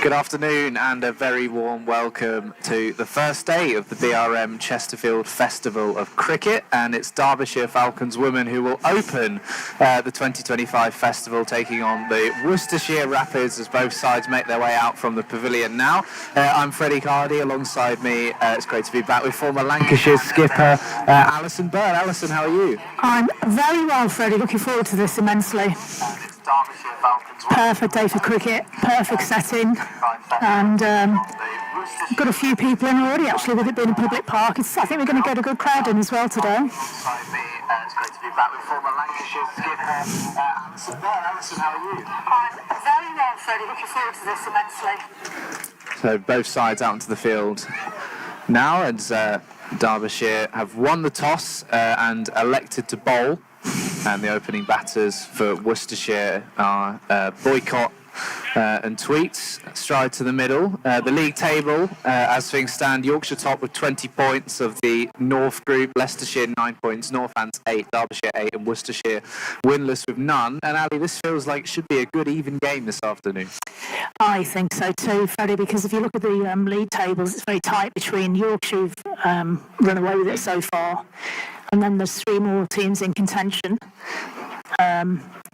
Good afternoon and a very warm welcome to the first day of the BRM Chesterfield Festival of Cricket, and it's Derbyshire Falcons women who will open the 2025 festival, taking on the Worcestershire Rapids as both sides make their way out from the pavilion now. I'm Freddie Cardy, alongside me it's great to be back with former Lancashire skipper Alison Byrne. Alison, how are you? I'm very well, Freddie, looking forward to this immensely. Perfect day for cricket, perfect setting, and got a few people in already actually, with it being a public park. I think we're going to get a good crowd in as well today. It's great to be back with former Lancashire skipper Alison Byrne. Alison, how are you? I'm very well, Freddie, looking forward to this immensely. So both sides out into the field now, and Derbyshire have won the toss and elected to bowl. And the opening batters for Worcestershire are Boycott and Tweets. Stride to the middle. The league table, as things stand, Yorkshire top with 20 points of the North group, Leicestershire 9 points, Northants 8, Derbyshire 8, and Worcestershire winless with none. And Ali, this feels like it should be a good even game this afternoon. I think so too, Freddie, because if you look at the league tables, it's very tight between Yorkshire, who've run away with it so far, and then there's three more teams in contention.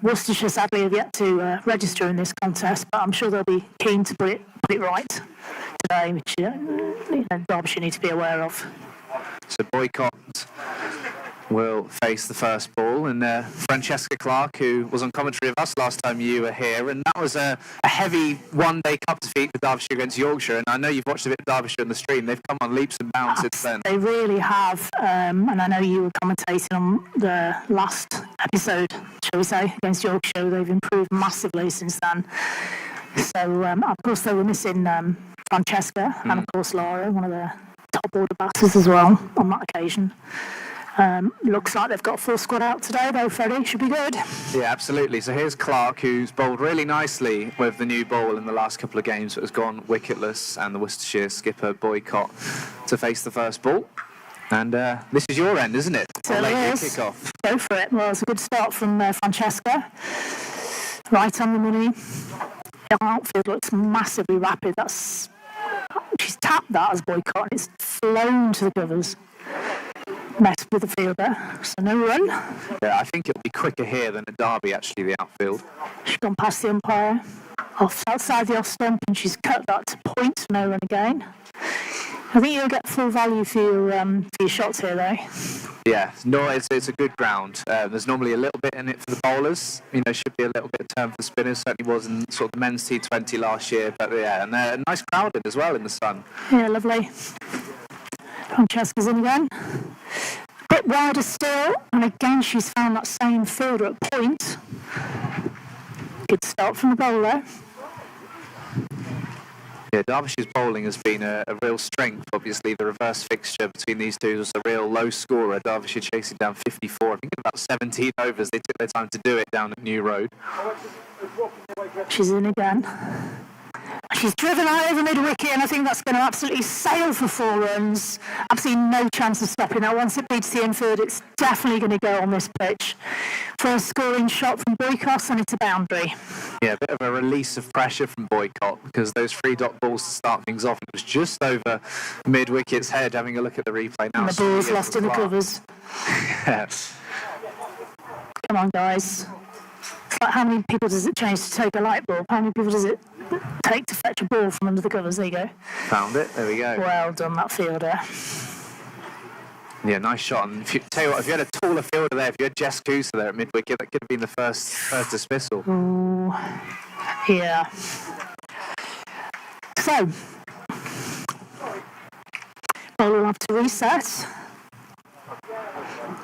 Worcestershire sadly have yet to register in this contest, but I'm sure they'll be keen to put it right today, which Derbyshire need to be aware of. So Boycott will face the first ball, and Francesca Clark, who was on commentary with us last time you were here, and that was a heavy one-day cup defeat for Derbyshire against Yorkshire, and I know you've watched a bit of Derbyshire on the stream. They've come on leaps and bounds since then. They really have, and I know you were commentating on the last episode, shall we say, against Yorkshire. They've improved massively since then. So, of course, they were missing Francesca and, of course, Laura, one of the top order batters as well on that occasion. Looks like they've got a full squad out today, though, Freddie. Should be good. Yeah, absolutely. So here's Clark, who's bowled really nicely with the new ball in the last couple of games, but has gone wicketless, and the Worcestershire skipper Boycott to face the first ball. And this is your end, isn't it? So it is. Kick-off. Go for it. Well, it's a good start from Francesca. Right on the money. The outfield looks massively rapid. She's tapped that as Boycott, and it's flown to the covers. Messed with the fielder, so no run. Yeah, I think it'll be quicker here than at Derby, actually, the outfield. She's gone past the umpire, outside the off stump, and she's cut that to point, no run again. I think you'll get full value for your shots here, though. Yeah, no, it's a good ground. There's normally a little bit in it for the bowlers. Should be a little bit of turn for the spinners. Certainly was in sort of the men's T20 last year. But yeah, and a nice crowd in as well in the sun. Yeah, lovely. Francesca's in again. A bit wider still, and again she's found that same fielder at point. Good start from the bowler. Yeah, Derbyshire's bowling has been a real strength. Obviously, the reverse fixture between these two was a real low scorer. Derbyshire chasing down 54. I think in about 17 overs. They took their time to do it down at New Road. She's in again. She's driven out over mid-wicket, and I think that's going to absolutely sail for 4 runs. Absolutely no chance of stopping that. Once it beats the infield, it's definitely going to go on this pitch. First scoring shot from Boycott, and it's a boundary. Yeah, a bit of a release of pressure from Boycott, because those 3-dot balls to start things off, it was just over mid-wicket's head. Having a look at the replay now. And the ball's lost in the covers. Yes. Come on, guys. How many people does it change to take a light bulb? How many people does it take to fetch a ball from under the covers? There you go. Found it. There we go. Well done, that fielder. Yeah, nice shot. And tell you what, if you had a taller fielder there, if you had Jess Cooser there at mid-wicket, that could have been the first dismissal. Ooh, yeah. So, bowler will have to reset.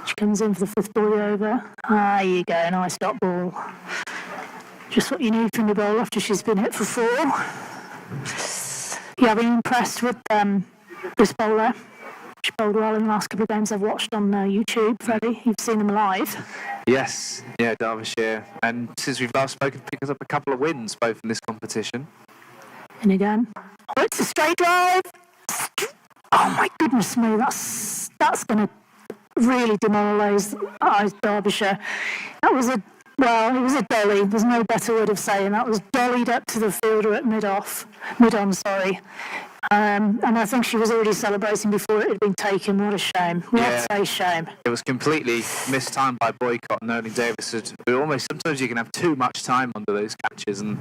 She comes in for the 5th ball over. There you go, nice dot ball. Just what you need from the bowler after she's been hit for 4. Yeah, I've been impressed with this bowler. She bowled well in the last couple of games I've watched on YouTube, Freddie. You've seen them live. Yes, yeah, Derbyshire. And since we've last spoken, picked us up a couple of wins, both in this competition. And again. Oh, it's a straight drive. Oh, my goodness me. That's going to really demoralise Derbyshire. That was a Well, it was a dolly. There's no better word of saying that. It was dollied up to the fielder at mid-on, sorry. And I think she was already celebrating before it had been taken. What a shame. We have to say shame. It was completely mistimed by Boycott, and Erling Davis had almost, sometimes you can have too much time under those catches, and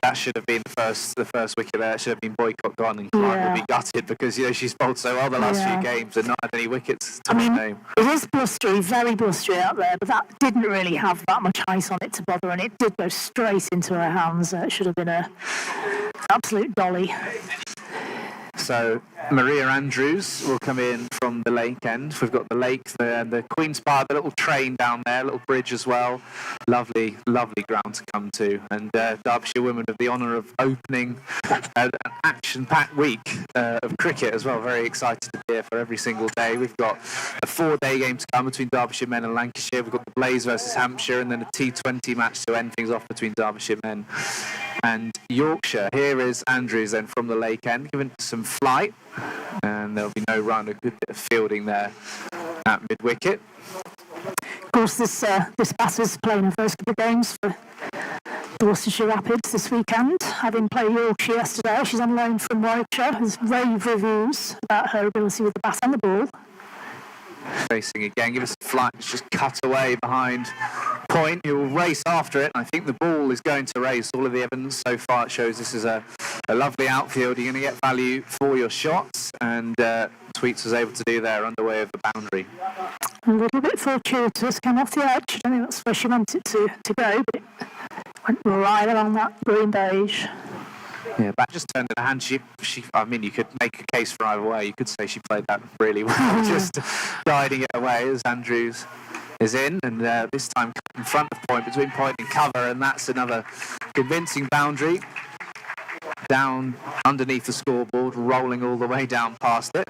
that should have been the first wicket there. It should have been Boycott gone, and Clark would be gutted because, she's bowled so well the last few games and not had any wickets to her name. It is blustery, very blustery out there, but that didn't really have that much ice on it to bother, and it did go straight into her hands. It should have been an absolute dolly. So Maria Andrews will come in from the lake end. We've got the lake, the Queen's Park, the little train down there, little bridge as well. Lovely, lovely ground to come to. And Derbyshire women have the honour of opening an action-packed week of cricket as well. Very excited to be here for every single day. We've got a 4-day game to come between Derbyshire men and Lancashire. We've got the Blaze versus Hampshire, and then a T20 match to end things off between Derbyshire men and Yorkshire. Here is Andrews then from the lake end, given some flight, and there'll be no run, a good bit of fielding there at mid-wicket. Of course, this batter's playing her first couple of games for the Worcestershire Rapids this weekend, having played Yorkshire yesterday. She's on loan from Warwickshire. There's rave reviews about her ability with the bat and the ball. Facing again, give us a flight, it's just cut away behind point. He will race after it. I think the ball is going to race. All of the evidence so far shows this is a lovely outfield. You're going to get value for your shots, and Tweets was able to do there underway of the boundary. A little bit fortuitous, came off the edge. I think that's where she wanted it to go, but it went right along that green beige. Yeah, bat just turned in the hand. I mean, you could make a case for either way. You could say she played that really well, just guiding it away as Andrews is in, and this time in front of point, between point and cover, and that's another convincing boundary. Down underneath the scoreboard, rolling all the way down past it.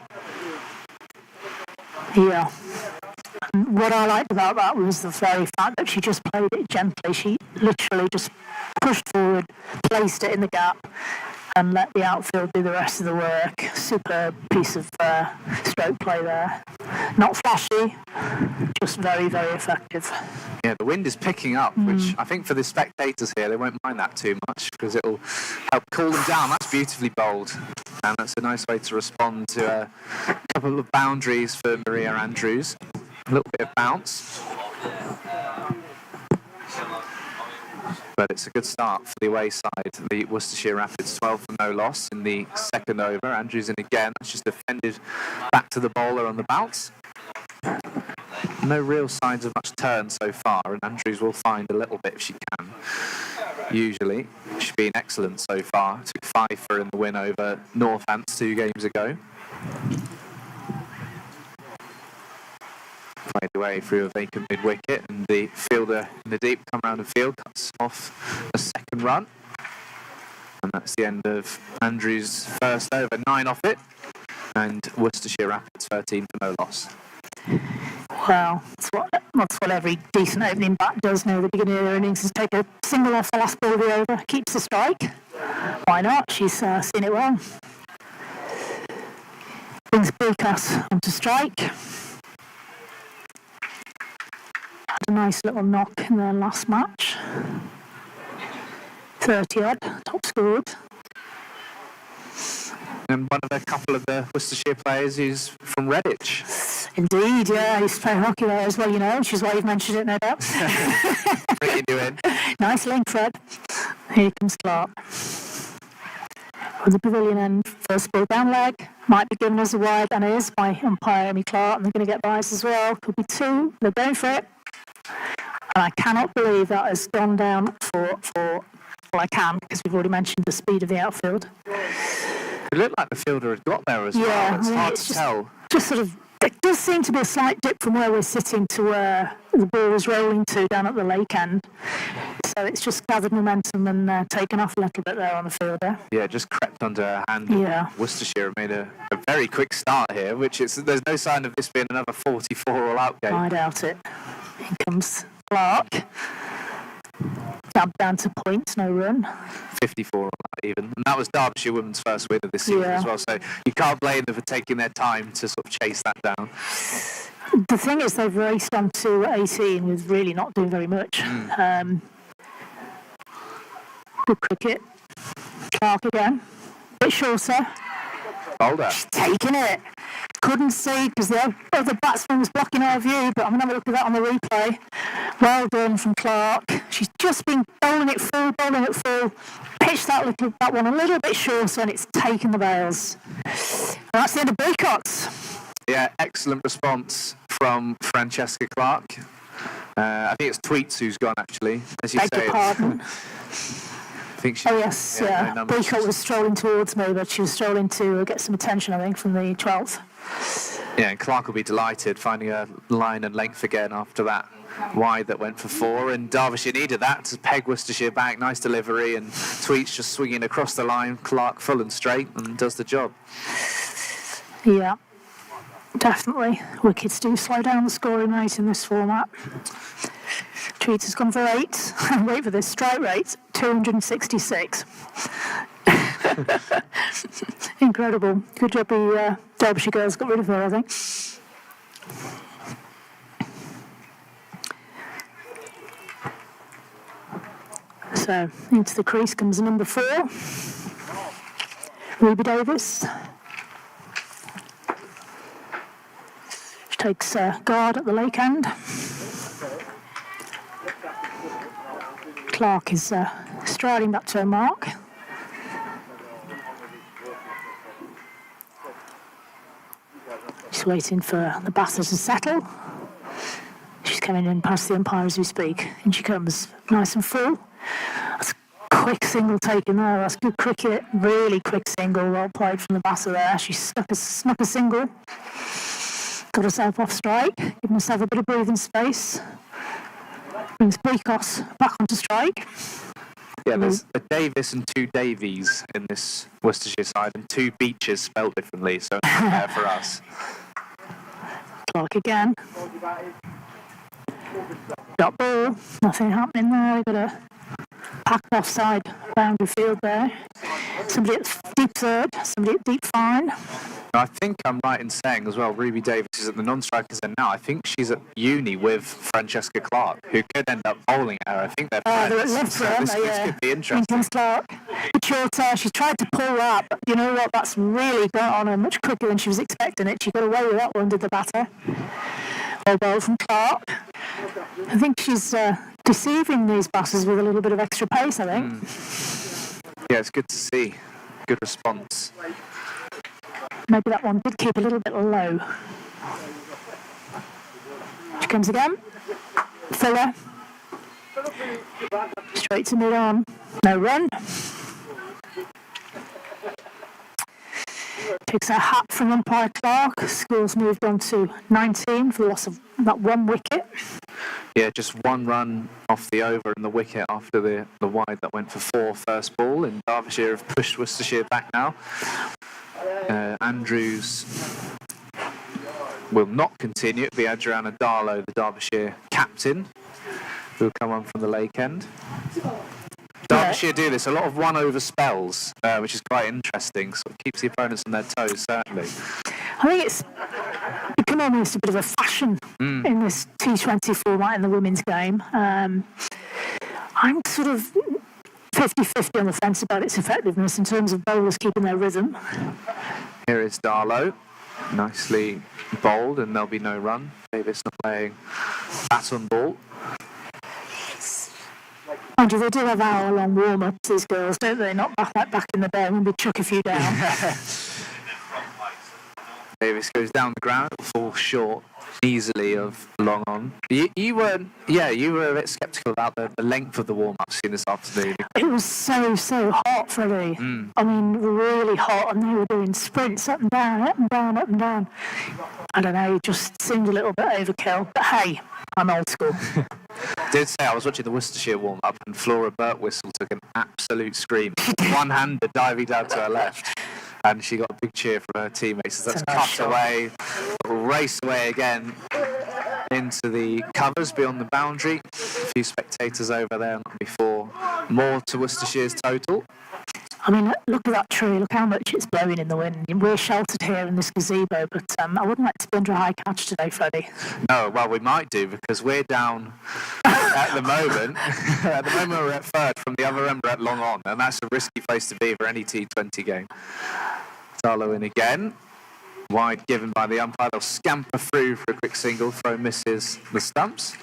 Yeah. And what I liked about that was the very fact that she just played it gently. She literally just pushed forward, placed it in the gap, and let the outfield do the rest of the work. Superb piece of stroke play there. Not flashy, just very, very effective. Yeah, the wind is picking up, which I think for the spectators here, they won't mind that too much because it'll help cool them down. That's beautifully bowled, and that's a nice way to respond to a couple of boundaries for Maria Andrews. A little bit of bounce. But it's a good start for the away side. The Worcestershire Rapids 12 for no loss in the second over. Andrews in again. That's just defended back to the bowler on the bounce. No real signs of much turn so far, and Andrews will find a little bit if she can. Usually, she's been excellent so far. Took 5 for in the win over Northants 2 games ago. Played away through a vacant mid-wicket, and the fielder in the deep come round the field, cuts off a second run, and that's the end of Andrews' first over. 9 off it, and Worcestershire Rapids 13 for no loss. Well, that's what every decent opening bat does near the beginning of the innings, is take a single off the last ball of the over, keeps the strike. Why not? She's seen it well. Brings Bukas onto strike. Had a nice little knock in their last match. 30-odd, top scored. And one of a couple of the Worcestershire players who's from Redditch. Indeed, yeah. I used to play hockey there as well, which is why you've mentioned it, no doubt. Bring you in. Nice link, Fred. Here comes Clark. With the pavilion end, first ball down leg. Might be given as a wide, and is by umpire Amy Clark, and they're going to get bias as well. Could be 2. They're going for it. And I cannot believe that has gone down for well, I can, because we've already mentioned the speed of the outfield. It looked like the fielder had got there as well. It's hard to tell. Just sort of, it does seem to be a slight dip from where we're sitting to where the ball is rolling to down at the lake end. So it's just gathered momentum and taken off a little bit there on the fielder. Yeah, just crept under her hand. Yeah. Worcestershire made a very quick start here, which there's no sign of this being another 44 all-out game. I doubt it. Here comes Clark. down to points, no run. 54 on that even. And that was Derbyshire women's first win of this season as well, so you can't blame them for taking their time to sort of chase that down. The thing is, they've raced on to 18 with really not doing very much. Good cricket. Clark again. Bit shorter. Bolder. She's taking it. Couldn't see because the other batsman was blocking our view, but I'm going to have a look at that on the replay. Well done from Clark. She's just been bowling it full. Pitched that one a little bit shorter, and it's taken the bails. And that's the end of boycotts. Yeah, excellent response from Francesca Clark. I think it's Tweets who's gone, actually. As you Beg say, your pardon. I think she, yeah. Boycott was strolling towards me, but she was strolling to get some attention, I think, from the 12th. Yeah, and Clark will be delighted finding a line and length again after that wide that went for 4. And Derbyshire needed that to peg Worcestershire back. Nice delivery, and Tweets just swinging across the line. Clark full and straight and does the job. Yeah. Definitely. Wickets do slow down the scoring rate in this format. Tweets has gone for 8. And wait for this, strike rate, 266. Incredible. Good job the Derbyshire girls got rid of her, I think. So, into the crease comes number 4. Ruby Davis. Takes guard at the lake end. Clark is striding back to her mark. She's waiting for the batter to settle. She's coming in past the umpire as we speak. And she comes nice and full. That's a quick single taken there. That's good cricket. Really quick single. Well played from the batter there. She snuck a single. Got herself off strike, giving herself a bit of breathing space. Brings Boycott back onto strike. Yeah, there's a Davis and 2 Davies in this Worcestershire side, and 2 Beaches spelled differently, so it's not there for us. Clark again. Got ball, nothing happening there. Got a packed offside boundary field there. Somebody at deep third, somebody at deep fine. I think I'm right in saying as well, Ruby Davis is at the non-strikers end now. I think she's at uni with Francesca Clark, who could end up bowling at her. I think they're friends. They're at left, this could be interesting. Clark. Shorter. She's tried to pull that, but you know what? That's really got on her much quicker than she was expecting it. She got away with that one, did the batter. Well bowled from Clark. I think she's deceiving these batters with a little bit of extra pace, I think. Yeah, it's good to see. Good response. Maybe that one did keep a little bit low. She comes again. Fuller. Straight to mid-on. No run. Takes her hat from umpire Clark. Score's moved on to 19 for the loss of that 1 wicket. Yeah, just 1 run off the over and the wicket after the wide that went for 4 first ball. And Derbyshire have pushed Worcestershire back now. Andrews will not continue. It'll be Adriana Darlow, the Derbyshire captain, who will come on from the lake end. Derbyshire do this, a lot of 1-over spells, which is quite interesting. Sort of keeps the opponents on their toes, certainly. I think it's become almost a bit of a fashion in this T20 format in the women's game. I'm sort of 50-50 on the fence about its effectiveness in terms of bowlers keeping their rhythm. Here is Darlow, nicely bowled, and there'll be no run. Davis not playing bat on ball. Mind you, they do have hour-long warm-ups, these girls, don't they? Not back in the day when we chuck a few down. Davis goes down the ground, falls short easily of long on. You were a bit sceptical about the length of the warm-ups in this afternoon. It was so hot, Freddie. I mean, really hot, and they were doing sprints up and down, up and down, up and down. I don't know, it just seemed a little bit overkill. But hey, I'm old school. I did say I was watching the Worcestershire warm-up, and Flora Birtwistle took an absolute scream. One-hander diving down to her left. And she got a big cheer from her teammates. So that's cut away, race away again into the covers beyond the boundary. few spectators over there, not before. More to Worcestershire's total. I mean, look at that tree. Look how much it's blowing in the wind. We're sheltered here in this gazebo, but I wouldn't like to be under a high catch today, Freddie. No, well, we might do because we're down at the moment. At the moment, we're at third. From the other end, we're at long on, and that's a risky place to be for any T20 game. Darlow in again. Wide given by the umpire. They'll scamper through for a quick single. Throw misses the stumps.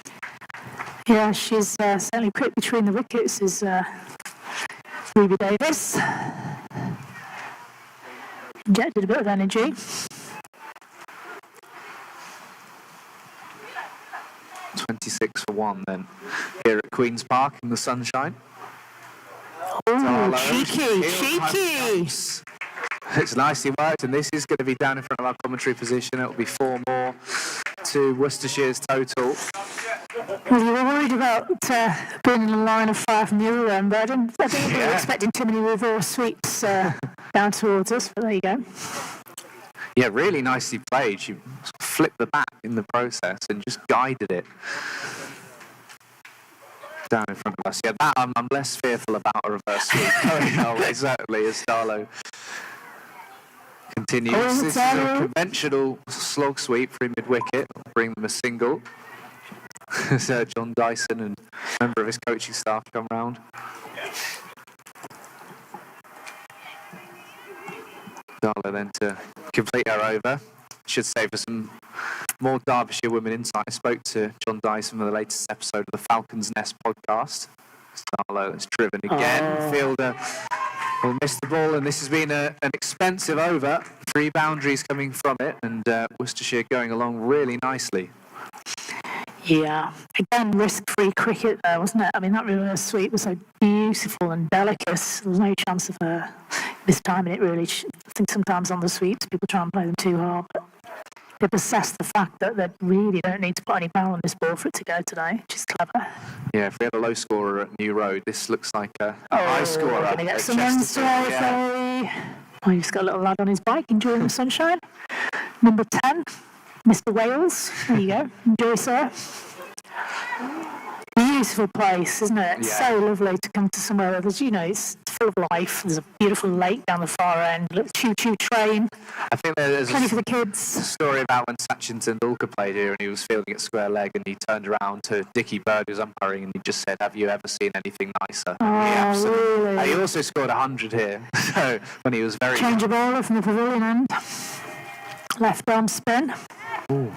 Yeah, she's certainly quick between the wickets. Is Ruby Davis. Injected a bit of energy. .26 for 1 then here at Queen's Park in the sunshine. Oh, cheeky! It's nicely worked, and this is going to be down in front of our commentary position. It'll be 4 more to Worcestershire's total. Well, you were worried about being in a line of 5 from the other end, but I don't think we were expecting too many reverse sweeps down towards us, but there you go. Yeah, really nicely played. She flipped the bat in the process and just guided it down in front of us. Yeah, that I'm less fearful about a reverse sweep going our way, certainly, as Darlow continues. This is a conventional slog sweep through mid-wicket. Bring them a single. So John Dyson and a member of his coaching staff come round. Darlow then to complete her over. Should save us some more Derbyshire women insight. I spoke to John Dyson for the latest episode of the Falcons Nest podcast. Darlow that's driven again. Fielder will miss the ball, and this has been an expensive over. 3 boundaries coming from it, and Worcestershire going along really nicely. Yeah, again, risk-free cricket there, wasn't it? I mean, that reverse sweep was so beautiful and delicate. There was no chance of this time in it, really. I think sometimes on the sweeps, people try and play them too hard, but they've assessed the fact that they really don't need to put any power on this ball for it to go today, which is clever. Yeah, if we had a low scorer at New Road, this looks like a high scorer. We're going to get some runs today. Oh, he's got a little lad on his bike enjoying the sunshine. Number 10. Mr. Wales, there you go. Enjoy, sir. Beautiful place, isn't it? It's so lovely to come to somewhere where there's, it's full of life. There's a beautiful lake down the far end, a little choo-choo train. I think there's plenty for the kids. A story about when Sachin Tendulkar played here and he was fielding at square leg and he turned around to Dickie Bird, who's umpiring, and he just said, "Have you ever seen anything nicer?" Oh, really? He also scored 100 here, so when he was very... Change of ball from the pavilion end. Left arm spin. Ooh.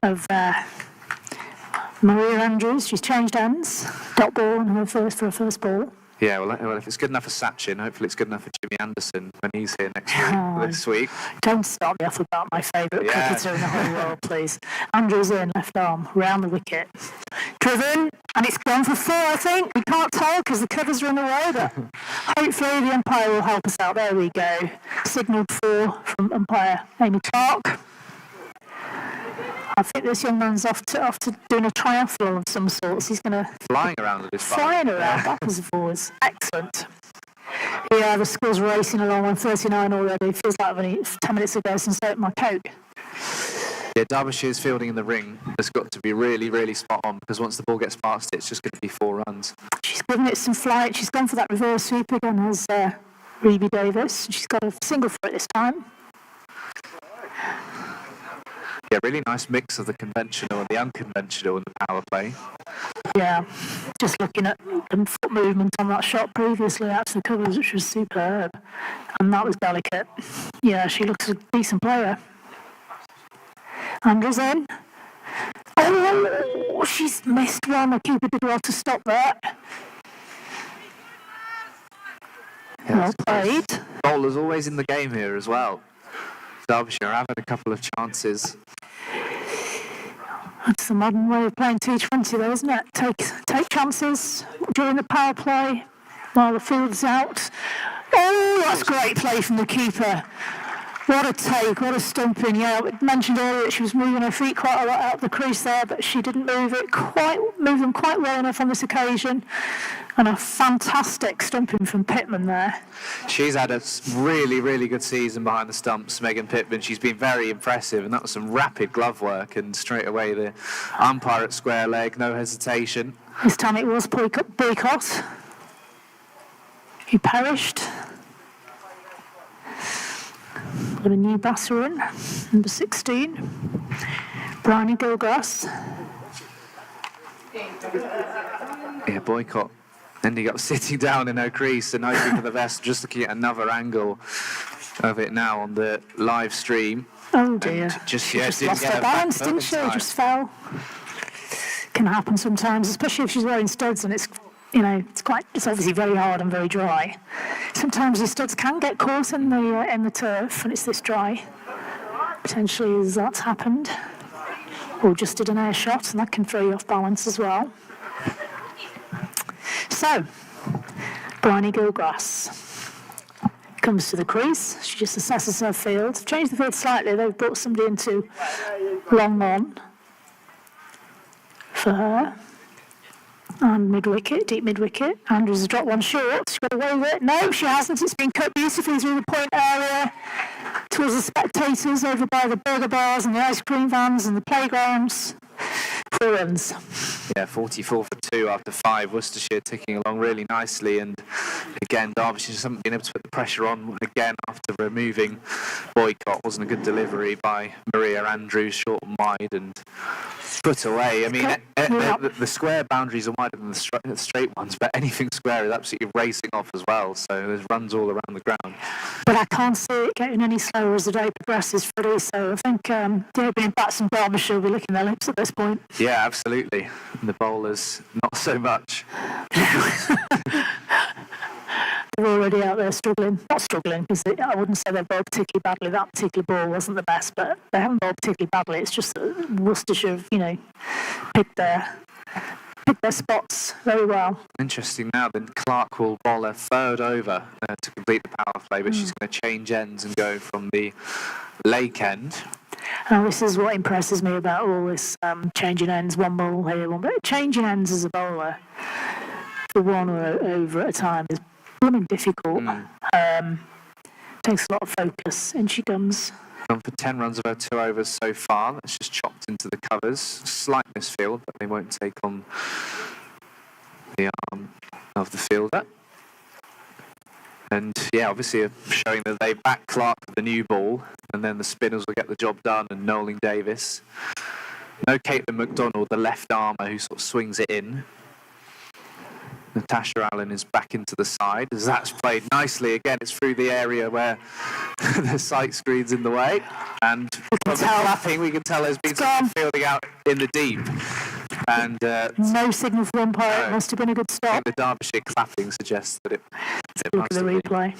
Of Maria Andrews. She's changed hands. Dot ball on her first for a first ball. Yeah, well, if it's good enough for Sachin, hopefully it's good enough for Jimmy Anderson when he's here this week. Don't start me off about my favourite cricketer in the whole world, please. Andrews in, left arm, round the wicket. Driven, and it's gone for 4, I think. We can't tell because the covers are in the way, but hopefully the umpire will help us out. There we go. Signalled 4 from umpire Amy Clark. I think this young man's off to doing a triathlon of some sorts. He's going to... Flying around with his bike. Flying around, backwards and forwards. Excellent. Yeah, the score's racing along, 139 already. Feels like only 10 minutes ago since I opened my Coke. Yeah, Derbyshire's fielding in the ring has got to be really, really spot on, because once the ball gets past it, it's just going to be 4 runs. She's given it some flight. She's gone for that reverse sweep again as Ruby Davis. She's got a single for it this time. Yeah, really nice mix of the conventional and the unconventional in the power play. Yeah, just looking at the foot movement on that shot previously out to the covers, which was superb. And that was delicate. Yeah, she looks a decent player. Andrews in. Oh, she's missed one. The keeper did well to stop that. Yeah, well played. Bowler's always in the game here as well. Derbyshire have had a couple of chances. That's the modern way of playing T20 though, isn't it? Take chances during the power play while the field's out. Oh, that's great play from the keeper. What a take, what a stumping. Yeah, I mentioned earlier that she was moving her feet quite a lot out of the crease there, but she didn't move them quite well enough on this occasion. And a fantastic stumping from Pittman there. She's had a really, really good season behind the stumps, Megan Pittman. She's been very impressive, and that was some rapid glove work, and straight away the umpire at square leg, no hesitation. This time it was Boycott who perished. Got a new batter in, number 16, Bryony Gilgrass. Yeah, Boycott ending up sitting down in her crease and hoping for the best. Just looking at another angle of it now on the live stream. Oh dear. And she just lost her balance, didn't she? Just fell. Can happen sometimes, especially if she's wearing studs and it's obviously very hard and very dry. Sometimes your studs can get caught in the turf when it's this dry. Potentially as that's happened. Or just did an air shot, and that can throw you off balance as well. So, Bryony Gilgrass comes to the crease. She just assesses her field. Changed the field slightly. They've brought somebody into long on for her. And mid-wicket, deep mid-wicket. Andrews has dropped one short. She's got away with it. No, she hasn't. It's been cut beautifully through the point area towards the spectators over by the burger bars and the ice cream vans and the playgrounds. 4 runs. Yeah, 44 for 2 after 5. Worcestershire ticking along really nicely, and again Derbyshire just haven't been able to put the pressure on again after removing Boycott. Wasn't a good delivery by Maria Andrews, short and wide and put away. I mean, the square boundaries are wider than the straight ones, but anything square is absolutely racing off as well, so there's runs all around the ground. But I can't see it getting any slower as the day progresses, Freddie, so I think the opening bats in Derbyshire will be licking their lips at this point. Yeah, absolutely. And the bowlers, not so much. They're already out there struggling. Not struggling, because I wouldn't say they've bowled particularly badly. That particular ball wasn't the best, but they haven't bowled particularly badly. It's just that Worcestershire, picked their spots very well. Interesting now, then Clark will bowl a third over to complete the power play, but she's going to change ends and go from the lake end. Now, this is what impresses me about all this changing ends, one ball here, one ball. Changing ends as a bowler for one over at a time is blooming difficult. Takes a lot of focus. In she comes. Gone for 10 runs of her 2 overs so far. That's just chopped into the covers. Slight misfield, but they won't take on the arm of the fielder. And yeah, obviously showing that they back Clark with the new ball, and then the spinners will get the job done, and Noeling Davis. No Caitlin McDonald, the left armer who sort of swings it in. Natasha Allen is back into the side as that's played nicely. Again, it's through the area where the sight screen's in the way, and from the clapping we can tell there's been some fielding out in the deep. And no signal for umpire. It must have been a good stop. The Derbyshire clapping suggests that it look at the replay.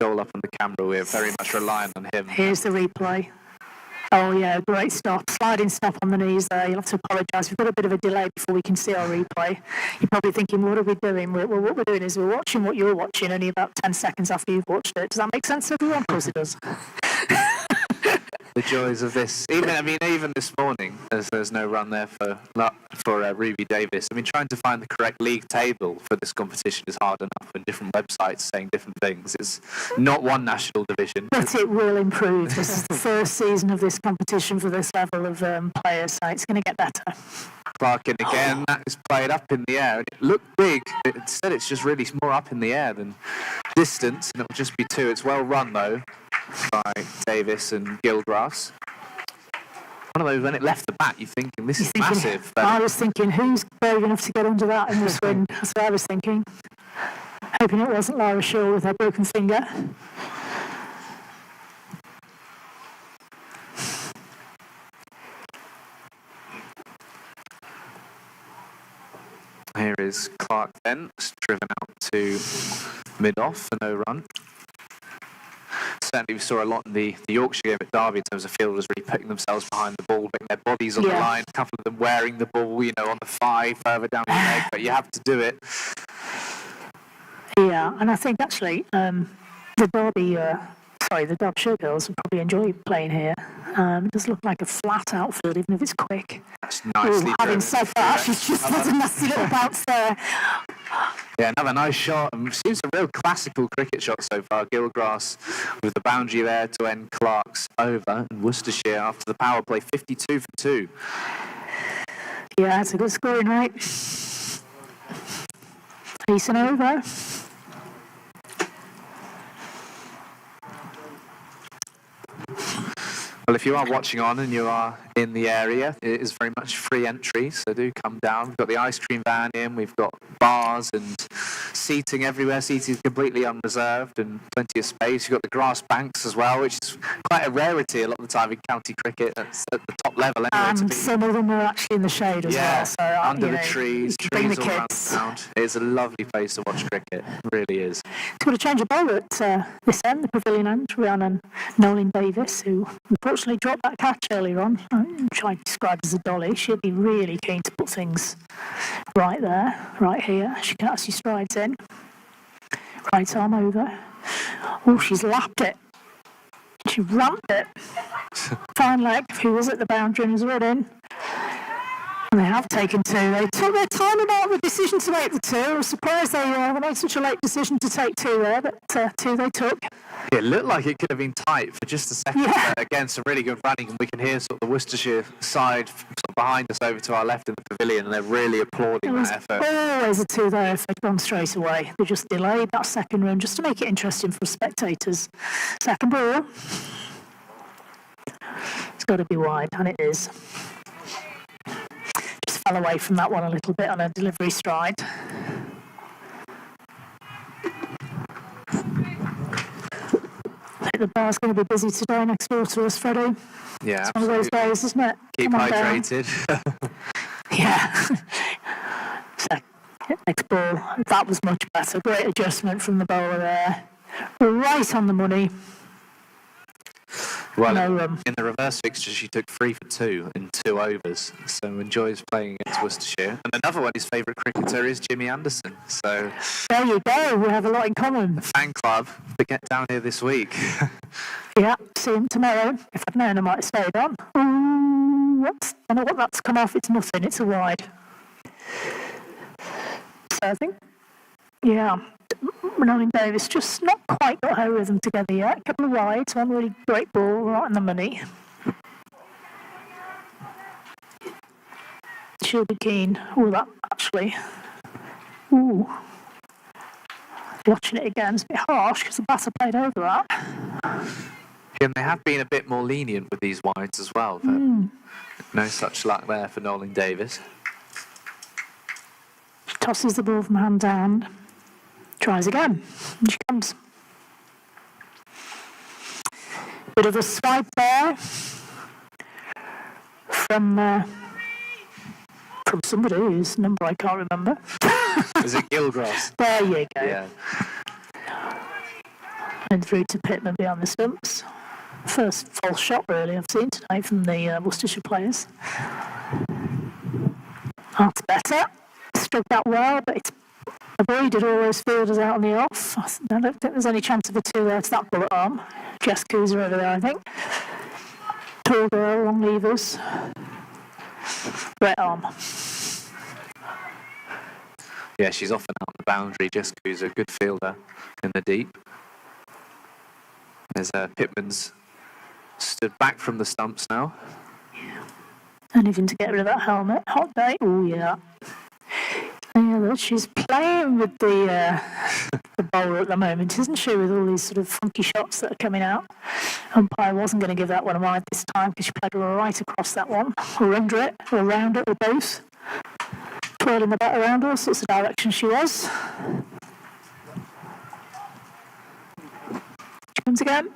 Joel up on the camera, we're very much reliant on him. Here's the replay. Oh yeah, great stop. Sliding stop on the knees there. You'll have to apologise. We've got a bit of a delay before we can see our replay. You're probably thinking, what are we doing? Well, what we're doing is we're watching what you're watching only about 10 seconds after you've watched it. Does that make sense to everyone? Of course it does. The joys of this. Even this morning, as there's no run there for Ruby Davis. I mean, trying to find the correct league table for this competition is hard enough, and different websites saying different things. It's not one national division. But it will improve. This is the first season of this competition for this level of players, so it's going to get better. Clark in again. That is played up in the air. It looked big. Instead, it's just really more up in the air than distance, and it'll just be 2. It's well run, though, by Davis and Gilgrass. One of those, when it left the bat, you're thinking, this is massive. I was thinking, who's brave enough to get under that in this wind? That's what I was thinking. Hoping it wasn't Lara Shaw with her broken finger. Here is Clark then, driven out to mid-off for no run. Certainly we saw a lot in the Yorkshire game at Derby in terms of fielders really putting themselves behind the ball, putting their bodies on the line, a couple of them wearing the ball, on the 5, further down the leg, but you have to do it. Yeah, and I think actually the the Derbyshire girls would probably enjoy playing here. It does look like a flat outfield, even if it's quick. That's nicely Having said that, she's just had a nasty little bounce there. Yeah, another nice shot. Seems a real classical cricket shot so far. Gilgrass with the boundary there to end Clark's over. And Worcestershire after the power play, 52 for 2. Yeah, it's a good scoring rate. Decent over. Well, if you are watching on and you are in the area, it is very much free entry, so do come down. We've got the ice cream van in, we've got bars and seating everywhere. Seating is completely unreserved and plenty of space. You've got the grass banks as well, which is quite a rarity a lot of the time in county cricket. That's at the top level anyway. And some of them are actually in the shade as well. So, under the trees bring all the around kids. town. It is a lovely place to watch cricket. It really is. It's got a change of bowler at this end, the pavilion end. Rhiannon Nolan Davis, who unfortunately dropped that catch earlier on, which I described as a dolly. She'll be really keen to put things right there, right here. She can actually strides in. Right arm over. Oh, she's lapped it. She ramped it. Fine leg, who was at the boundary and has run in. And they have taken 2. They took their time about the decision to make the 2. I was surprised they made such a late decision to take 2 there, but 2 they took. It looked like it could have been tight for just a second. Yeah. Again, some really good running, and we can hear sort of the Worcestershire side sort of behind us over to our left in the pavilion, and they're really applauding that effort. Always a 2 there if they'd gone straight away. They just delayed that second run just to make it interesting for spectators. Second ball. It's got to be wide, and it is. Just fell away from that one a little bit on a delivery stride. I think the bar's going to be busy today next door to us, Freddie. Yeah, It's one of those days, isn't it? Keep Come on down. hydrated. Yeah. So, next ball, that was much better. Great adjustment from the bowler there. Right on the money. Well, No, in the reverse fixture, she took 3 for 2 in 2 overs, so enjoys playing against Worcestershire. And another one, his favourite cricketer is Jimmy Anderson. So There you go. We have a lot in common. fan club to get down here this week. Yeah, see him tomorrow. If I'd known, I might have stayed on. Ooh, whoops. I know what that's come off. It's nothing. It's a wide. So I think, yeah, Renalyn Davis just not quite got her rhythm together yet. A couple of wides, one really great ball right on the money. She'll be keen. Oh, that actually. Ooh. Watching it again, it's a bit harsh because the batter played over that. And they have been a bit more lenient with these wides as well, but no such luck there for Nolan Davis. She tosses the ball from hand down. Tries again. And she comes. Bit of a swipe there from somebody whose number I can't remember. Is it Gilgrass? There you go. Yeah. And through to Pittman beyond the stumps. First false shot really I've seen tonight from the Worcestershire players. That's better. Struck that well, but it's avoided all those fielders out on the off. I don't think there's any chance of a 2 there to that bullet arm. Jess Cooser over there, I think. Tall girl, long levers. Great arm. Yeah, she's off and out the boundary. Jess Cooser, good fielder in the deep. There's Pittman's stood back from the stumps now. And even to get rid of that helmet. Hot day. Oh, yeah. Yeah, look, she's playing with the bowler at the moment, isn't she, with all these sort of funky shots that are coming out. Umpire wasn't going to give that one a wide this time because she played right across that one, or under it, or around it, or both. Twirling the bat around all sorts of directions she was. She comes again.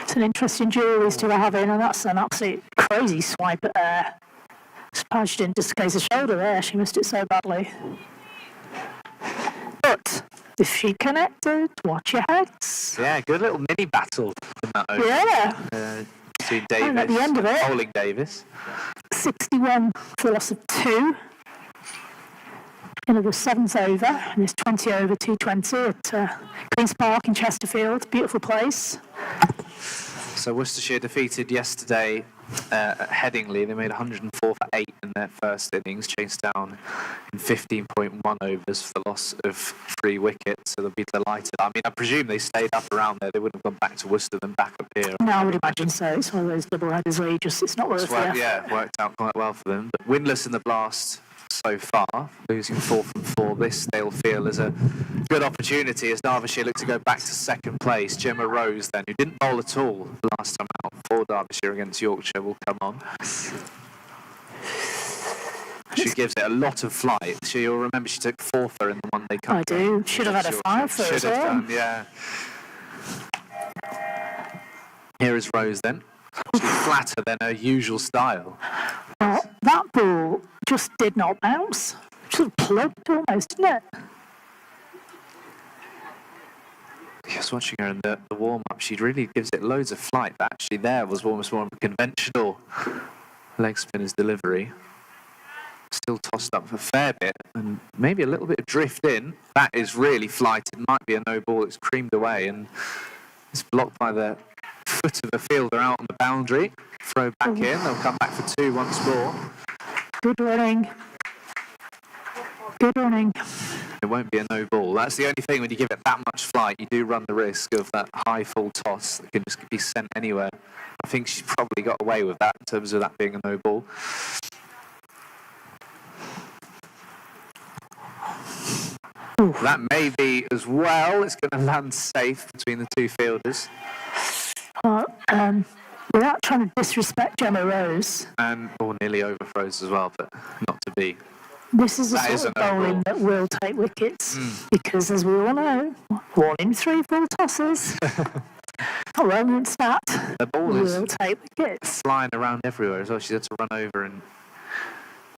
It's an interesting duel these two are having, and that's an absolute crazy swipe at air. Surprised she didn't dislocate her shoulder there. She missed it so badly. But if she connected, watch your heads. Yeah, good little mini battle in that over. Yeah. Between And at Davis the end of and it- Bowling Davis. 61 for a loss of 2. into the seventh over in this 20 over T20 at Queen's Park in Chesterfield. Beautiful place. So Worcestershire defeated yesterday at Headingley. They made 104 for 8 in their first innings, chased down in 15.1 overs for the loss of 3 wickets. So they'll be delighted. I mean, I presume they stayed up around there. They wouldn't have gone back to Worcester than back up here. No, I would imagine so. It's one of those double headers where it's not worth it. Yeah, it worked out quite well for them. But winless in the Blast so far, losing 4 from 4. This they'll feel is a good opportunity as Derbyshire look to go back to second place. Gemma Rose, then, who didn't bowl at all the last time out for Derbyshire against Yorkshire, will come on. She gives it a lot of flight. You'll remember she took 4th in the one-day cup. I do. Should have had a 5 Should have done, yeah. Here is Rose then. She's flatter than her usual style. Well, that ball just did not bounce. Sort of plugged almost, didn't it? Just watching her in the warm-up, she really gives it loads of flight. But actually there was almost more of a conventional leg spinner's delivery. Still tossed up a fair bit and maybe a little bit of drift in. That is really flighted. Might be a no ball. It's creamed away and it's blocked by the foot of the fielder out on the boundary. Throw back in. They'll come back for 2 once more. Good running. Good running. It won't be a no ball. That's the only thing when you give it that much flight, you do run the risk of that high full toss that can just be sent anywhere. I think she's probably got away with that in terms of that being a no ball. Ooh. That may be as well. It's going to land safe between the 2 fielders. Without trying to disrespect Gemma Rose. Or nearly overthrows as well, but not to be. This is the sort of bowling that will take wickets. Because as we all know, 1 in 3 full tosses. A well-known stat. The ball will take wickets. Flying around everywhere as well. She had to run over and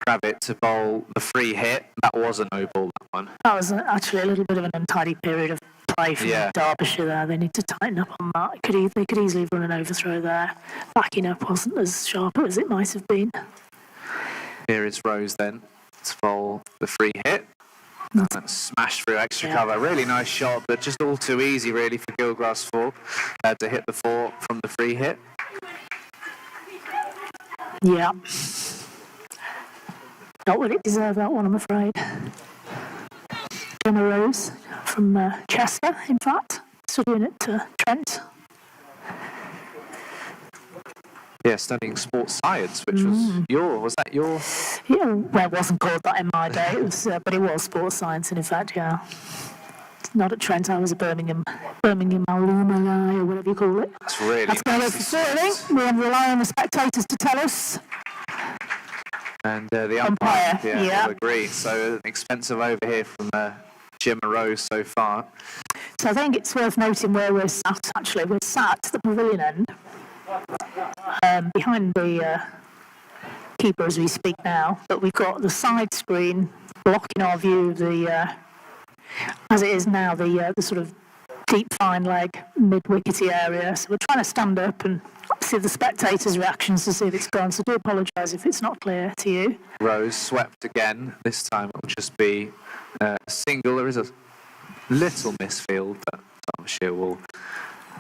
grab it to bowl the free hit. That was a no ball, that one. That was actually a little bit of an untidy period of play from Derbyshire there. They need to tighten up on that. They could easily run an overthrow there. Backing up wasn't as sharp as it might have been. Here is Rose then to bowl the free hit. That's smashed through extra cover. Really nice shot, but just all too easy really for Gilgrass Thorpe to hit the 4 from the free hit. Yeah. Not what it deserved, that one, I'm afraid. Gemma Rose from Chester, in fact, studying at Trent. Yeah, studying sports science, which was that your? Yeah, well, it wasn't called that in my day, but it was sports science, and in fact, yeah. Not at Trent, I was at Birmingham alumni, or whatever you call it. That's really That's going for swirling. We rely on the spectators to tell us. And the umpire will agree. So an expensive over here from Gemma Rose so far. So I think it's worth noting where we're sat, actually. We're sat at the pavilion end, behind the keeper as we speak now, but we've got the side screen blocking our view of the, as it is now, the sort of deep fine leg, mid-wickety area. So we're trying to stand up and see the spectators' reactions to see if it's gone. So do apologise if it's not clear to you. Rose swept again. This time it will just be a single. There is a little misfield, but Derbyshire will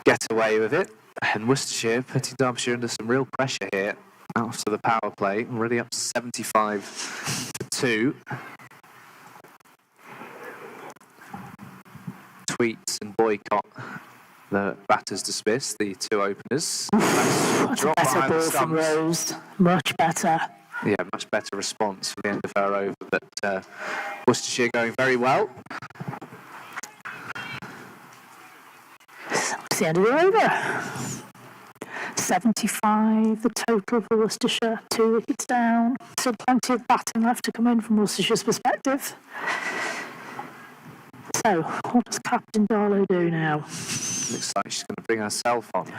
get away with it. And Worcestershire putting Derbyshire under some real pressure here after the power play. Already up to 75 for 2. Tweets and Boycott, the batters dismissed, the 2 openers. That's a better ball from Rose. Much better. Yeah, much better response for the end of her over, but Worcestershire going very well. It's the end of the over. 75 the total for Worcestershire, 2 wickets down. Still plenty of batting left to come in from Worcestershire's perspective. So, what does Captain Darlow do now? Looks like she's going to bring herself on.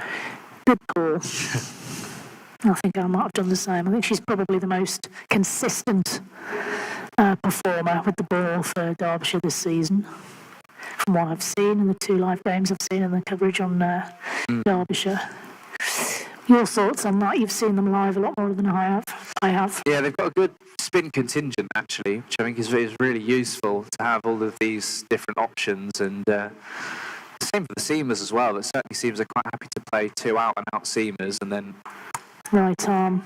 Good call. I think I might have done the same. I think she's probably the most consistent performer with the ball for Derbyshire this season. From what I've seen in the 2 live games I've seen in the coverage on Derbyshire. Your thoughts on that? You've seen them live a lot more than I have. Yeah, they've got a good spin contingent, actually, which I think is really useful to have all of these different options. And same for the seamers as well. It certainly seems they're quite happy to play 2 out-and-out seamers and then Right arm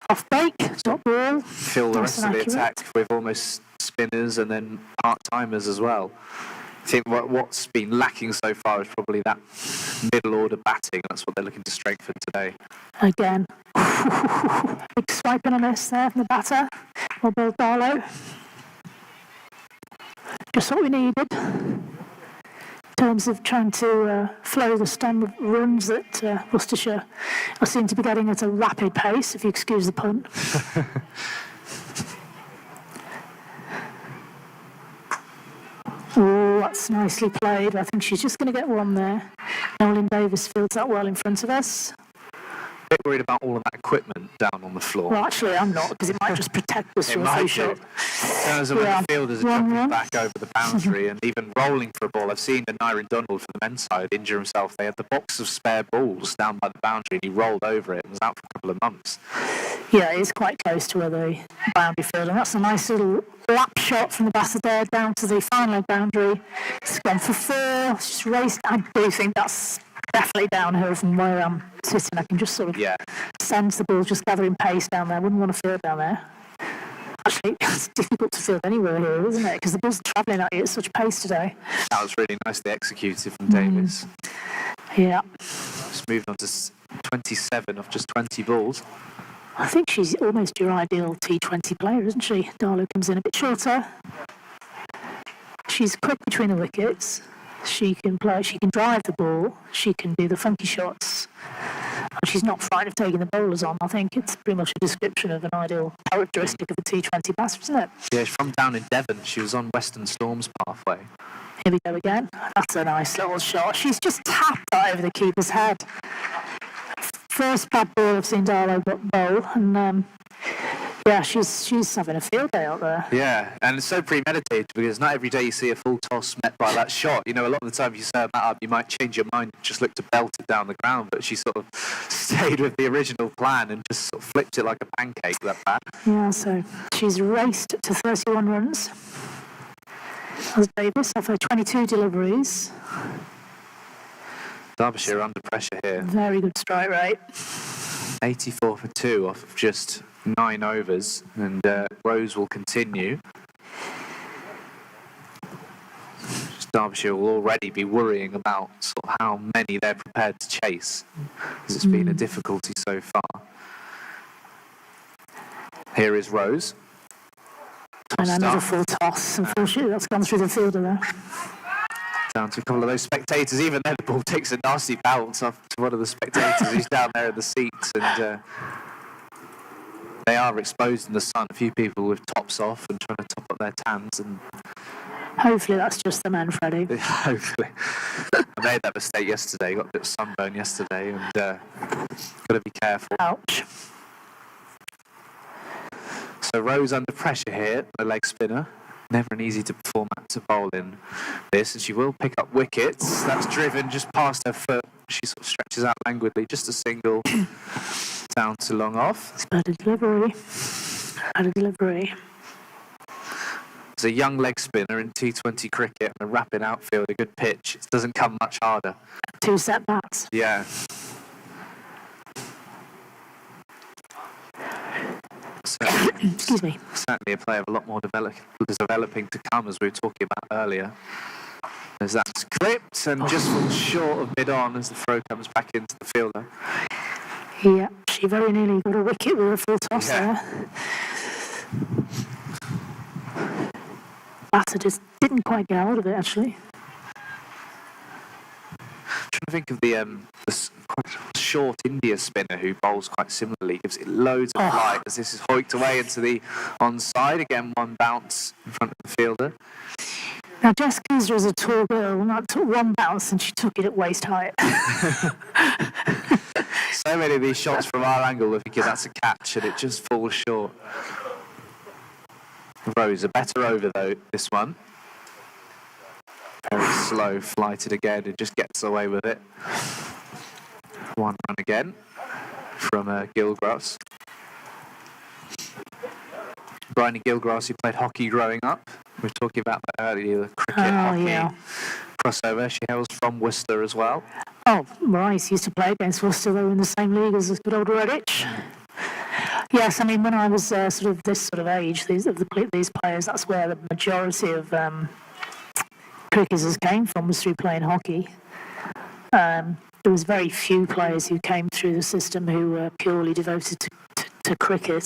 off break, dot ball. fill the rest of the attack with almost spinners and then part-timers as well. I think what's been lacking so far is probably that middle order batting. That's what they're looking to strengthen today. Again. Big swipe and a miss there from the batter. Well bowled Darlow. Just what we needed in terms of trying to flow the stem of runs that Worcestershire seem to be getting at a rapid pace, if you excuse the pun. Oh, that's nicely played. I think she's just going to get one there. Nolan Davis fields that well in front of us. A bit worried about all of that equipment down on the floor. Well, actually, I'm not, because it might just protect us from a free shot. As when the fielders are jumping back over the boundary and even rolling for a ball. I've seen Nyron Donald for the men's side injure himself. They had the box of spare balls down by the boundary and he rolled over it and was out for a couple of months. Yeah, it's quite close to where the boundary field, and that's a nice little lap shot from the batter there down to the final leg boundary. It's gone for 4. It's just raced. I do think that's definitely downhill from where I'm sitting. I can just sort of sense the ball just gathering pace down there. I wouldn't want to field down there. Actually, it's difficult to field anywhere here, isn't it? Because the ball's travelling at you at such pace today. That was really nicely executed from Davis. Yeah. Just moved on to 27 off just 20 balls. I think she's almost your ideal T20 player, isn't she? Darlow comes in a bit shorter. She's quick between the wickets. She can play, she can drive the ball, she can do the funky shots. And she's not frightened of taking the bowlers on. I think it's pretty much a description of an ideal characteristic of a T20 batter, isn't it? Yeah, she's from down in Devon. She was on Western Storm's pathway. Here we go again. That's a nice little shot. She's just tapped that over the keeper's head. First bad ball I've seen Darlow bowl, and she's having a field day out there. Yeah, and it's so premeditated because not every day you see a full toss met by that shot. You know, a lot of the time if you serve that up, you might change your mind and just look to belt it down the ground, but she sort of stayed with the original plan and just sort of flipped it like a pancake, that bat. Yeah, so she's raced to 31 runs. As Davis off her 22 deliveries. Derbyshire under pressure here. Very good strike rate. 84 for 2 off of just 9 overs, and Rose will continue. Derbyshire will already be worrying about sort of how many they're prepared to chase, because it's been a difficulty so far. Here is Rose. And another full toss. Unfortunately, that's gone through the fielder there. Down to a couple of those spectators. Even then, the ball takes a nasty bounce off to one of the spectators who's down there in the seats, and they are exposed in the sun. A few people with tops off and trying to top up their tans, and hopefully that's just the men, Freddie. Hopefully. I made that mistake yesterday. Got a bit of sunburn yesterday, and got to be careful. Ouch. So Rose under pressure here, the leg spinner. Never an easy to format to bowl in this, and she will pick up wickets. That's driven just past her foot. She sort of stretches out languidly, just a single down to long off. It's better delivery. Better delivery. As a young leg spinner in T20 cricket and a rapid outfield, a good pitch, it doesn't come much harder. 2 set bats. Yeah. Excuse me. Certainly a player of a lot more developing to come, as we were talking about earlier. As that's clipped and just falls short of mid-on as the throw comes back into the fielder. Yeah, she very nearly got a wicket with a full toss there. Batter just didn't quite get out of it, actually. I'm trying to think of the quite short India spinner who bowls quite similarly, gives it loads of flight as this is hoiked away into the onside. Again, one bounce in front of the fielder. Now, Jess Keyser is a tall girl, and that took one bounce and she took it at waist height. So many of these shots from our angle, we're thinking that's a catch, and it just falls short. Rose, a better over though, this one. Very slow, flighted again, and just gets away with it. One run again from Gilgross. Bryony Gilgrass, who played hockey growing up. We were talking about that earlier, the cricket-hockey crossover. She hails from Worcester as well. Oh, Rice used to play against Worcester. They were in the same league as good old Redditch. Yes, I mean, when I was sort of this sort of age, these players, that's where the majority of cricketers came from, was through playing hockey. There was very few players who came through the system who were purely devoted to cricket.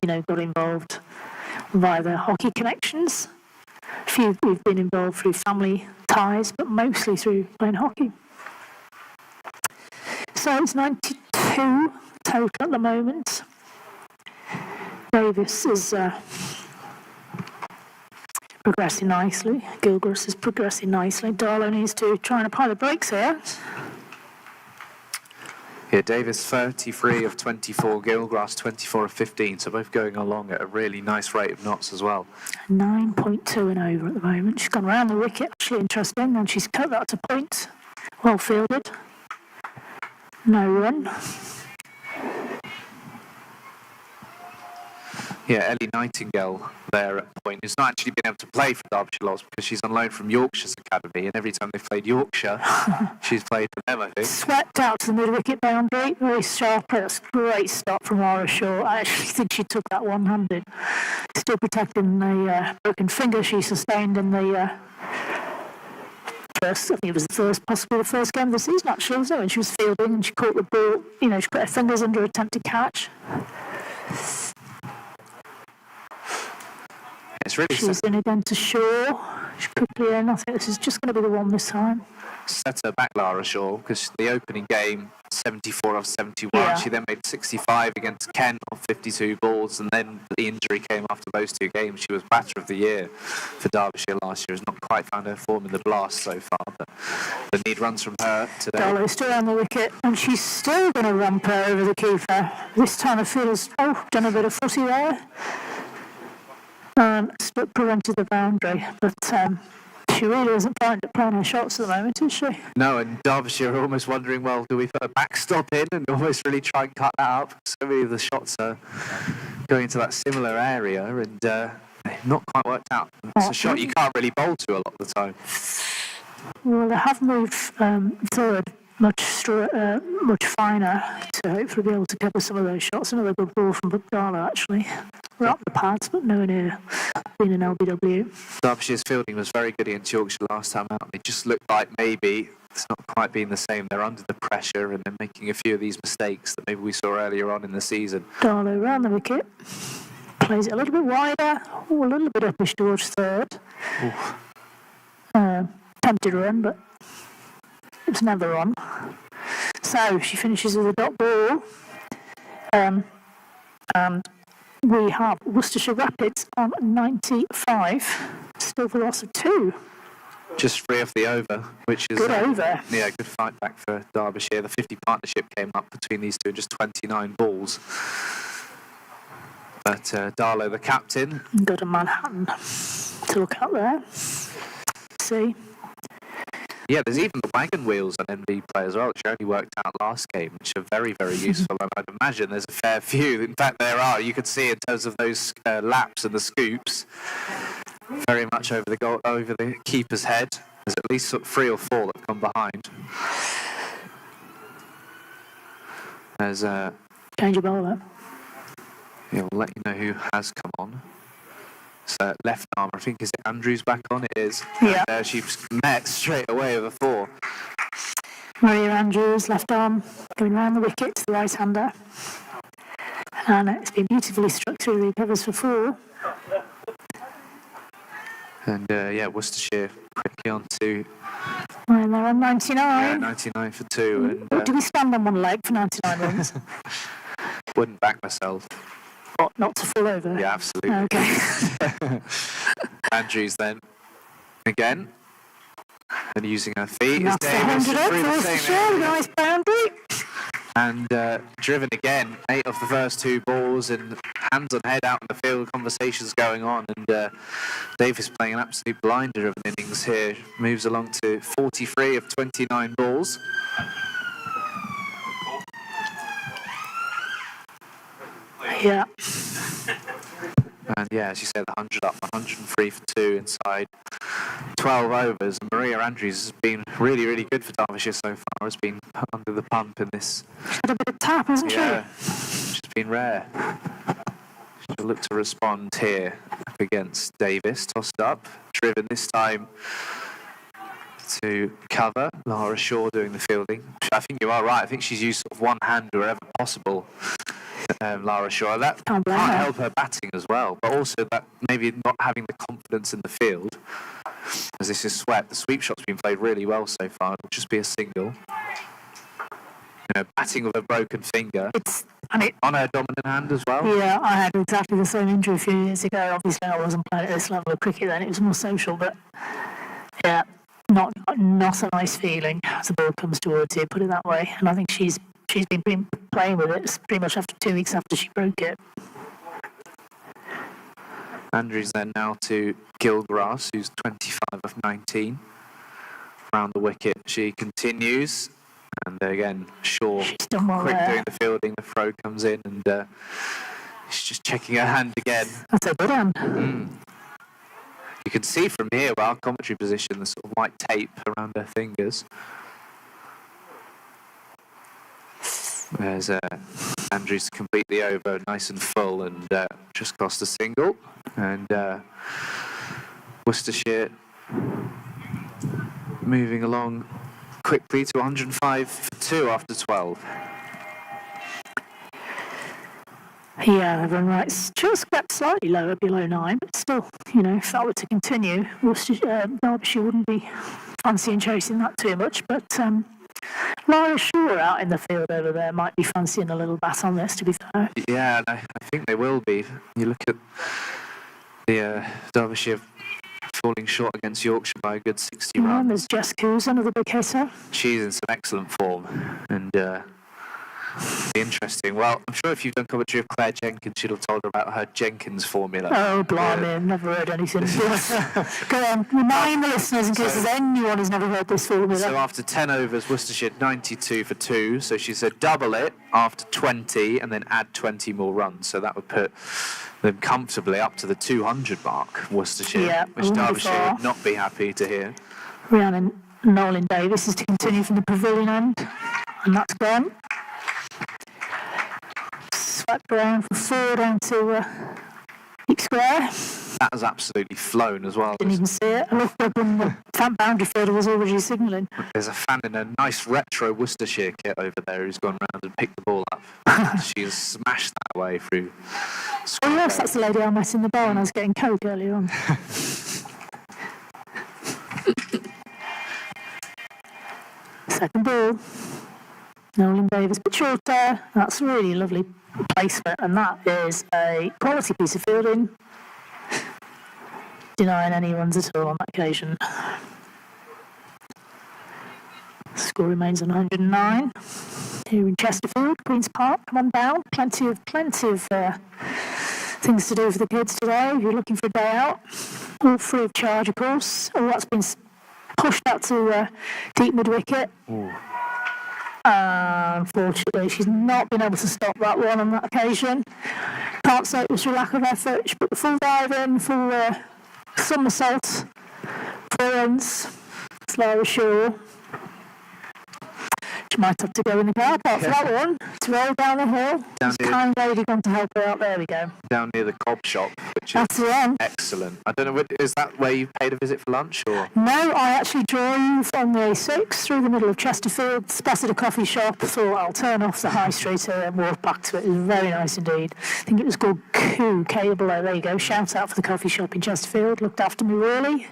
That got involved via their hockey connections. A few who've been involved through family ties, but mostly through playing hockey. So it's 92 total at the moment. Davis is progressing nicely. Gilgrass is progressing nicely. Darlow needs to try and apply the brakes here. Yeah, Davis 33 of 24, Gilgrass 24 of 15, so both going along at a really nice rate of knots as well. 9.2 and over at the moment. She's gone round the wicket, actually interesting, and she's cut that to point. Well fielded. No run. Yeah, Ellie Nightingale there at point, who's not actually been able to play for Derbyshire Laws because she's on loan from Yorkshire's academy, and every time they've played Yorkshire, she's played for them, I think. Swept out to the mid-wicket boundary, very sharp. That's a great stop from Laura Shaw. I actually think she took that one-handed. Still protecting the broken finger she sustained in the first, I think it was possibly the first game of the season, actually, wasn't it? When she was fielding and she caught the ball, she put her fingers under attempted catch. She's in again to Shaw. She's quickly in. I think this is just going to be the one this time. Set her back, Lara Shaw, because the opening game, 74 off 71. Yeah. She then made 65 against Kent off 52 balls, and then the injury came after those two games. She was batter of the year for Derbyshire last year. Has not quite found her form in the blast so far, but the need runs from her today. Darlow still on the wicket, and she's still going to ramp her over the keeper. This time I feel as done a bit of footy there. But prevented the boundary, but she really isn't playing her shots at the moment, is she? No, and Derbyshire are almost wondering, well, do we put a backstop in and almost really try and cut that up? So many of the shots are going into that similar area, and not quite worked out. It's a shot you can't really bowl to a lot of the time. Well, they have moved third much finer to hopefully be able to cover some of those shots. Another good ball from Darlow, actually. Right up the pads, but nowhere near being an LBW. Derbyshire's fielding was very good against Yorkshire last time out. It just looked like maybe it's not quite been the same. They're under the pressure and they're making a few of these mistakes that maybe we saw earlier on in the season. Darlow round the wicket. Plays it a little bit wider. A little bit uppish towards third. Tempted run, but it's never on. So she finishes with a dot ball. And we have Worcestershire Rapids on 95, still for loss of 2. Just 3 off the over, which is... Good over. Yeah, good fight back for Derbyshire. The 50 partnership came up between these two in just 29 balls. But Darlow, the captain... Got a Manhattan to look out there. See. Yeah, there's even the wagon wheels on NB play as well, which only worked out last game, which are very, very useful. And I'd imagine there's a fair few. In fact, there are. You could see in terms of those laps and the scoops, very much over the keeper's head. There's at least 3 or 4 that come behind. There's change your bowler. Yeah, we'll let you know who has come on. So left arm, I think, is it Andrews back on? It is. Yeah. And, she's met straight away over 4. Maria Andrews, left arm, going round the wicket to the right-hander. And it's been beautifully struck through the covers for 4. And Worcestershire quickly on to... And they're on 99. Yeah, 99 for 2. And do we stand on one leg for 99 runs? Wouldn't back myself. What, not to fall over? Yeah, absolutely. Okay. Andrews then, again, and using her feet. That's the 100 up for Worcestershire, nice boundary. And driven again, 8 off the first 2 balls, and hands on head out in the field, conversations going on, and Davis playing an absolute blinder of an innings here, moves along to 43 of 29 balls. Yeah. And yeah, as you said, the 100 up, 103 for 2 inside 12 overs. And Maria Andrews has been really, really good for Derbyshire so far. Has been under the pump in this. She's had a bit of tap, hasn't Yeah, she's been rare. She'll look to respond here up against Davis. Tossed up, driven this time to cover. Lara Shaw doing the fielding. I think you are right. I think she's used sort of one hand wherever possible. Lara Shaw. That can't help her batting as well, but also that maybe not having the confidence in the field, as this is swept. The sweep shot's been played really well so far. It'll just be a single. Batting with a broken finger on her dominant hand as well. Yeah, I had exactly the same injury a few years ago. Obviously, I wasn't playing at this level of cricket then. It was more social, but yeah, not a nice feeling as the ball comes towards you, put it that way. And I think she's been playing with it pretty much after 2 weeks after she broke it. Andrews then now to Gilgrass, who's 25 of 19. Round the wicket she continues. And again, Shaw quick doing the fielding. The throw comes in and she's just checking her hand again. That's a good hand. You can see from here, our commentary position, the sort of white tape around her fingers. There's Andrews completely over, nice and full, and just cost a single. And Worcestershire moving along quickly to 105 for 2 after 12. Yeah, they've run right. Just got slightly lower, below 9, but still, if that were to continue, Derbyshire wouldn't be fancying chasing that too much. But Lara Shaw out in the field over there might be fancying a little bat on this, to be fair. Yeah, I think they will be. You look at the Derbyshire falling short against Yorkshire by a good 60 runs. There's Jess Coos, another big hitter. She's in some excellent form, and interesting. Well, I'm sure if you've done commentary of Claire Jenkins, she'd have told her about her Jenkins formula. Oh, blimey, I've never heard anything. Go on, remind the listeners in case there's anyone who's never heard this formula. So after 10 overs, Worcestershire 92 for 2. So she said double it after 20 and then add 20 more runs. So that would put them comfortably up to the 200 mark, Worcestershire, which Derbyshire would not be happy to hear. Rhiannon Nolan Davis is to continue from the pavilion end, and that's gone. Swept around for 4 down to Deep Square. That has absolutely flown as well. Didn't even see it. I looked up and the boundary fielder was already signalling. There's a fan in a nice retro Worcestershire kit over there who's gone round and picked the ball up. She's smashed that way through. Oh yes, that's the lady I met in the bar when I was getting coke earlier on. Second ball. Nolan Davis, but shorter. That's a really lovely placement, and that is a quality piece of fielding. Denying any runs at all on that occasion. Score remains on 109. Here in Chesterfield, Queen's Park. Come on down. Plenty of things to do for the kids today. If you're looking for a day out, all free of charge, of course. All that's been pushed out to deep mid wicket. Unfortunately, she's not been able to stop that one on that occasion. Can't say it was for lack of effort. She put the full dive in, full somersault, 4 runs. Lara Shaw. She might have to go in the car park for that one, to roll down the hill. There's a kind lady gone to help her out. There we go. Down near the cob shop, which That's the one. Excellent. I don't know, is that where you paid a visit for lunch? Or? No, I actually drove on the A6 through the middle of Chesterfield, spotted a coffee shop, thought I'll turn off the high street and walk back to it. It was very nice indeed. I think it was called K-double-O. There you go. Shout out for the coffee shop in Chesterfield. Looked after me really.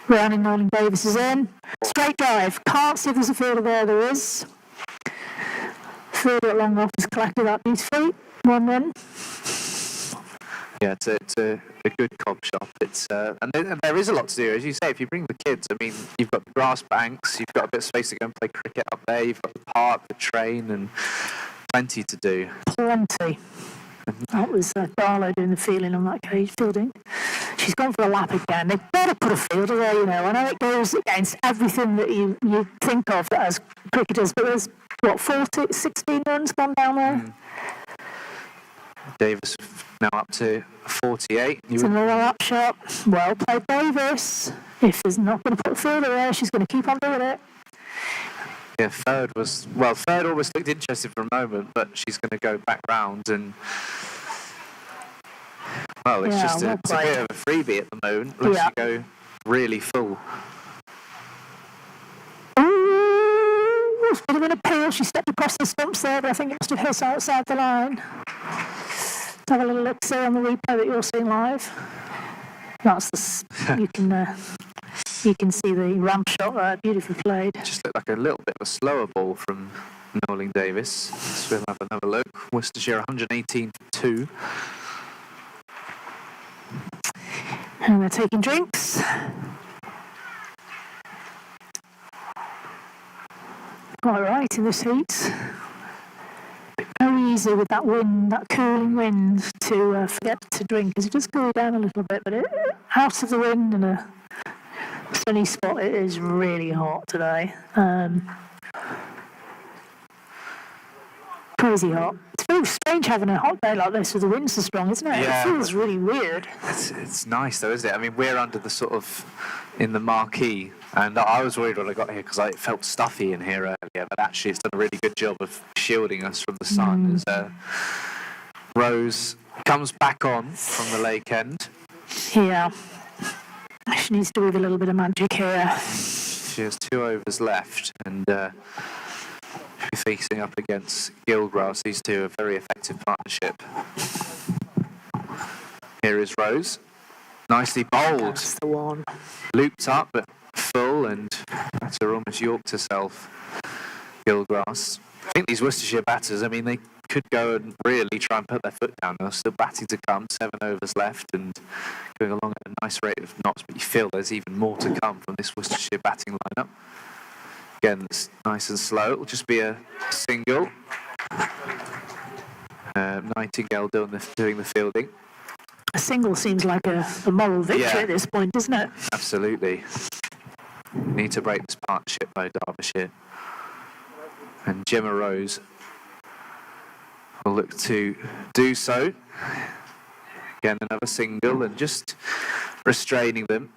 Rhiannon Nolan Davis is in. Straight drive. Can't see if there's a fielder there. There is. Fielder at long off has collected that beautifully. 1 run. Yeah, it's a good cob shop. It's and there is a lot to do, as you say. If you bring the kids, I mean, you've got the grass banks, you've got a bit of space to go and play cricket up there. You've got the park, the train, and plenty to do. Plenty. That was Darlow doing the fielding on that cage fielding. She's gone for a lap again. They've got to put a fielder there, you know. I know it goes against everything that you think of as cricketers, but there's, 16 runs gone down there? Davis now up to 48. It's another lap shot. Well played, Davis. If there's not going to put further there, she's going to keep on doing it. Yeah, third almost looked interested for a moment, but she's going to go back round and... Well, it's just it's a bit of a freebie at the moment, unless you go really full. It's a bit of an appeal. She stepped across the stumps there, but I think it must have hit outside the line. Let's have a little look see on the replay that you're seeing live. That's the you can see the ramp shot there, beautifully played. Just looked like a little bit of a slower ball from Noeling Davis. So we'll have another look. Worcestershire 118 for 2. And they're taking drinks. Quite right in this heat. Very easy with that wind, that cooling wind, to forget to drink, because it does cool down a little bit, but out of the wind and a sunny spot, it is really hot today. Crazy hot. It's very strange having a hot day like this with the wind so strong, isn't it? Yeah. It feels really weird. It's nice though, isn't it? I mean, we're under the sort of in the marquee, and I was worried when I got here because it felt stuffy in here earlier, but actually it's done a really good job of shielding us from the sun. As Rose comes back on from the lake end. Yeah. She needs to weave a little bit of magic here. She has 2 overs left, and facing up against Gilgrass. These two are a very effective partnership. Here is Rose. Nicely bowled. That's the one. Looped up, but full, and batter almost yorked herself. Gilgrass. I think these Worcestershire batters, I mean, they could go and really try and put their foot down. They're still batting to come. 7 overs left and going along at a nice rate of knots, but you feel there's even more to come from this Worcestershire batting lineup. Again, it's nice and slow. It'll just be a single. Nightingale doing the fielding. A single seems like a moral victory at this point, doesn't it? Absolutely. Need to break this partnership by Derbyshire. And Gemma Rose will look to do so. Again, another single and just restraining them.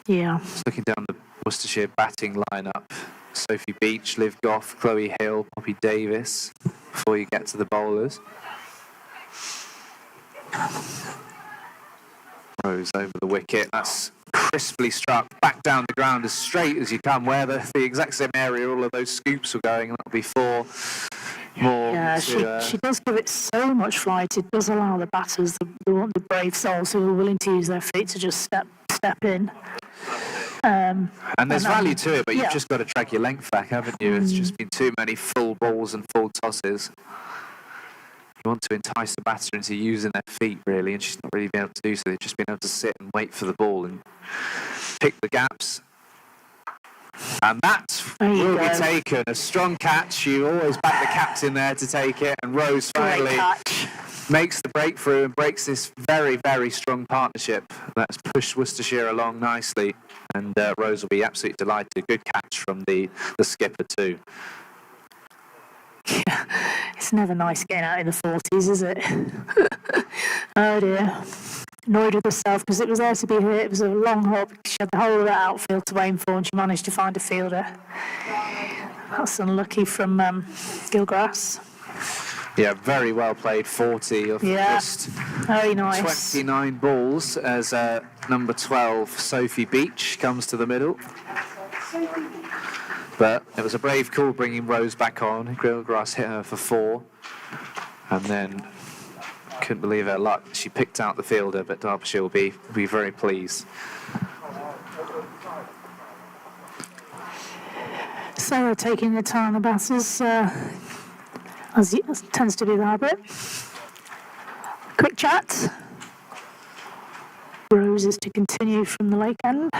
Yeah. Just looking down the Worcestershire batting lineup. Sophie Beach, Liv Goff, Chloe Hill, Poppy Davis, before you get to the bowlers. Rose over the wicket. That's crisply struck back down the ground as straight as you can, where the exact same area all of those scoops were going. That'll be 4 more. Yeah, she does give it so much flight. It does allow the batters, the brave souls who are willing to use their feet, to just step in. And there's value to it, but you've just got to drag your length back, haven't you? It's just been too many full balls and full tosses. You want to entice the batter into using their feet, really, and she's not really been able to do so. They've just been able to sit and wait for the ball and pick the gaps. And that will be taken. A strong catch. You always back the captain there to take it, and Rose finally makes the breakthrough and breaks this very, very strong partnership that's pushed Worcestershire along nicely. And Rose will be absolutely delighted. Good catch from the skipper too. Yeah, it's never nice getting out in the 40s, is it? Oh dear. Annoyed with herself because it was there to be hit. It was a long hop. She had the whole of that outfield to aim for, and she managed to find a fielder. That's unlucky from Gilgrass. Yeah, very well played. 40 of just very nice. 29 balls as number 12, Sophie Beach, comes to the middle. But it was a brave call bringing Rose back on. Gilgrass hit her for 4. And then couldn't believe her luck. She picked out the fielder, but Derbyshire will be very pleased. Sarah taking the time, the batters, as tends to be the habit. Quick chat. Rose is to continue from the lake end.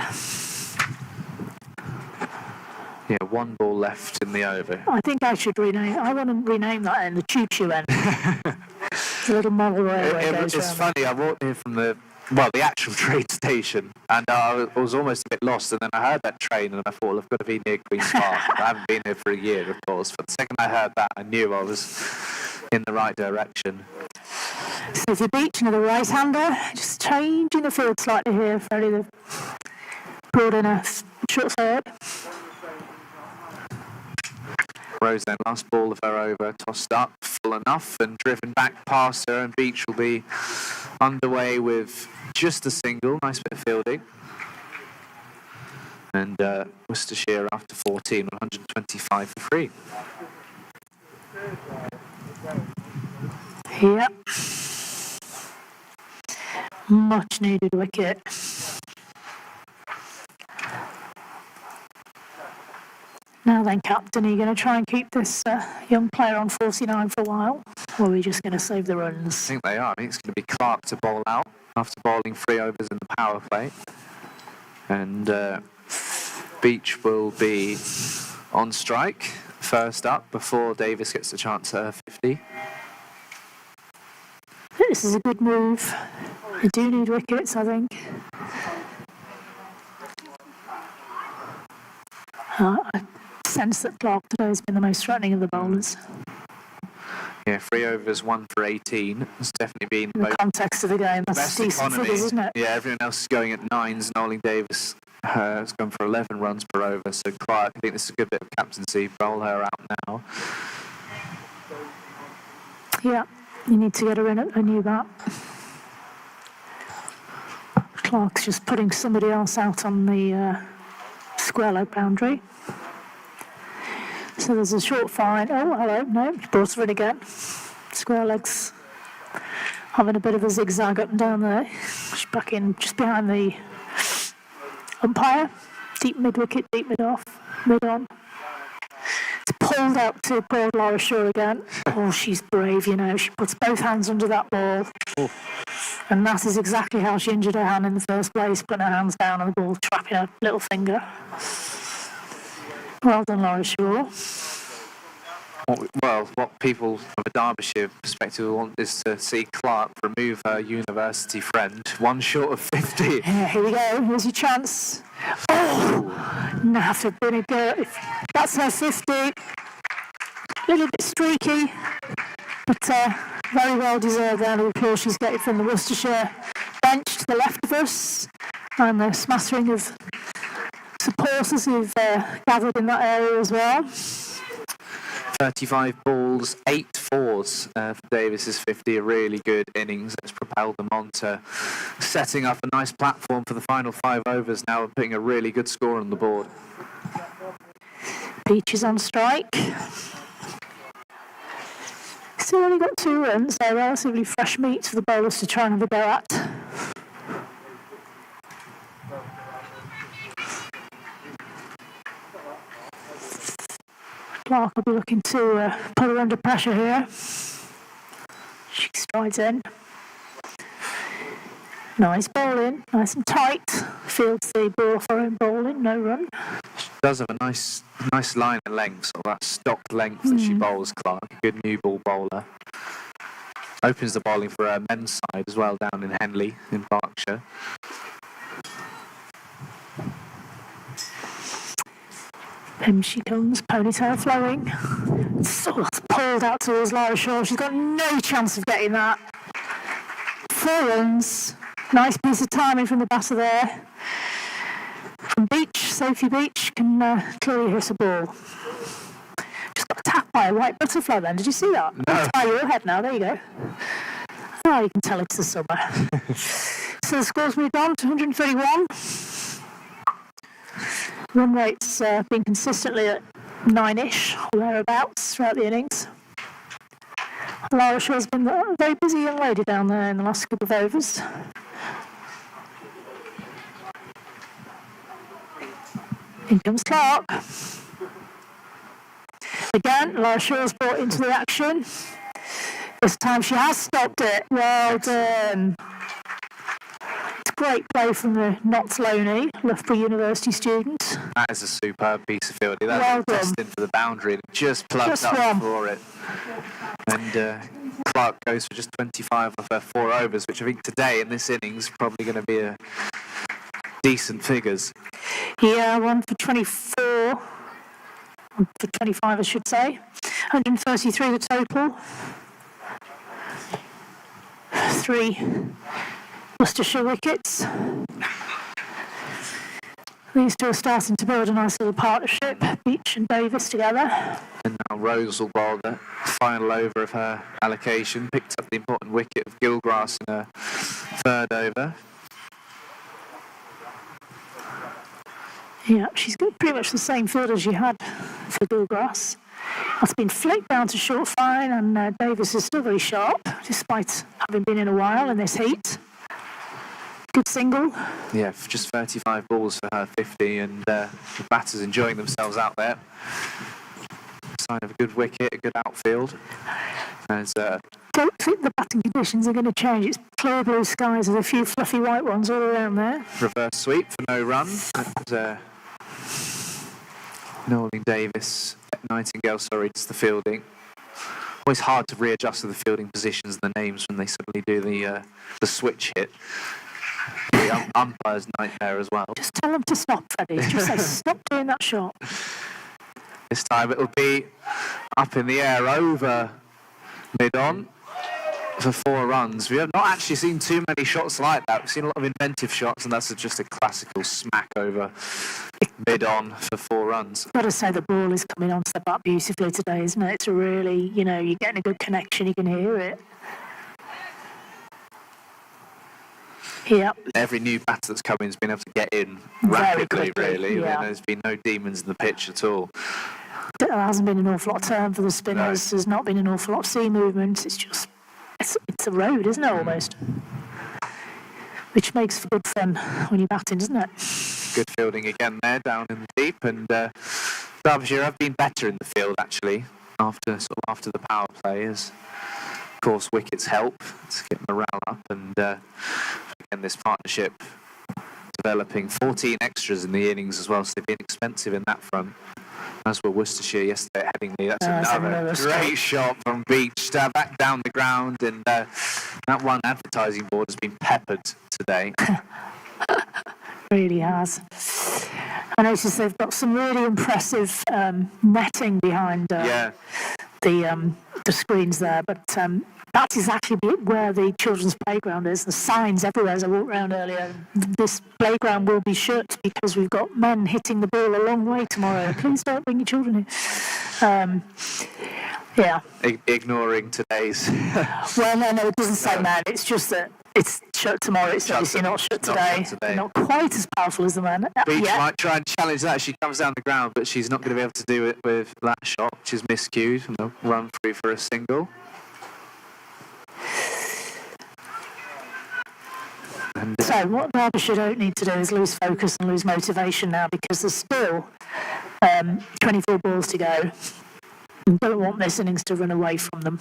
Yeah, 1 ball left in the over. I think I should rename. I want to rename that end the choo-choo end. It's a little model railway. It's funny. I walked here from the the actual train station, and I was almost a bit lost, and then I heard that train, and I thought, well, I've got to be near Queen's Park. I haven't been here for a year, of course, but the second I heard that, I knew I was in the right direction. Sophie Beach, another right-hander, just changing the field slightly here. Freddie, they've brought in a short third. Rose then, last ball of her over, tossed up, full enough, and driven back past her, and Beach will be underway with just a single. Nice bit of fielding. And Worcestershire after 14, 125 for free. Yep. Much needed wicket. Now then, Captain, are you going to try and keep this young player on 49 for a while? Or are we just going to save the runs? I think they are. I think it's going to be Clark to bowl out after bowling 3 overs in the power play. And Beach will be on strike first up before Davis gets the chance at her 50. This is a good move. They do need wickets, I think. I sense that Clark today has been the most threatening of the bowlers. Yeah, 3 overs, 1 for 18. It's definitely been in the context of the game. That's decent figures, isn't it? Yeah, everyone else is going at 9s. Nolan Davis has gone for 11 runs per over. So Clark, I think this is a good bit of captaincy. Roll her out now. Yeah, you need to get her in at a new bat. Clark's just putting somebody else out on the square leg boundary. So there's a short fine. Oh, hello. No, brought her in again. Square legs having a bit of a zigzag up and down there. She's back in just behind the umpire. Deep mid-wicket, deep mid-off, mid-on. It's pulled out to poor Laura Shaw again. Oh, she's brave, you know. She puts both hands under that ball. Oh. And that is exactly how she injured her hand in the first place, putting her hands down on the ball, trapping her little finger. Well done, Laura Shaw. Well, what people from a Derbyshire perspective want is to see Clark remove her university friend. 1 short of 50. Yeah, here we go. Here's your chance. Oh, now for been a girl. That's her 50. A little bit streaky, but very well deserved there. The applause she's getting from the Worcestershire bench to the left of us, and the smattering of supporters who've gathered in that area as well. 35 balls, 8 fours for Davis's 50, a really good innings that's propelled them on to setting up a nice platform for the final 5 overs now and putting a really good score on the board. Beach is on strike. Still only got 2 runs, they're relatively fresh meat for the bowlers to try and have a go at. Clark will be looking to put her under pressure here. She strides in. Nice bowling, nice and tight. Fields the ball for him bowling, no run. She does have a nice line of length, sort of that stock length that she bowls, Clark. Good new ball bowler. Opens the bowling for her men's side as well down in Henley in Berkshire. In she comes, ponytail flowing. So that's pulled out towards Laura Shaw. She's got no chance of getting that. 4 runs. Nice piece of timing from the batter there. From Beach, Sophie Beach can clearly hit a ball. Just got attacked by a white butterfly then. Did you see that? No. I'll tie your head now. There you go. Oh, you can tell it's the summer. So the score's moved on to 131. Run rate's been consistently at 9-ish, or thereabouts, throughout the innings. Laura Shaw's been a very busy young lady down there in the last couple of overs. In comes Clark. Again, Laura Shaw's brought into the action. This time she has stopped it. Well done. Great play from the not lonely Loughborough University student. That is a superb piece of fielding. That's Well done. testing for the boundary and just plugged Just up one. for it. And Clark goes for just 25 of her 4 overs, which I think today in this innings probably going to be a decent figures. Yeah, 1 for 24. 1 for 25, I should say. 133 the total. 3 Worcestershire wickets. These two are starting to build a nice little partnership, Beach and Davis together. And now Rose will bowl the final over of her allocation. Picked up the important wicket of Gilgrass in her 3rd over. Yeah, she's got pretty much the same field as she had for Gilgrass. That's been flicked down to short fine, and Davis is still very sharp, despite having been in a while in this heat. Good single. Yeah, just 35 balls for her 50, and the batters enjoying themselves out there. Sign of a good wicket, a good outfield. As Don't think the batting conditions are going to change. It's clear blue skies with a few fluffy white ones all around there. reverse sweep for no run. And Noeline Davis, Nightingale, sorry, it's the fielding. Always hard to readjust to the fielding positions and the names when they suddenly do the switch hit. The umpire's nightmare as well. Just tell them to stop, Freddie. Just say, stop doing that shot. This time it'll be up in the air over mid-on for 4 runs. We have not actually seen too many shots like that. We've seen a lot of inventive shots, and that's just a classical smack over mid-on for 4 runs. Got to say the ball is coming onto the bat beautifully today, isn't it? It's really, you're getting a good connection. You can hear it. Yeah. Every new batter that's come in has been able to get in Very rapidly, quickly, really. yeah. There's been no demons in the pitch at all. There hasn't been an awful lot of turn for the spinners. No. There's not been an awful lot of sea movement. It's just, it's a road, isn't it, almost? Which makes for good fun when you're batting, doesn't it? Good fielding again there, down in the deep. And Derbyshire have been better in the field, actually, after the power play. As, of course, wickets help to get morale up. And again, this partnership developing 14 extras in the innings as well, so they've been expensive in that front. As were Worcestershire yesterday at Headingley. That's another great shot from Beach, back down the ground, and that one advertising board has been peppered today. Really has. I noticed they've got some really impressive netting behind the screens there, but that is actually where the children's playground is. The signs everywhere as I walked around earlier. This playground will be shut because we've got men hitting the ball a long way tomorrow. Please don't bring your children here. Yeah. Ignoring today's... Well, no, it doesn't say men. It's just that it's shut tomorrow. It's obviously not shut today. Not quite as powerful as the men. Beach might try and challenge that. She comes down the ground, but she's not going to be able to do it with that shot, which is miscued, and they'll run through for a single. So what Derbyshire don't need to do is lose focus and lose motivation now, because there's still 24 balls to go. And don't want this innings to run away from them.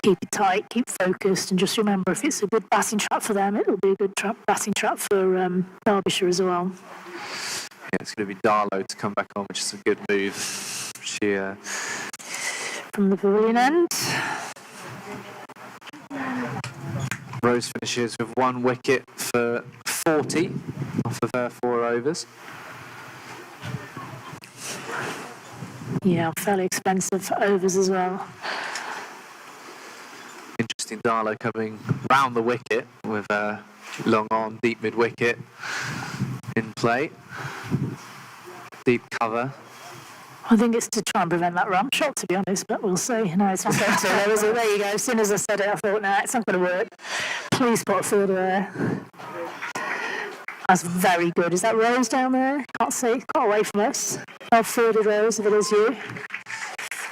Keep it tight, keep focused, and just remember, if it's a good batting trap for them, it'll be a good batting trap for Derbyshire as well. Yeah, it's going to be Darlow to come back on, which is a good move. She from the pavilion end. Rose finishes with 1 wicket for 40 off of her 4 overs. Yeah, fairly expensive overs as well. Interesting, Darlow coming round the wicket with a long on, deep mid wicket in play. Deep cover. I think it's to try and prevent that ramp shot, to be honest, but we'll see. No, it's not going to. There you go. As soon as I said it, I thought, no, it's not going to work. Please put a fielder there. That's very good. Is that Rose down there? Can't see. Quite away from us. Well fielded, Rose, if it is you.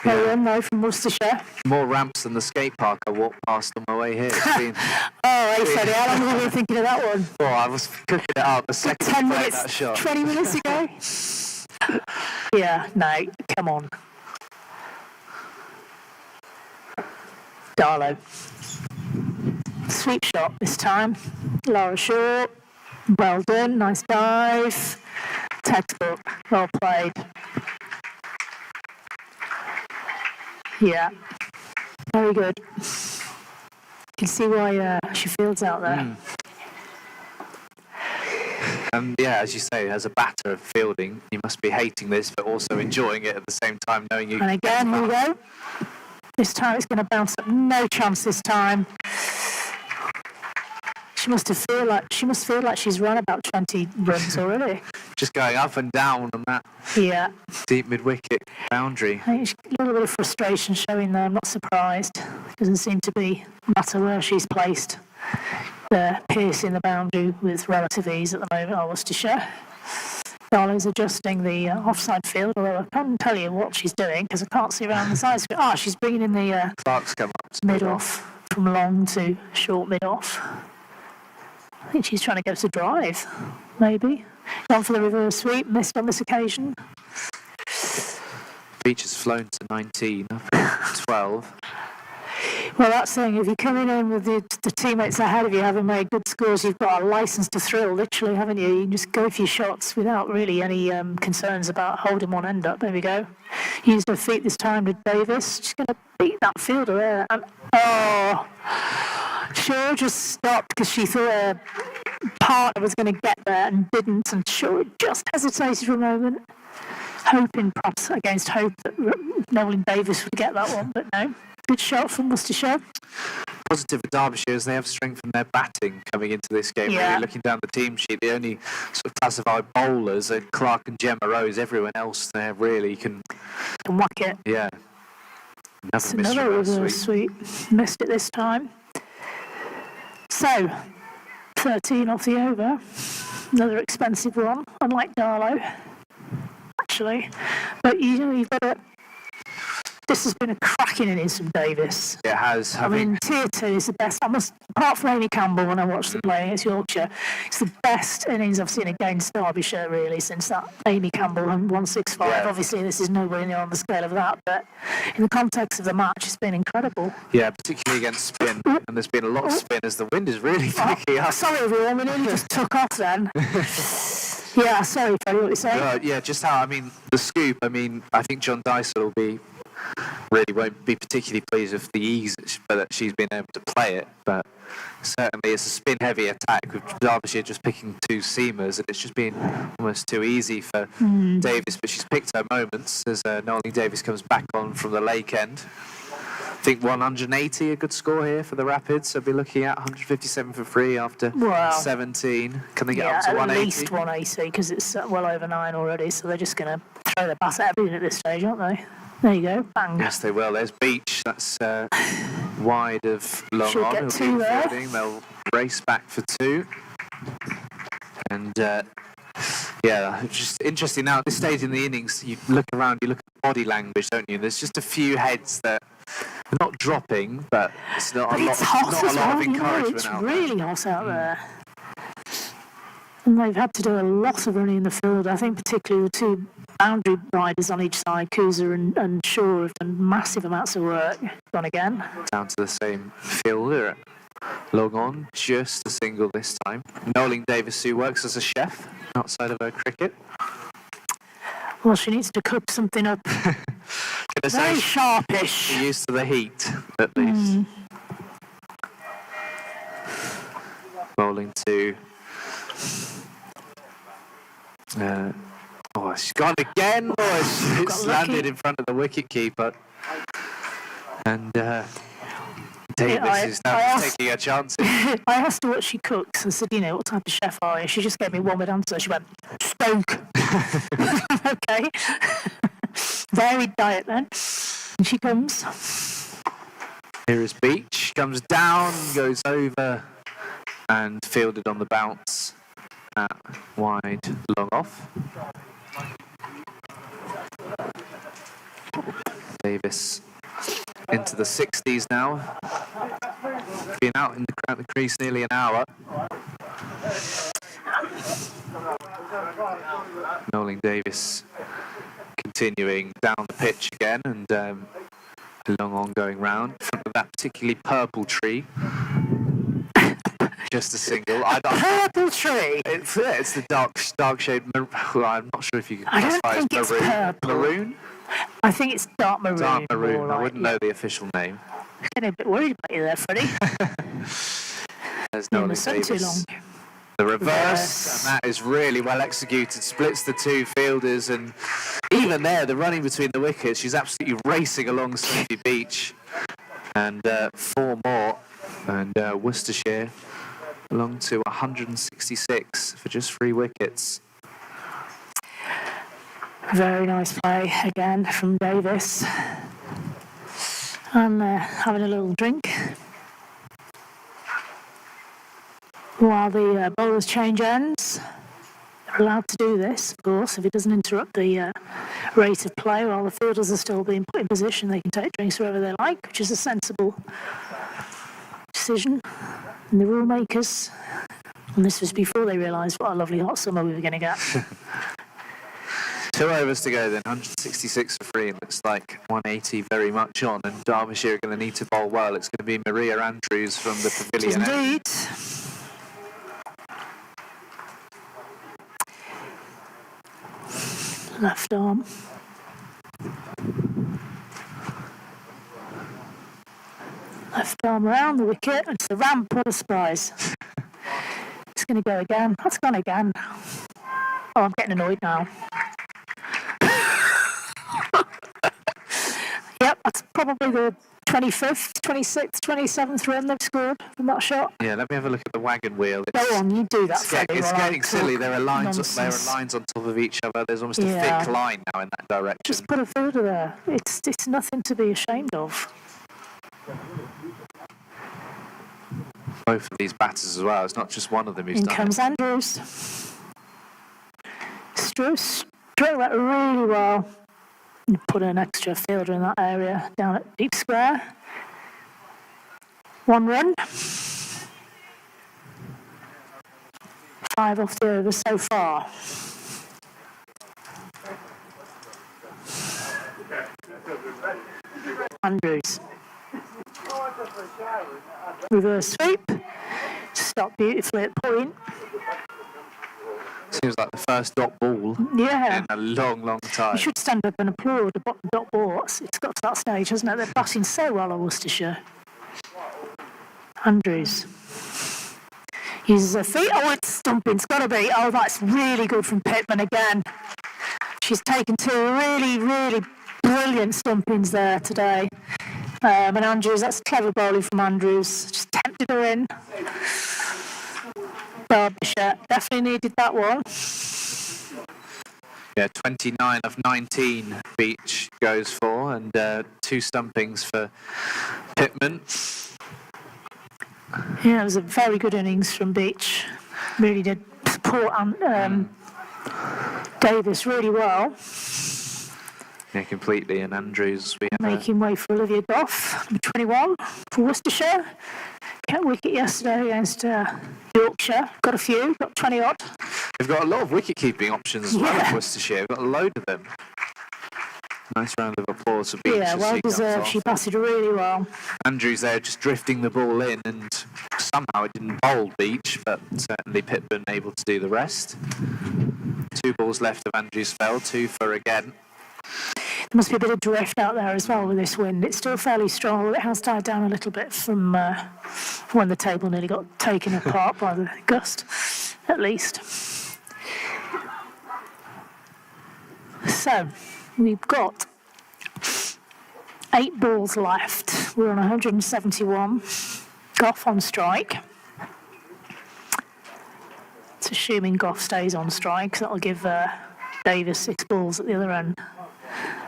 No, from Worcestershire. More ramps than the skate park I walked past on my way here. Hey, Freddie, how long have you been thinking of that one? Oh, I was cooking it up the second 10 you played minutes, that shot. 20 minutes ago? Yeah, no, come on. Darlow. Sweep shot this time. Laura Shaw. Well done, nice dive. Textbook. Well played. Yeah. Very good. You can see why she fields out there. And yeah, as you say, as a batter of fielding, you must be hating this, but also enjoying it at the same time, knowing you. And again, here we go. This time it's going to bounce up. No chance this time. She must feel like she's run about 20 runs already. Just going up and down on that deep mid-wicket boundary. I think a little bit of frustration showing there. I'm not surprised. Doesn't seem to be matter where she's placed. They're piercing the boundary with relative ease at the moment. Worcestershire. Darlow's adjusting the offside field, although I can't tell you what she's doing because I can't see around the sides. She's bringing in the Clark's come up mid-off from long to short mid-off. I think she's trying to get us a drive, maybe. Gone for the reverse sweep, missed on this occasion. Beach has flown to 19, 12. Well, that's saying if you're coming in with the teammates ahead of you having made good scores, you've got a licence to thrill, literally, haven't you? You can just go for your shots without really any concerns about holding one end up. There we go. Used her feet this time with Davis. She's going to beat that fielder there. And, Shaw just stopped because she thought her partner was going to get there and didn't, and Shaw just hesitated for a moment, hoping perhaps against hope that Nolan Davis would get that one, but no. Good shot from Worcestershire. Positive for Derbyshire is they have strengthened their batting coming into this game. Yeah. Really looking down the team sheet, the only sort of classified bowlers are Clark and Gemma Rose. Everyone else there really can whack it. Yeah. That's another reverse sweep. Missed it this time. So, 13 off the over. Another expensive one, unlike Darlow, actually. But you've got to. This has been a cracking innings from Davis. It has. I mean, tier 2 is the best. Apart from Amy Campbell, when I watched them play against Yorkshire, it's the best innings I've seen against Derbyshire, really, since that Amy Campbell and 165. Yeah. Obviously, this is nowhere near on the scale of that, but in the context of the match, it's been incredible. Yeah, particularly against spin. And there's been a lot of spin as the wind is really picking up. Sorry, everyone, we nearly just took off then. Yeah, sorry, Freddie, what you saying? Yeah, just how, the scoop, I think John Dysel won't be particularly pleased with the ease that she's been able to play it, but certainly it's a spin-heavy attack with Derbyshire just picking two seamers, and it's just been almost too easy for Davis, but she's picked her moments as Nolan Davis comes back on from the lake end. I think 180, a good score here for the Rapids, so we'll be looking at 157 for free after 17. Can they get up to 180? At least 180, because it's well over 9 already, so they're just going to throw the bat at everything at this stage, aren't they? There you go, bang. Yes, they will. There's Beach. That's wide of long She'll on. get 2 there. They'll race back for 2. And just interesting now at this stage in the innings, you look around, you look at body language, don't you? There's just a few heads that are not dropping, but it's not a lot of encouragement it's out really hot out there. And they've had to do a lot of running in the field. I think particularly the two boundary riders on each side, Kuza and Shaw, have done massive amounts of work. Gone again. Down to the same fielder. Long on, just a single this time. Nolan Davis, who works as a chef outside of her cricket. Well, she needs to cook something up very sharpish. She's used to the heat, at least. Bowling to... she's gone again. It's landed in front of the wicket-keeper. And Davis is now taking a chance. I asked her what she cooks. I said, what type of chef are you? She just gave me one word answer. She went, Stoke. Okay. Varied diet then. And she comes. Here is Beach. Comes down, goes over, and fielded on the bounce. Wide, long off. Davis into the 60s now. Been out in the crease nearly an hour. Nolan Davis continuing down the pitch again, and a long ongoing round in front of that particularly purple tree. just a single. Purple tree. It's the dark shade. Well, I'm not sure if you can I don't classify think as it's maroon. purple. Maroon? I think it's dark maroon. Dark maroon. Like, I wouldn't know the official name. I'm getting a bit worried about you there, Freddie. There's You're no in the sun too long. The reverse, and that is really well executed. Splits the two fielders, and even there, the running between the wickets, she's absolutely racing along Sophie Beach. And 4 more, and Worcestershire along to 166 for just 3 wickets. Very nice play again from Davis. And having a little drink. While the bowlers change ends, they're allowed to do this, of course, if it doesn't interrupt the rate of play while the fielders are still being put in position. They can take drinks wherever they like, which is a sensible decision. And the rule makers, and this was before they realised what a lovely hot summer we were going to get. 2 overs to go then, 166 for 3, and looks like 180 very much on, and Derbyshire are going to need to bowl well. It's going to be Maria Andrews from the pavilion. Indeed. Left arm. Left arm around the wicket. It's the ramp. What a surprise. It's going to go again. That's gone again. Oh, I'm getting annoyed now. Yep, that's probably the 25th, 26th, 27th run they've scored from that shot. Yeah, let me have a look at the wagon wheel. Go on, you do that, Freddie. It's getting silly. There are lines nonsense. on top of each other. There's almost a thick line now in that direction. Just put a fielder there. It's nothing to be ashamed of. Both of these batters as well. It's not just one of them who's In done comes it. Andrews. Struck that really well. And put an extra fielder in that area down at deep square. 1 run. 5 off the over so far. Andrews. Reverse sweep. Stop beautifully at point. Seems like the first dot ball Yeah. in a long time. You should stand up and applaud the dot ball. It's got to that stage, hasn't it? They're batting so well at Worcestershire. Andrews. Uses her feet. Oh, it's stumping. It's got to be. Oh, that's really good from Pittman again. She's taken 2 really brilliant stumpings there today. And Andrews, that's clever bowling from Andrews. Just tempted her in. Derbyshire definitely needed that one. Yeah, 29 of 19 Beach goes for, and 2 stumpings for Pittman. Yeah, it was a very good innings from Beach. Really did support Davis really well. Yeah, completely. And Andrews, we have Making way for Olivia Goff, number 21, for Worcestershire. Kept wicket yesterday against Yorkshire. Got a few, got 20 odd. We've got a lot of wicket-keeping options as well Yeah. in Worcestershire. We've got a load of them. Nice round of applause for Beach. Yeah, as well she comes deserved. off. She batted really well. Andrews there just drifting the ball in, and somehow it didn't bowl Beach, but certainly Pittman able to do the rest. 2 balls left of Andrews' spell, 2 for again. There must be a bit of drift out there as well with this wind. It's still fairly strong. It has died down a little bit from when the table nearly got taken apart by the gust, at least. So, we've got 8 balls left. We're on 171. Goff on strike. It's assuming Goff stays on strike, so that'll give Davis 6 balls at the other end.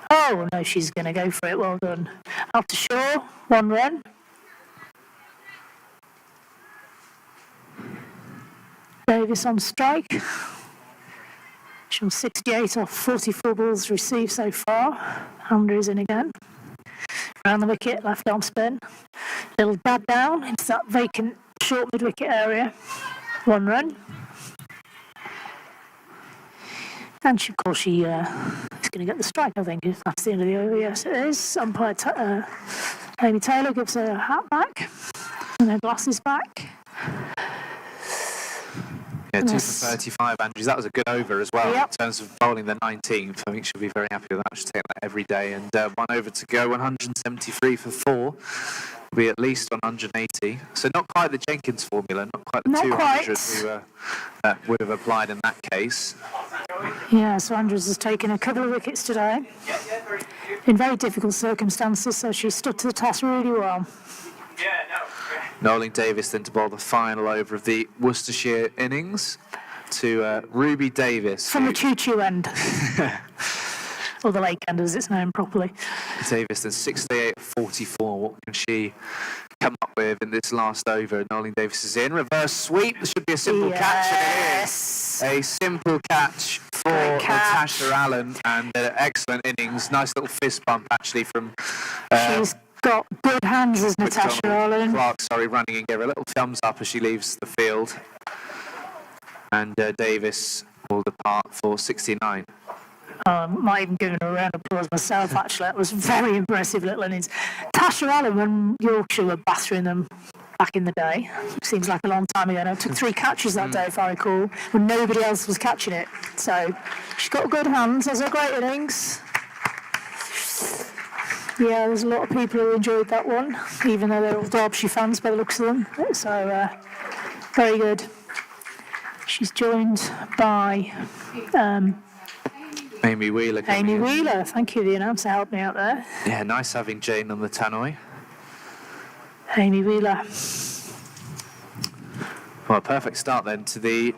Oh, no, she's going to go for it. Well done. Out to Shaw, 1 run. Davis on strike. She's on 68 off 44 balls received so far. Andrews in again. Around the wicket, left arm spin. Little dab down into that vacant short mid-wicket area. 1 run. And she, of course, she is going to get the strike, I think. If that's the end of the over. Yes, it is. Umpire Amy Taylor gives her hat back and her glasses back. Yeah, 2 for Yes. 35, Andrews. That was a good over as well Yep. in terms of bowling the 19th. I think she'll be very happy with that. She'll take that every day. And 1 over to go, 173 for 4. Will be at least 180. So not quite the Jenkins formula, not quite the Not 200 quite. we would have applied in that case. Yeah, so Andrews has taken a couple of wickets today in very difficult circumstances, so she stood to the task really well. Noeline Davis then to bowl the final over of the Worcestershire innings to Ruby Davis. From the choo-choo end. Or the lake end, as it's known properly. Davis then 68-44. What can she come up with in this last over? Noeline Davis is in. Reverse sweep. This should be a simple catch. And it is. A simple catch for Natasha Allen, and an excellent innings. Nice little fist bump actually from... She's got good hands as Natasha Allen. Clark, running and gave her a little thumbs up as she leaves the field. And Davis will depart for 69. Might even give her a round of applause myself, actually. That was very impressive little innings. Tasha Allen, when Yorkshire were battering them back in the day, seems like a long time ago now, took 3 catches that day, if I recall, when nobody else was catching it. So she's got good hands. There's a great innings. Yeah, there's a lot of people who enjoyed that one, even though they're all Derbyshire fans by the looks of them. So, very good. She's joined by... Amy Wheeler. Amy Wheeler, thank you, the announcer helped me out there. Yeah, nice having Jane on the tannoy. Amy Wheeler. Well, perfect start then to the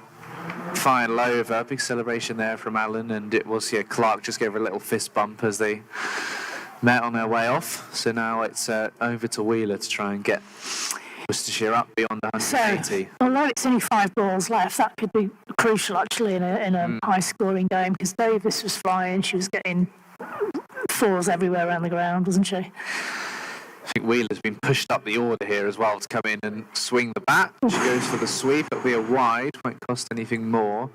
final over. Big celebration there from Allen, and it was, Clark just gave her a little fist bump as they met on their way off. So now it's over to Wheeler to try and get Worcestershire up beyond 180. So, although it's only 5 balls left, that could be crucial actually in a high-scoring game, because Davis was flying. She was getting 4s everywhere around the ground, wasn't she? I think Wheeler's been pushed up the order here as well to come in and swing the bat. She goes for the sweep. It'll be a wide. Won't cost anything more.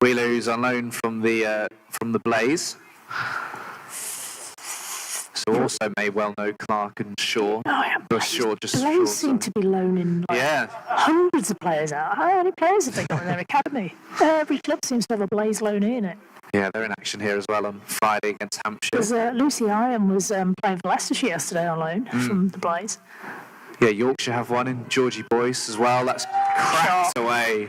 Wheeler, who's on loan from the Blaze. So also may well know Clark and Shaw. Oh, yeah. Blaze seem to be loaning hundreds of players out. How many players have they got in their academy? Every club seems to have a Blaze loanee in it. Yeah, they're in action here as well on Friday against Hampshire. Because Lucy Iron was playing for Leicestershire yesterday on loan from the Blaze. Yeah, Yorkshire have one in Georgie Boyce as well. That's cracked away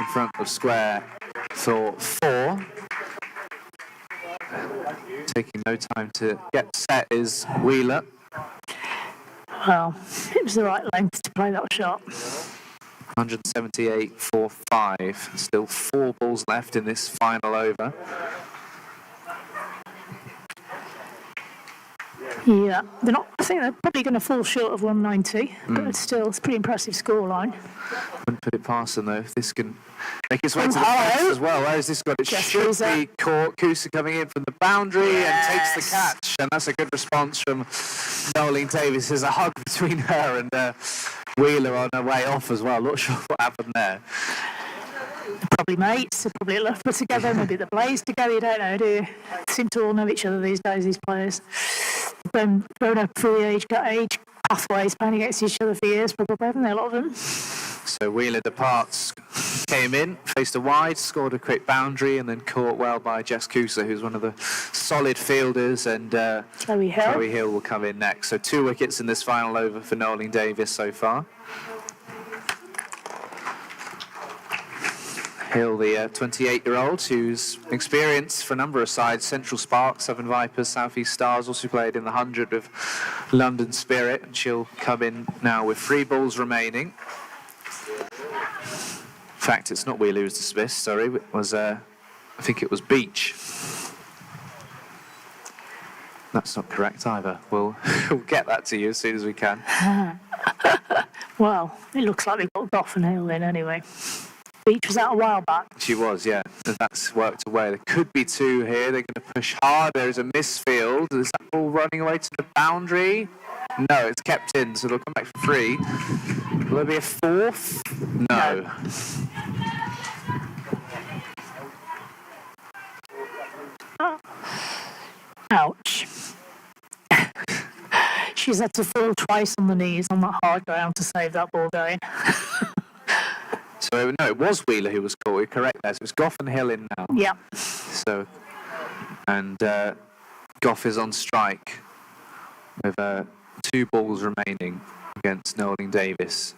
in front of square for 4. Taking no time to get set is Wheeler. Well, it was the right length to play that shot. 178 for 5. Still 4 balls left in this final over. Yeah, I think they're probably going to fall short of 190, but it's a pretty impressive scoreline. Wouldn't put it past them though. If this can make its way to the post as well. Where's this got? It should be caught. Kusa coming in from the boundary and takes the catch, and that's a good response from Noeline Davis. There's a hug between her and Wheeler on her way off as well. Not sure what happened there. Probably mates, they're probably at Loughborough together, maybe the Blaze together, you don't know, do you? Seem to all know each other these days, these players. Grown up through the age pathways, playing against each other for years, probably, haven't they, a lot of them? So Wheeler departs, came in, faced a wide, scored a quick boundary, and then caught well by Jess Kusa, who's one of the solid fielders, and Chloe Hill will come in next. So 2 wickets in this final over for Noeline Davis so far. Hill, the 28-year-old, who's experienced for a number of sides, Central Sparks, Southern Vipers, South East Stars, also played in the 100 with London Spirit, and she'll come in now with 3 balls remaining. In fact, it's not Wheeler who's dismissed, sorry, it was, I think it was Beach. That's not correct either. We'll get that to you as soon as we can. Well, it looks like they've got Goff and Hill in anyway. Beach was out a while back. She was, yeah. That's worked away. There could be 2 here. They're going to push hard. There is a misfield. Is that ball running away to the boundary? No, it's kept in, so they'll come back for 3. Will there be a 4th? No. Ouch. She's had to fall twice on the knees on that hard ground to save that ball going. So no, it was Wheeler who was caught. You're correct there. So it's Goff and Hill in now. Yeah. So, and Goff is on strike with 2 balls remaining against Nolan Davis.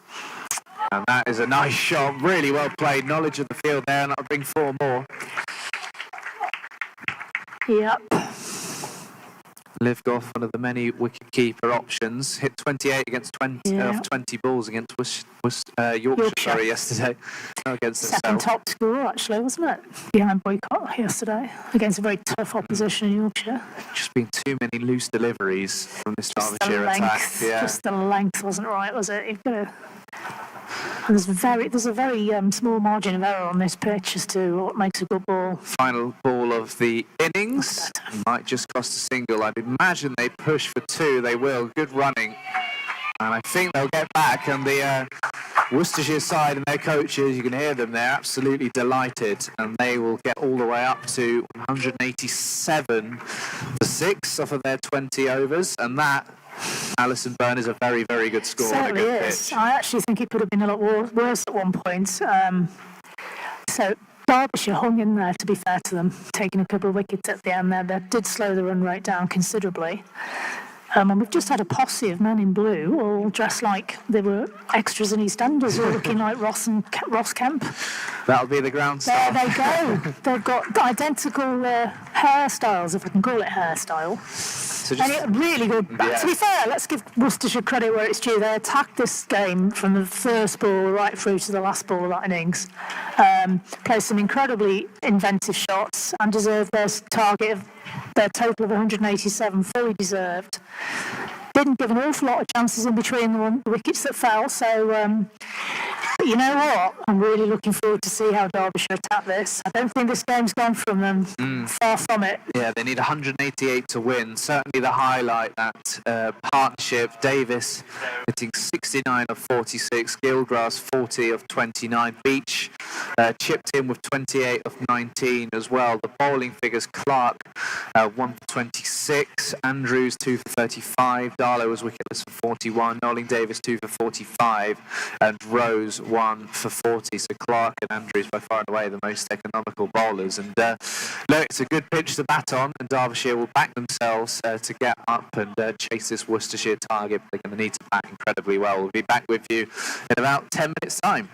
And that is a nice shot, really well played. Knowledge of the field there, and that'll bring 4 more. Yep. Liv Goff, one of the many wicket-keeper options, hit 28 against 20 of 20 balls against Yorkshire yesterday. No, against Second top score, actually, wasn't it? Behind Boycott yesterday against a very tough opposition in Yorkshire. Just been too many loose deliveries from this Derbyshire attack. Yeah. Just the length wasn't right, was it? You've got to. And there's a very small margin of error on this pitch as to what makes a good ball. Final ball of the innings might just cost a single. I'd imagine they push for 2. They will. Good running. And I think they'll get back. And the Worcestershire side and their coaches, you can hear them, they're absolutely delighted. And they will get all the way up to 187 for 6 off of their 20 overs. And that, Alison Byrne, is a very, very good score. Certainly is. I actually think it could have been a lot worse at one point. So Derbyshire hung in there, to be fair to them, taking a couple of wickets at the end there. That did slow the run rate down considerably. And we've just had a posse of men in blue, all dressed like they were extras in EastEnders, all looking like Ross Kemp. That'll be the ground star. There they go. They've got identical hairstyles, if I can call it hairstyle. So And really good. Yeah. To be fair, let's give Worcestershire credit where it's due. They attacked this game from the first ball right through to the last ball of that innings. Played some incredibly inventive shots and deserved their target of their total of 187, fully deserved. Didn't give an awful lot of chances in between the wickets that fell, so but you know what? I'm really looking forward to see how Derbyshire attack this. I don't think this game's gone from them. Far from it. Yeah, they need 188 to win. Certainly the highlight, that partnership. Davis hitting 69 of 46, Gilgrass 40 of 29, Beach chipped in with 28 of 19 as well. The bowling figures, Clark 1 for 26, Andrews 2 for 35, Darlow was wicketless for 41, Nolan Davis 2 for 45, and Rose 1 for 40. So Clark and Andrews by far and away the most economical bowlers. And look, it's a good pitch to bat on, and Derbyshire will back themselves to get up and chase this Worcestershire target. They're going to need to bat incredibly well. We'll be back with you in about 10 minutes' time.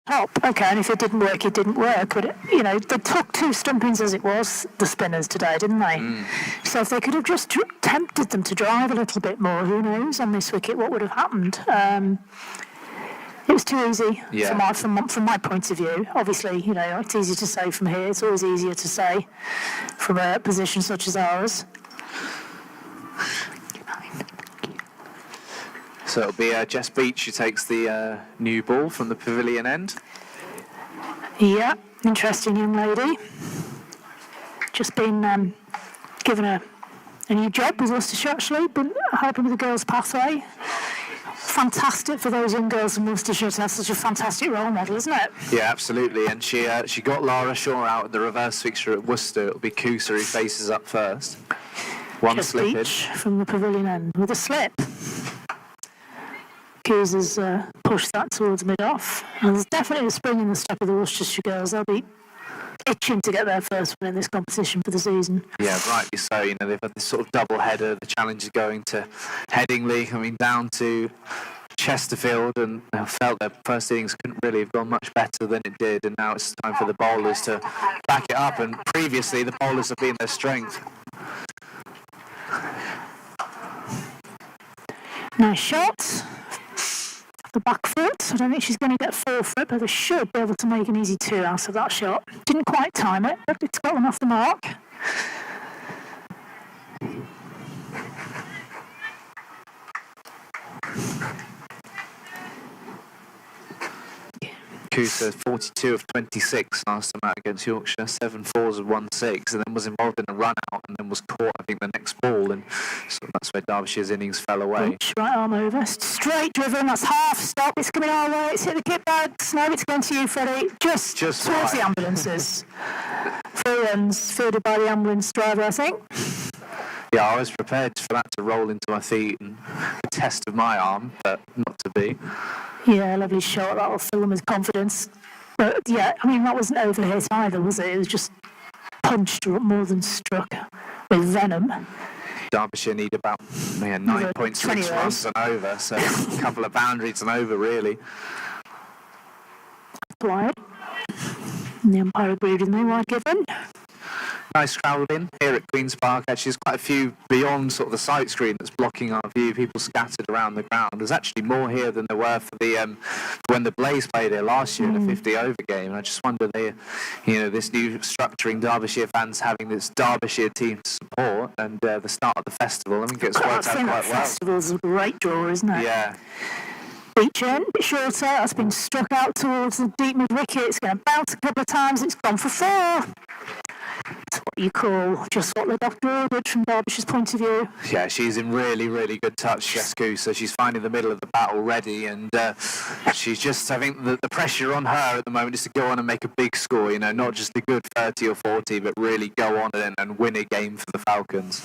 top. Okay, and if it didn't work, it didn't work. But, they took 2 stumpings as it was, the spinners today, didn't they? So if they could have just tempted them to drive a little bit more, who knows, on this wicket, what would have happened? It was too easy from my point of view. Obviously, it's easy to say from here. It's always easier to say from a position such as ours. So it'll be Jess Beach who takes the new ball from the pavilion end. Yeah, interesting young lady. Just been given a new job with Worcestershire, actually, been helping with the girls' pathway. Fantastic for those young girls in Worcestershire to have such a fantastic role model, isn't it? Yeah, absolutely. And she got Lara Shaw out in the reverse fixture at Worcester. It'll be Kusa who faces up first. One Just slippage. Beach from the pavilion end with a slip. Kusa's pushed that towards mid-off. And there's definitely a spring in the step of the Worcestershire girls. They'll be itching to get their first win in this competition for the season. Yeah, rightly so. They've had this sort of double header. The challenge is going to Headingley, coming down to Chesterfield, and I felt their first innings couldn't really have gone much better than it did, and now it's time for the bowlers to back it up, and previously the bowlers have been their strength. Nice shot. The back foot. I don't think she's going to get 4 for it, but they should be able to make an easy 2 out of that shot. Didn't quite time it, but it's got one off the mark. Kusa 42 of 26 last time out against Yorkshire, 7 fours and 1 6, and then was involved in a run out and then was caught, I think, the next ball, and so that's where Derbyshire's innings fell away. Right arm over, straight driven, that's half stop, it's coming our way, it's hit the kit bags, now it's going to you, Freddie, just towards right. The ambulances. 4 runs fielded by the ambulance driver, I think. Yeah, I was prepared for that to roll into my feet and a test of my arm, but not to be. Yeah, lovely shot. That'll fill them with confidence. But yeah, that wasn't over hit either, was it? It was just punched more than struck with venom. Derbyshire need about 9.6 runs and over, so a couple of boundaries and over, really. Wide. And the umpire agreed with me, wide given. Nice crowd in here at Queen's Park. Actually, there's quite a few beyond sort of the sight screen that's blocking our view. People scattered around the ground. There's actually more here than there were for the when the Blaze played here last year in a 50-over game. And I just wonder, this new structuring, Derbyshire fans having this Derbyshire team to support, and the start of the festival. I think it's worked out quite well. Festival's a great draw, isn't it? Yeah. Beach end, bit shorter. That's been struck out towards the deep mid wicket. It's going to bounce a couple of times. It's gone for 4. That's what you call just what the doctor ordered from Derbyshire's point of view. Yeah, she's in really, really good touch, Jess Kusa. She's finding the middle of the bat already, and she's just, I think the pressure on her at the moment is to go on and make a big score, not just a good 30 or 40, but really go on and win a game for the Falcons.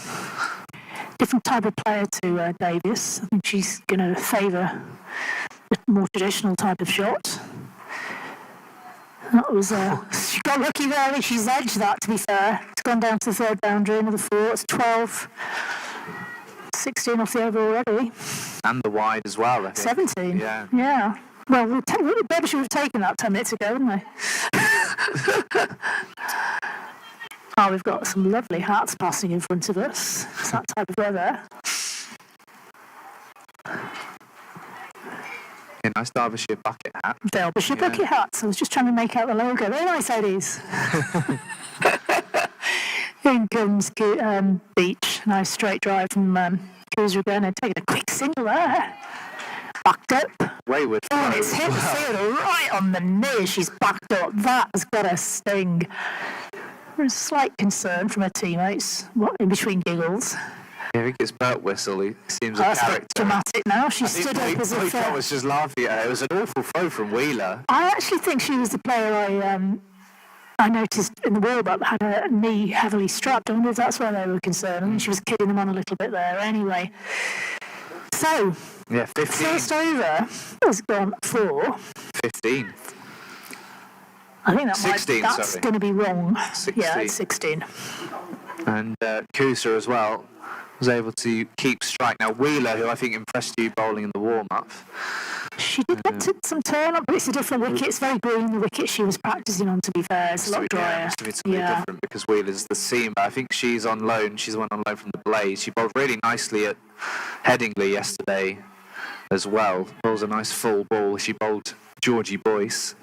Different type of player to Davies. I think she's going to favour a more traditional type of shot. That was, she got lucky there, she's edged that, to be fair. It's gone down to the 3rd boundary, another 4, it's 12. 16 off the over already. And the wide as well, I think. 17? Yeah. Well, Derbyshire would have taken that 10 minutes ago, wouldn't they? Oh, we've got some lovely hats passing in front of us. It's that type of weather. A nice Derbyshire bucket hat. Derbyshire bucket hats. I was just trying to make out the logo. Very nice, ladies. In comes Beach. Nice straight drive from Kusa again. And taking a quick single there. Backed up. Wayward. Oh, it's hit the field right on the knee. She's backed up. That has got a sting. There's a slight concern from her teammates. What, in between giggles? I think it's Bert Whistle. He seems a That's character. dramatic now. She stood up as if... I was just laughing at her. It was an awful throw from Wheeler. I actually think she was the player I noticed in the warm-up that had her knee heavily strapped. I wonder if that's where they were concerned. I think she was kidding them on a little bit there. Anyway. So... Yeah, 15. First over has gone 4. 15. I think that's going to be wrong. 16. Yeah, it's 16. And Kusa as well. was able to keep strike. Now Wheeler, who I think impressed you bowling in the warm-up. She did get some turn up, but it's a different wicket. It's very green, the wicket she was practising on, to be fair. It's a lot drier. Yeah, must have been something different because Wheeler's the seam, but I think she's on loan. She's the one on loan from the Blaze. She bowled really nicely at Headingley yesterday as well. Bowls a nice full ball. She bowled Georgie Boyce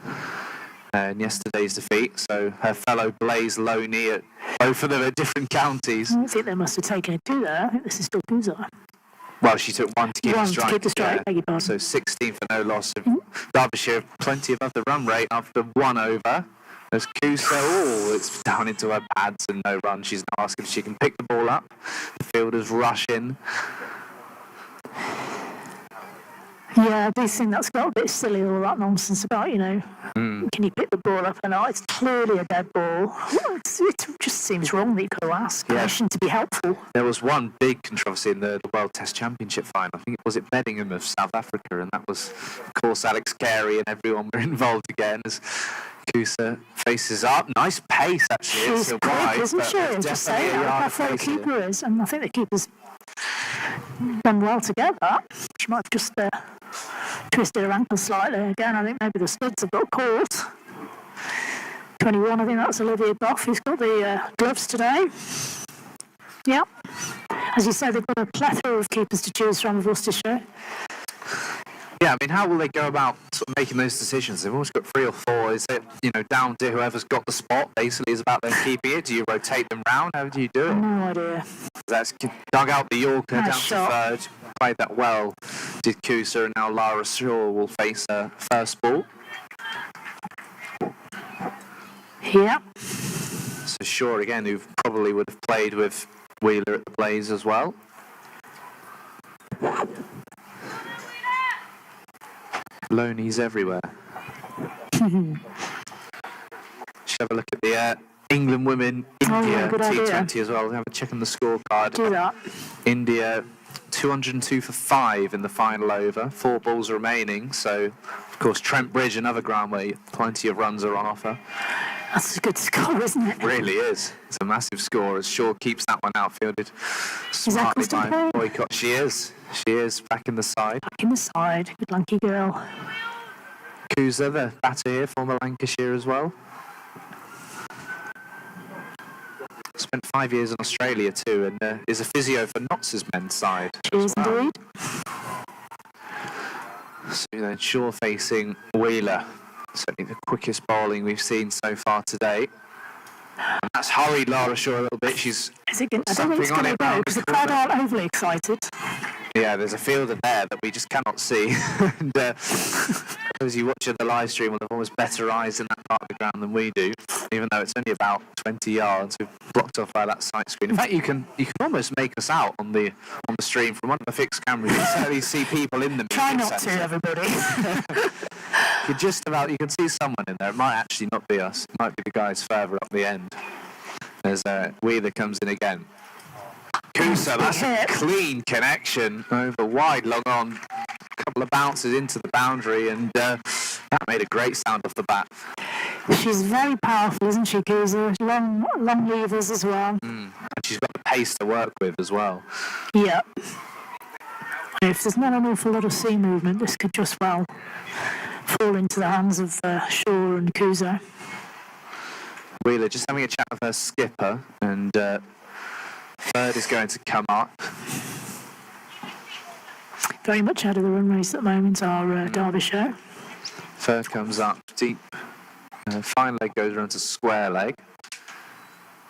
in yesterday's defeat, so her fellow Blaze loanee at both of them at different counties. I think they must have taken a two there. I think this is still Kuza. Well, she took one to keep the strike. To keep the strike, beg your pardon. So 16 for no loss. Derbyshire plenty above the run rate after 1 over. As Kusa, it's down into her pads and no run. She's now asking if she can pick the ball up. The fielders rush in. Yeah, I do think that's got a bit silly, all that nonsense about, can you pick the ball up or not? It's clearly a dead ball. It just seems wrong that you could ask permission to be helpful. There was one big controversy in the World Test Championship final. I think it Beddingham of South Africa, and that was, of course, Alex Carey and everyone were involved again as Kusa faces up. Nice pace, actually. She's quick, isn't she? Just say that. How the keeper is, and I think the keeper's done well to get that. She might have just twisted her ankle slightly again. I think maybe the studs have got caught. 21, I think that's Olivia Goff, who's got the gloves today. Yeah. As you said, they've got a plethora of keepers to choose from with Worcestershire. Yeah, I mean, how will they go about sort of making those decisions? They've always got 3 or 4. Is it, down to whoever's got the spot, basically, is about them keeping it? Do you rotate them round? How do you do it? No idea. That's dug out the Yorker Nice down shot. to third. Played that well. Did Kusa, and now Lara Shaw will face her first ball. Yeah. So Shaw, again, who probably would have played with Wheeler at the Blaze as well. Loanies everywhere. Should have a look at the England women India T20 as well. Have a check on the scorecard. Do that. India 202 for 5 in the final over. 4 balls remaining. So, of course, Trent Bridge, another ground where plenty of runs are on offer. That's a good score, isn't it? It really is. It's a massive score as Shaw keeps that one outfielded smartly Is that by Boycott. She is. She is back in the side. Back in the side. Good lanky girl. Kusa, the batter here, former Lancashire as well. Spent 5 years in Australia too, and is a physio for Notts' men's side. She is indeed. So then Shaw facing Wheeler. Certainly the quickest bowling we've seen so far today. And that's hurried Lara Shaw a little bit. She's I don't think it's going to go because the crowd aren't overly excited. Yeah, there's a fielder there that we just cannot see. And as you watch the live stream, will have almost better eyes in that part of the ground than we do, even though it's only about 20 yards. We're blocked off by that sight screen. In fact, you can almost make us out on the stream from one of the fixed cameras. You can certainly see people in the media Try not centre. to, everybody. You can see someone in there. It might actually not be us. It might be the guys further up the end. As Wheeler comes in again. Kusa, that's a clean connection over wide, long on. A couple of bounces into the boundary, and that made a great sound off the bat. She's very powerful, isn't she, Kusa? Long levers as well. And she's got the pace to work with as well. Yeah. If there's not an awful lot of sea movement, this could just well fall into the hands of Shaw and Kusa. Wheeler just having a chat with her skipper, and third is going to come up. Very much out of the run race at the moment are Derbyshire. Third comes up deep. Fine leg goes around to square leg.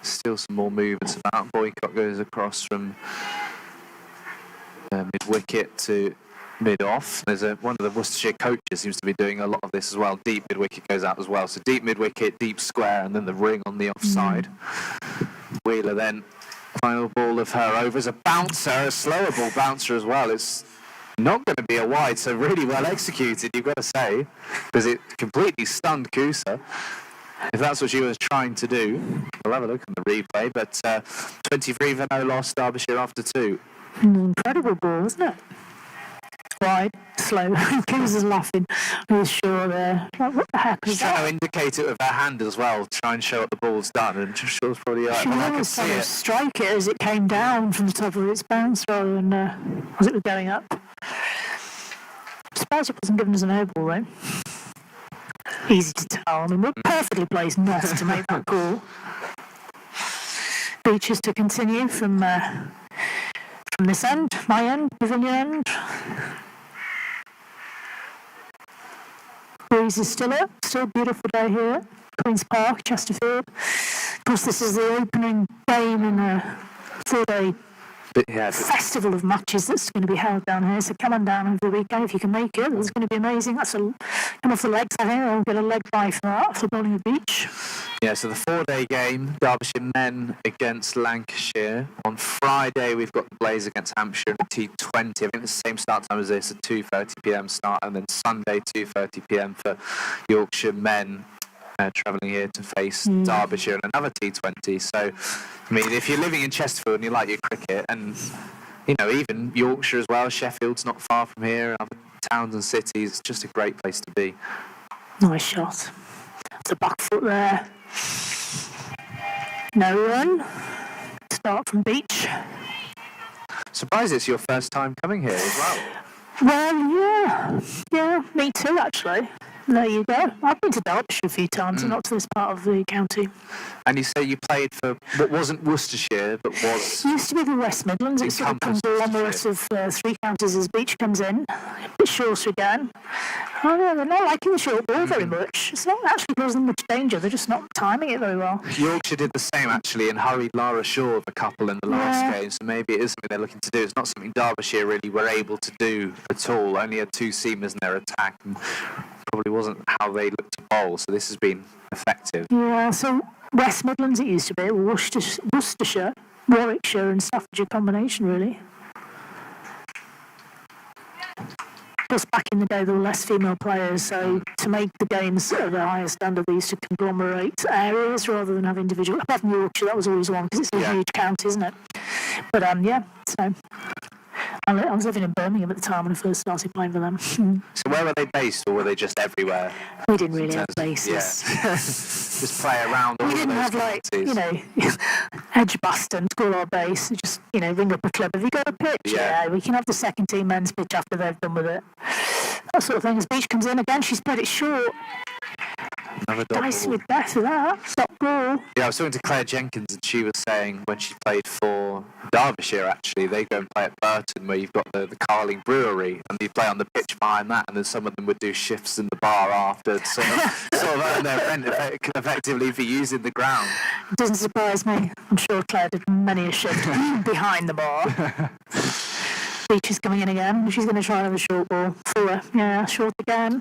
Still some more movements about. Boycott goes across from mid-wicket to mid-off. There's one of the Worcestershire coaches seems to be doing a lot of this as well. Deep mid-wicket goes out as well. So deep mid-wicket, deep square, and then the ring on the offside. Wheeler then, final ball of her over is a bouncer, a slower ball bouncer as well. It's not going to be a wide, so really well executed, you've got to say, because it completely stunned Kusa. If that's what she was trying to do, we'll have a look at the replay. But 23 for no loss, Derbyshire after 2. An incredible ball, isn't it? Wide, slow. Kuz is laughing. I'm sure there. Like, what the heck was She's trying to that? indicate it with her hand as well, try and show what the ball's done, and Shaw's probably like, She well, I can was see trying to it. strike it as it came down from the top of its bounce rather than as it was going up. I'm surprised it wasn't given as an air ball though. Easy to tell. I mean, we're perfectly placed not to make that call. Beach is to continue from this end, my end, pavilion end. Breeze is still up, still a beautiful day here. Queen's Park, Chesterfield. Of course, this is the opening game in a 4-day festival of matches that's going to be held down here. So come on down over the weekend if you can make it. It's going to be amazing. That's come off the legs, I think. I'll get a leg bye for that, for Bowling of Beach. Yeah, so the 4-day game, Derbyshire men against Lancashire. On Friday, we've got the Blaze against Hampshire in the T20. I think it's the same start time as this, a 2:30pm start, and then Sunday, 2:30pm for Yorkshire men. Travelling here to face Derbyshire in another T20. So, I mean, if you're living in Chesterfield and you like your cricket, and, you know, even Yorkshire as well, Sheffield's not far from here, and other towns and cities, it's just a great place to be. Nice shot. It's a back foot there. No run. Start from Beach. Surprised it's your first time coming here as well. Well, yeah, me too, actually. There you go. I've been to Derbyshire a few times, and not to this part of the county. And you say you played for what wasn't Worcestershire, but was... It used to be the West Midlands. It's sort of conglomerate of 3 counties as Beach comes in. A bit shorter again. Oh, yeah, they're not liking the short ball very much. It's not actually causing much danger. They're just not timing it very well. Yorkshire did the same, actually, and hurried Lara Shaw of a couple in the last game, so maybe it is something they're looking to do. It's not something Derbyshire really were able to do at all. Only had 2 seamers in their attack, and probably wasn't how they looked to bowl, so this has been effective. Yeah, so West Midlands it used to be, Worcestershire, Warwickshire and Staffordshire combination, really. Of course, back in the day, there were less female players, so to make the games at a higher standard, they used to conglomerate areas rather than have individual. Apart from Yorkshire, that was always one, because it's a huge county, isn't it? But, yeah, so... I was living in Birmingham at the time when I first started playing for them. So where were they based, or were they just everywhere? We didn't really have bases. Yeah. Just play around all We didn't of those have, like, counties. you know, Edgbaston to call our base. Just, you know, ring up a club. Have you got a pitch? Yeah, we can have the second team men's pitch after they've done with it. That sort of thing. As Beach comes in again, she's played it short. Another dot Dicey ball. with Beth for that. Stop ball. Yeah, I was talking to Claire Jenkins, and she was saying when she played for Derbyshire, actually, they go and play at Burton, where you've got the Carling Brewery, and you play on the pitch behind that, and then some of them would do shifts in the bar after, sort of earn their rent effectively for using the ground. Doesn't surprise me. I'm sure Claire did many a shift behind the bar. Beach is coming in again. She's going to try another short ball. Fuller. Yeah, short again.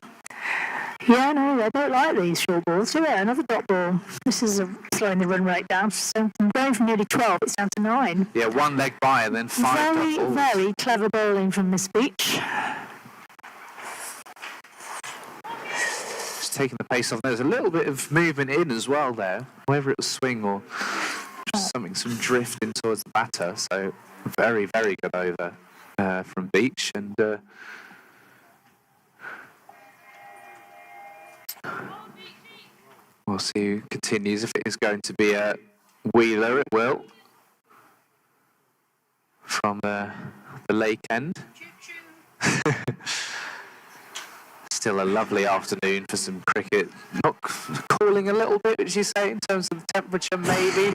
Yeah, no, they don't like these short balls. So yeah, another dot ball. This is slowing the run rate down. So from going from nearly 12, it's down to 9. Yeah, 1 leg by and then 5 Very, dot balls. very clever bowling from Miss Beach. Just taking the pace off. There's a little bit of movement in as well there, whether it was swing or just some drift in towards the batter. So very, very good over from Beach, and we'll see who continues. If it is going to be a Wheeler, it will, from the lake end. Still a lovely afternoon for some cricket. Not cooling a little bit, would you say, in terms of the temperature, maybe?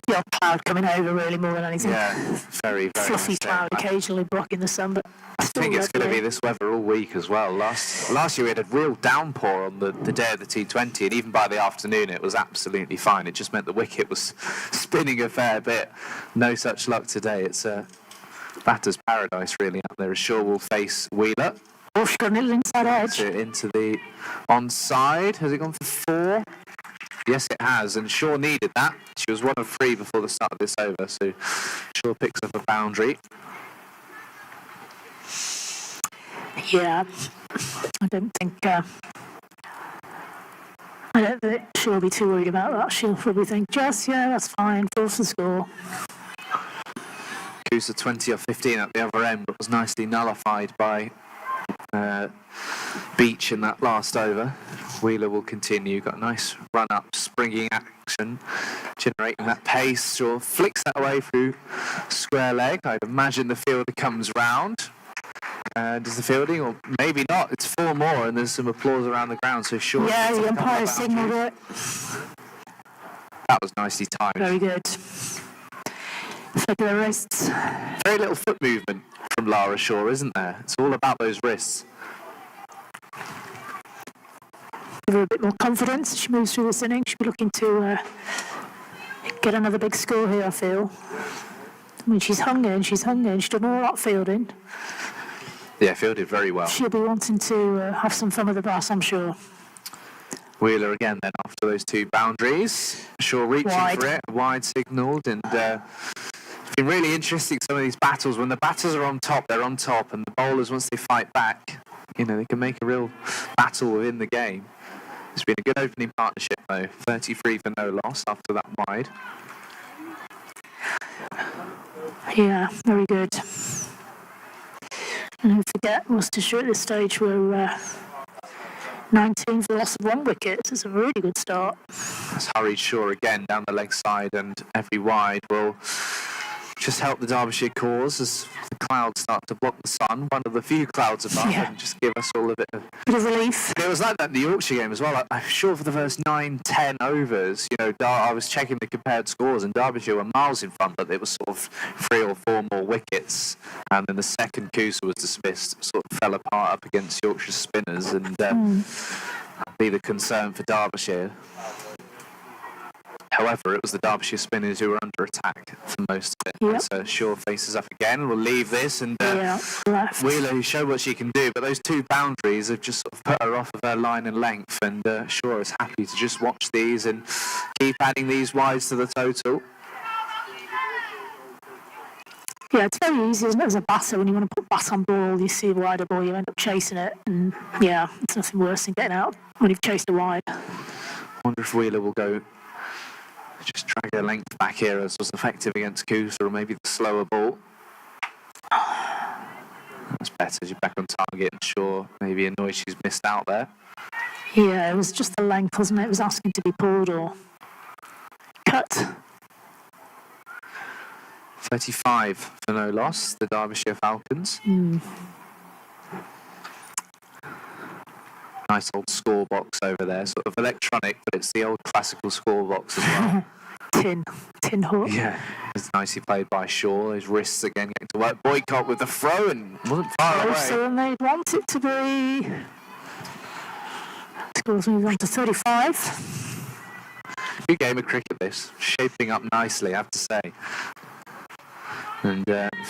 The odd cloud coming over, really, more than anything. Yeah, very, very Fluffy nice day. cloud occasionally blocking the sun, but I think it's going to be this weather all week as well. Last year we had a real downpour on the day of the T20, and even by the afternoon it was absolutely fine. It just meant the wicket was spinning a fair bit. No such luck today. It's a batter's paradise really out there. Shaw will face Wheeler. Oh, she's got a little inside edge. Into the onside. Has it gone for 4? Yes, it has, and Shaw needed that. She was 1 of 3 before the start of this over, so Shaw picks up a boundary. Yeah, I don't think she'll be too worried about that. She'll probably think, that's fine, force the score. Kusa 20 or 15 at the other end, but was nicely nullified by Beach in that last over. Wheeler will continue. Got a nice run up, springing action, generating that pace. Shaw flicks that away through square leg. I'd imagine the fielder comes round. Does the fielding, or maybe not? It's 4 more, and there's some applause around the ground. So sure. Yeah, the umpire signalled it. That was nicely timed. Very good. Flick of the wrists. Very little foot movement from Lara Shaw, isn't there? It's all about those wrists. Give her a bit more confidence as she moves through this inning. She'll be looking to get another big score here, I feel. I mean, she's hung in. She's done all that fielding. Yeah, fielded very well. She'll be wanting to have some fun with the brass, I'm sure. Wheeler again then after those 2 boundaries. Shaw reaching for it, wide signalled, and it's been really interesting, some of these battles. When the batters are on top, they're on top, and the bowlers, once they fight back, you know, they can make a real battle within the game. It's been a good opening partnership though, 33 for no loss after that wide. Yeah, very good. And don't forget, Worcestershire at this stage were 19 for the loss of 1 wicket. It's a really good start. That's hurried Shaw again down the leg side, and every wide will just help the Derbyshire cause as the clouds start to block the sun. One of the few clouds above, and just give us all a bit of relief. It was like that in the Yorkshire game as well. I'm sure for the first 9-10 overs, you know, I was checking the compared scores, and Derbyshire were miles in front, but it was sort of 3 or 4 more wickets. And then the second Cooser was dismissed, sort of fell apart up against Yorkshire spinners, and that'd be the concern for Derbyshire. However, it was the Derbyshire spinners who were under attack for most of it. Yep. So Shaw faces up again. We'll leave this, and left. Wheeler, who showed what she can do, but those 2 boundaries have just sort of put her off of her line and length, and Shaw is happy to just watch these and keep adding these wides to the total. Yeah, it's very easy, isn't it, as a batter, when you want to put bat on ball, you see a wider ball, you end up chasing it, and yeah, it's nothing worse than getting out when you've chased a wide. I wonder if Wheeler will go just drag her length back here, as was effective against Cooser, or maybe the slower ball. That's better. She's back on target, and Shaw maybe annoyed she's missed out there. Yeah, it was just the length, wasn't it? It was asking to be pulled or cut. 35 for no loss, the Derbyshire Falcons. Nice old score box over there, sort of electronic, but it's the old classical score box as well. Tin hook. Yeah, it's nicely played by Shaw. His wrists again getting to work. Boycott with the throw, and wasn't far away. So then they'd want it to be. Scores move on to 35. Good game of cricket this, shaping up nicely, I have to say. And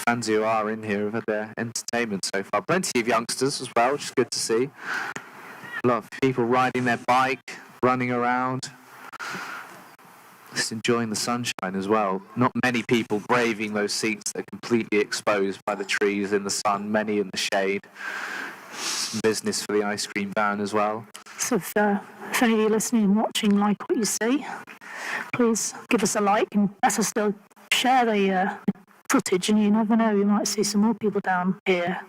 fans who are in here have had their entertainment so far. Plenty of youngsters as well, which is good to see. A lot of people riding their bike, running around, just enjoying the sunshine as well. Not many people braving those seats that are completely exposed by the trees in the sun, many in the shade. Some business for the ice cream van as well. So if any of you listening and watching like what you see, please give us a like, and better still, share the footage, and you never know, you might see some more people down here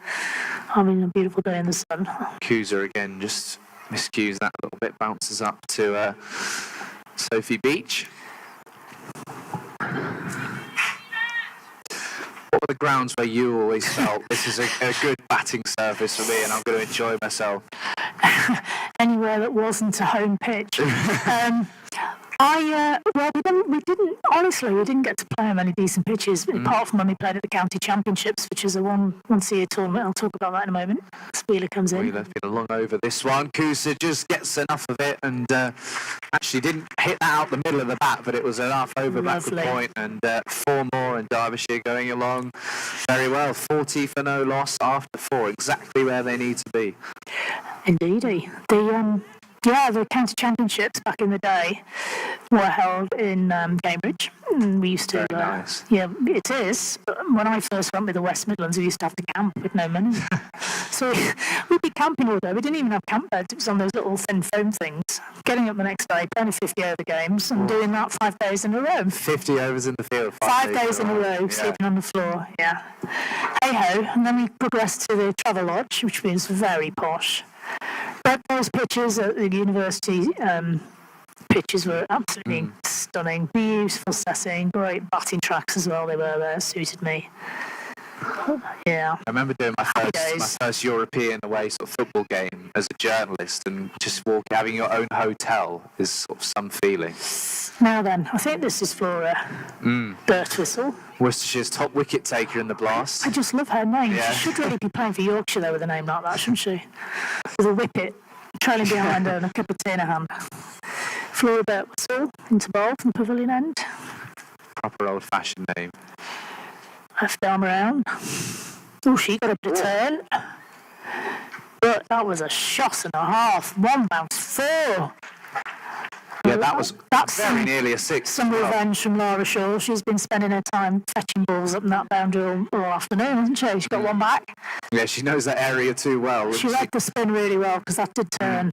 having a beautiful day in the sun. Cooser again just miscues that a little bit, bounces up to Sophie Beach. What were the grounds where you always felt this is a good batting surface for me and I'm going to enjoy myself? Anywhere that wasn't a home pitch. We didn't get to play on many decent pitches, apart from when we played at the county championships, which is a once-a-year tournament. I'll talk about that in a moment. Wheeler comes in. Wheeler been long over this one. Cooser just gets enough of it, and actually didn't hit that out the middle of the bat, but it was enough over backward point, and 4 more, and Derbyshire going along very well. 40 for no loss after 4, exactly where they need to be. Indeedy. Yeah, the county championships back in the day were held in Cambridge. And we used to. Very nice. Yeah, it is. But when I first went with the West Midlands, we used to have to camp with no money. So we'd be camping all day. We didn't even have camp beds. It was on those little thin foam things. Getting up the next day, playing 50 over games, and doing that 5 days in a row. 50 overs in the field. 5 days in a row, sleeping on the floor. Yeah. Hey ho, and then we progressed to the Travel Lodge, which was very posh. But those pitches at the university pitches were absolutely stunning. Beautiful setting, great batting tracks as well. They were there, suited me. Yeah. I remember doing my first European away sort of football game as a journalist, and just having your own hotel is sort of some feeling. Now then, I think this is Flora Birtwistle. Worcestershire's top wicket taker in the Blast. I just love her name. Yeah. She should really be playing for Yorkshire though with a name like that, shouldn't she? With a wicket trailing behind her and a cup of tea in her hand. Flora Birtwistle into bowl from the pavilion end. Proper old-fashioned name. Left arm around. Oh, she got a bit of turn. But that was a shot and a half. One bounce, 4. Yeah, that's very nearly a 6. Some revenge from Lara Shaw. She's been spending her time fetching balls up in that boundary all afternoon, hasn't she? She got one back. Yeah, she knows that area too well. She read the spin really well because that did turn.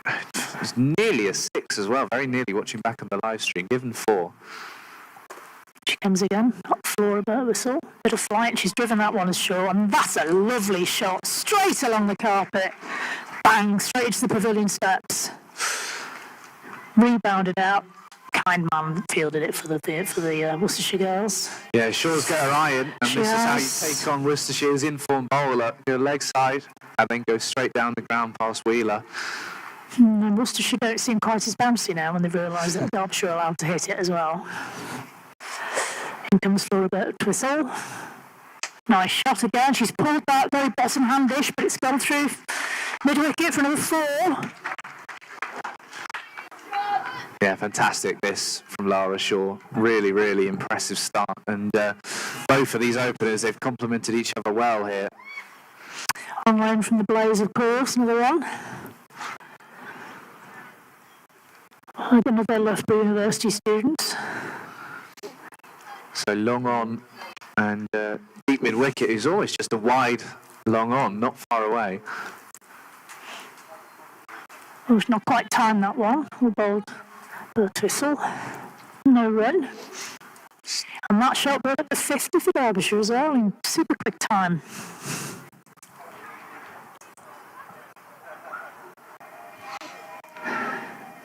It was nearly a 6 as well. Very nearly watching back on the live stream. Given 4. She comes again, up Flora Birtwistle. Bit of flight, she's driven that one as Shaw, and that's a lovely shot, straight along the carpet. Bang, straight into the pavilion steps. Rebounded out. Kind man fielded it for the Worcestershire girls. Yeah, Shaw's got her iron, and this is how you take on Worcestershire's in-form bowler. Go leg side, and then go straight down the ground past Wheeler. And Worcestershire don't seem quite as bouncy now when they've realised that Derbyshire are allowed to hit it as well. In comes Flora Birtwistle. Nice shot again. She's pulled that very bottom handish, but it's gone through mid-wicket for another 4. Yeah, fantastic this from Lara Shaw. Really, really impressive start. And both of these openers, they've complemented each other well here. On loan from the Blaze, of course, another one. Another Loughborough University student. So long on and deep mid-wicket is always just a wide long on, not far away. Oh, it's not quite timed that one. We bowled Birtwistle. No run. And that shot brought up to 50 for Derbyshire as well in super quick time.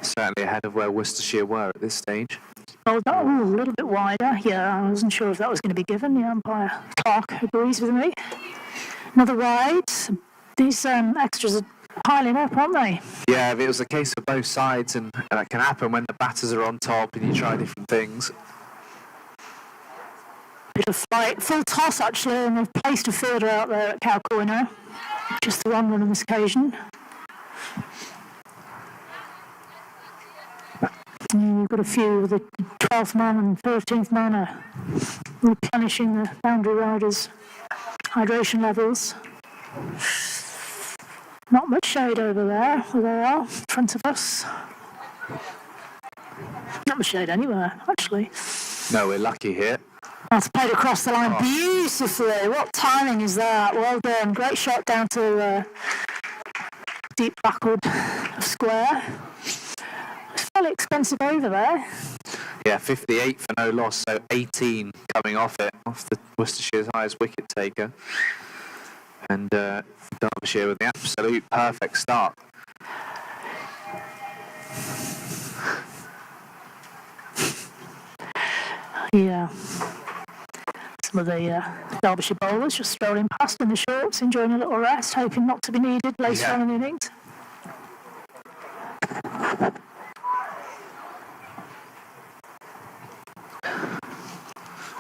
Certainly ahead of where Worcestershire were at this stage. Oh, that, a little bit wider. Yeah, I wasn't sure if that was going to be given. The umpire Clark agrees with me. Another wide. These extras are piling up, aren't they? Yeah, if it was a case of both sides, and that can happen when the batters are on top and you try different things. Bit of flight. Full toss, actually, and they've placed a fielder out there at Cow Corner. Just the one run on this occasion. You've got a few of the 12th man and 13th man are replenishing the boundary riders' hydration levels. Not much shade over there, where they are, in front of us. Not much shade anywhere, actually. No, we're lucky here. That's played across the line beautifully. What timing is that? Well done. Great shot down to deep backward of square. It's fairly expensive over there. Yeah, 58 for no loss, so 18 coming off it, off the Worcestershire's highest wicket taker. And Derbyshire with the absolute perfect start. Yeah. Some of the Derbyshire bowlers just strolling past in the shorts, enjoying a little rest, hoping not to be needed later on in the innings.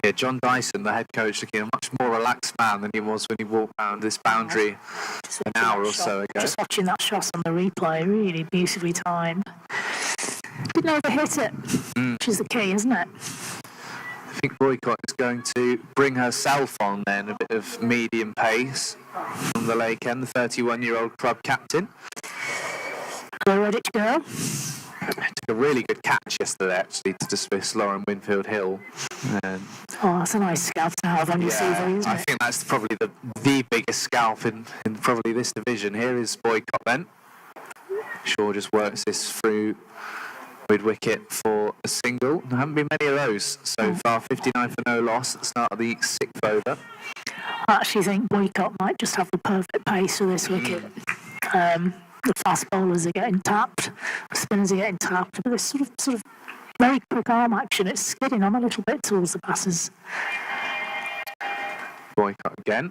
Yeah, John Dyson, the head coach, looking a much more relaxed man than he was when he walked around this boundary an hour or so ago. Just watching that shot on the replay, really beautifully timed. Didn't overhit it, which is the key, isn't it? I think Boycott is going to bring herself on then, a bit of medium pace from the Lake End, the 31-year-old club captain. They're ready to go. Took a really good catch yesterday, actually, to dismiss Lauren Winfield Hill. Oh, that's a nice scalp to have on your CV, isn't I it? think that's probably the biggest scalp in probably this division. Here is Boycott then. Shaw just works this through with wicket for a single. There haven't been many of those so far. 59 for no loss at the start of the 6th over. I actually think Boycott might just have the perfect pace for this wicket. The fast bowlers are getting tapped, the spinners are getting tapped, but this sort of very quick arm action, it's skidding on a little bit towards the passes. Boycott again.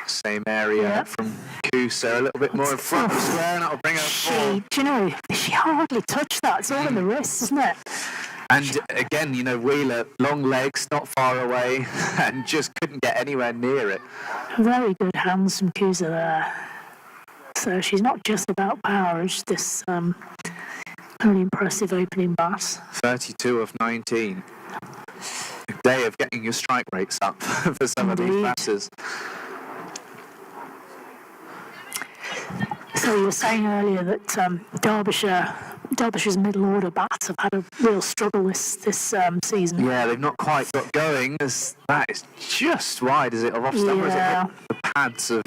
Same area from Kusa, a little bit more in front of the square, and that'll bring her four. Do you know, she hardly touched that. It's all in the wrists, isn't it? And again, Wheeler, long legs, not far away, and just couldn't get anywhere near it. Very good hands from Kusa there. So she's not just about power, it's this very impressive opening bat. 32 of 19. A day of getting your strike rates up for some of these batters. So you were saying earlier that Derbyshire's middle order bats have had a real struggle this season. Yeah, they've not quite got going. That is just wide, is it? Of off stump, is it? The pads of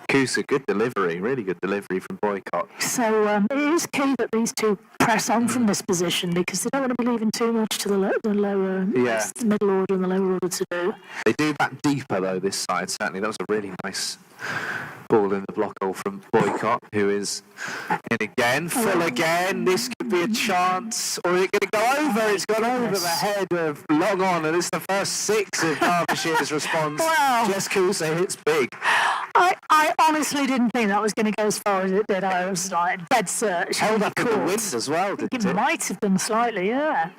Kusa, good delivery, really good delivery from Boycott. So it is key that these two press on from this position because they don't want to be leaving too much to the lower, the middle order and the lower order to do. They do bat deeper though this side, certainly. That was a really nice ball in the block hole from Boycott, who is in again, full again. This could be a chance, or is it going to go over? It's gone over the head of Long On, and it's the first 6 of Derbyshire's response. Wow. Jess Kusa hits big. I honestly didn't think that was going to go as far as it did. I was like, dead search. Held up in the wind as well, didn't it? It might have done slightly, yeah.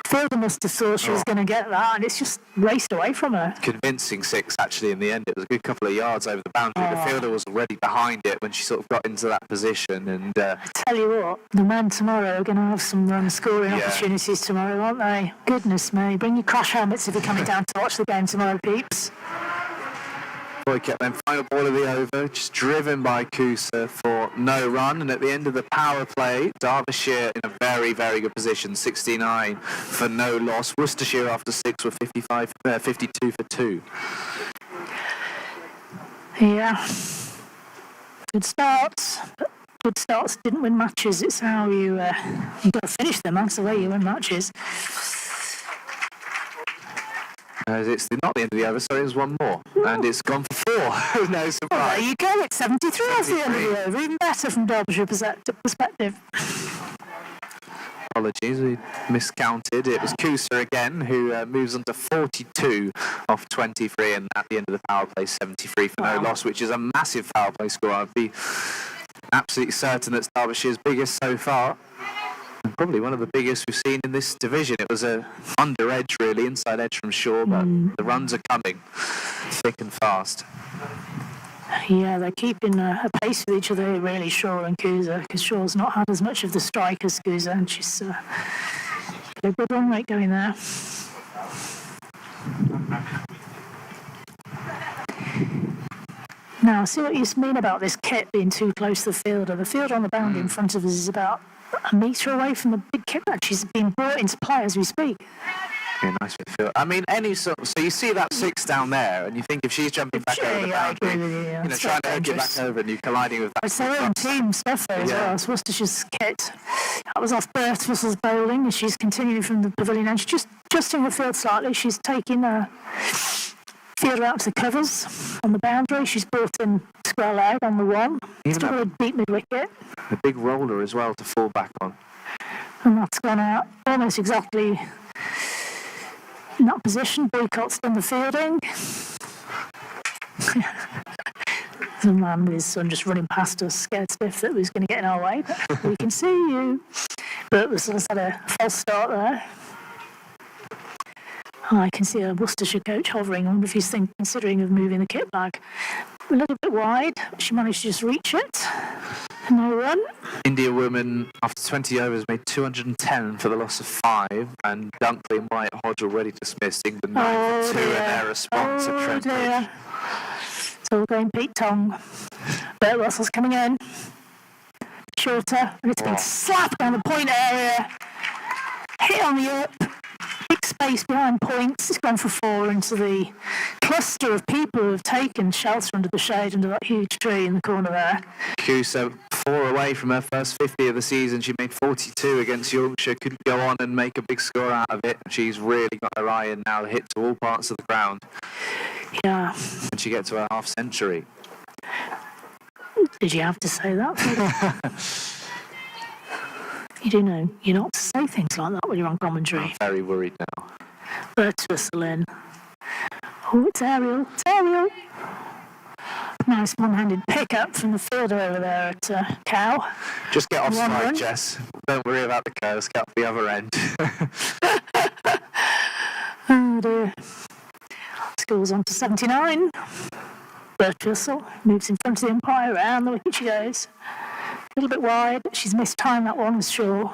Fielder must have thought she was going to get that, and it's just raced away from her. Convincing 6, actually, in the end. It was a good couple of yards over the boundary. The fielder was already behind it when she sort of got into that position. And I tell you what, the men tomorrow are going to have some run-scoring opportunities tomorrow, aren't they? Goodness me. Bring your crash helmets if you're coming down to watch the game tomorrow, peeps. Boycott then final ball of the over, just driven by Kusa for no run, and at the end of the power play, Derbyshire in a very, very good position, 69 for no loss. Worcestershire after 6 were 52 for 2. Yeah, good starts. But good starts didn't win matches. It's how you got to finish them. That's the way you win matches. It's not the end of the over, so there's one more. And it's gone for 4. No surprise. Well, there you go, it's 73 at the end of the over. Even better from Derbyshire perspective. Apologies, we miscounted. It was Kusa again, who moves on to 42 off 23, and at the end of the power play, 73 for no loss, which is a massive power play score. I'd be absolutely certain that's Derbyshire's biggest so far. And probably one of the biggest we've seen in this division. It was a under edge, really, inside edge from Shaw, but the runs are coming thick and fast. Yeah, they're keeping a pace with each other, really, Shaw and Kusa, because Shaw's not had as much of the strike as Kusa, and she's got a good run rate going there. Now, see what you mean about this kit being too close to the fielder. The fielder on the boundary in front of us is about a metre away from the big kit that she's been brought into play as we speak. Yeah, nice midfield. I mean, so you see that 6 down there, and you think if she's jumping back over the boundary, trying to hook it back over, and you're colliding with that. It's their own team stuff there as well. It's Worcestershire's kit. That was off Bert Russell's bowling, and she's continuing from the pavilion edge, just in the field slightly. She's taking a fielder out to the covers on the boundary. She's brought in square leg on the 1. Still a deep mid-wicket. A big roller as well to fall back on. And that's gone out almost exactly in that position. Boycott's done the fielding. The man with his son just running past us, scared stiff that he was going to get in our way. But we can see you. But we sort of had a false start there. I can see a Worcestershire coach hovering. I wonder if he's considering of moving the kit back. A little bit wide. She managed to just reach it. No run. India women, after 20 overs, made 210 for the loss of 5, and Dunkley and White Hodge already dismissed. England 9 for 2 in their response at Trent Bridge. It's all going Pete Tong. Bert Russell's coming in. shorter, and it's been slapped on the point area, hit on the up, big space behind points. It's gone for 4 into the cluster of people who have taken shelter under the shade under that huge tree in the corner there. Kusa 4 away from her first 50 of the season. She made 42 against Yorkshire, couldn't go on and make a big score out of it. She's really got her eye in now, hit to all parts of the ground. Yeah. When she gets to her half century. Did you have to say that? You do know you're not to say things like that when you're on commentary. I'm very worried now. Let's whistle in. Oh, it's Ariel. It's Ariel. Nice one-handed pick-up from the fielder over there at Cow. Just get off strike, Jess. Don't worry about the curves. Get off the other end. Oh dear. Scores on to 79. Bert Whistle moves in front of the umpire, around the wicket she goes. A little bit wide. She's mistimed that one, was sure.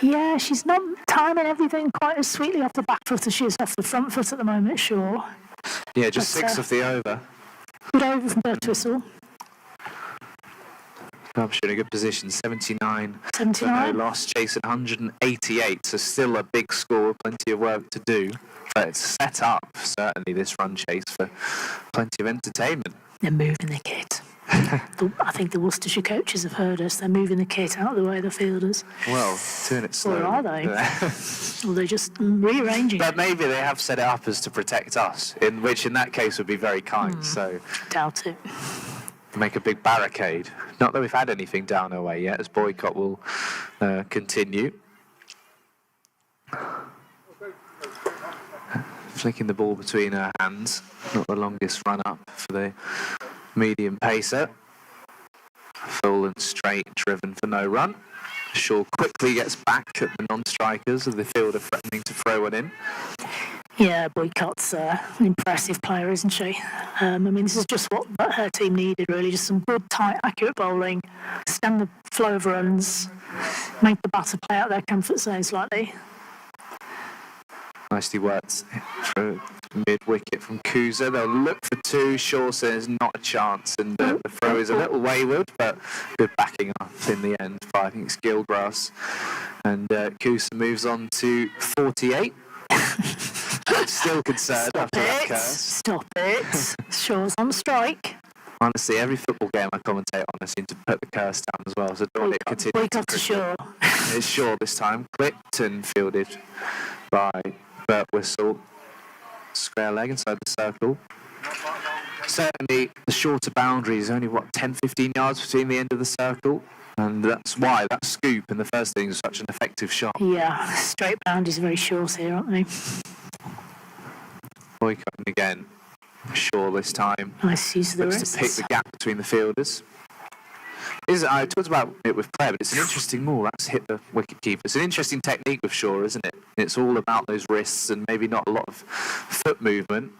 Yeah, she's not timing everything quite as sweetly off the back foot as she is off the front foot at the moment, sure. Yeah, just 6 of the over. Good over from Bert Whistle. Derbyshire in a good position, 79. 79. No loss, chasing 188, so still a big score, plenty of work to do. But it's set up, certainly, this run chase for plenty of entertainment. They're moving the kit. I think the Worcestershire coaches have heard us. They're moving the kit out of the way of the fielders. Well, doing it slowly. Or are they? Or they're just rearranging But it. maybe they have set it up as to protect us, which in that case would be very kind. So Doubt it. make a big barricade. Not that we've had anything down our way yet, as boycott will continue. Flicking the ball between her hands. Not the longest run up for the medium pacer. Full and straight, driven for no run. Shaw quickly gets back at the non-strikers of the fielder threatening to throw one in. Yeah, Boycott's an impressive player, isn't she? I mean, this is just what her team needed, really. Just some good, tight, accurate bowling, stand the flow of runs, make the batter play out their comfort zone slightly. Nicely worked for mid-wicket from Kusa. They'll look for 2. Shaw says not a chance, and the throw is a little wayward, but good backing up in the end by, I think it's Gilgrass. And Kusa moves on to 48. Still concerned after that curse. Stop it. Shaw's on strike. Honestly, every football game I commentate on, I seem to put the curse down as well, so don't let it continue. Boycott to Shaw. It's Shaw this time, clipped and fielded by Bert Whistle. Square leg inside the circle. Certainly the shorter boundary is only, 10-15 yards between the end of the circle, and that's why that scoop in the first inning is such an effective shot. Yeah, straight boundaries are very short here, aren't they? Boycotting again. Shaw this time. Nice use of the Looks wrists. to pick the gap between the fielders. I talked about it with Claire, but it's an interesting move. That's hit the wicket keeper. It's an interesting technique with Shaw, isn't it? It's all about those wrists and maybe not a lot of foot movement.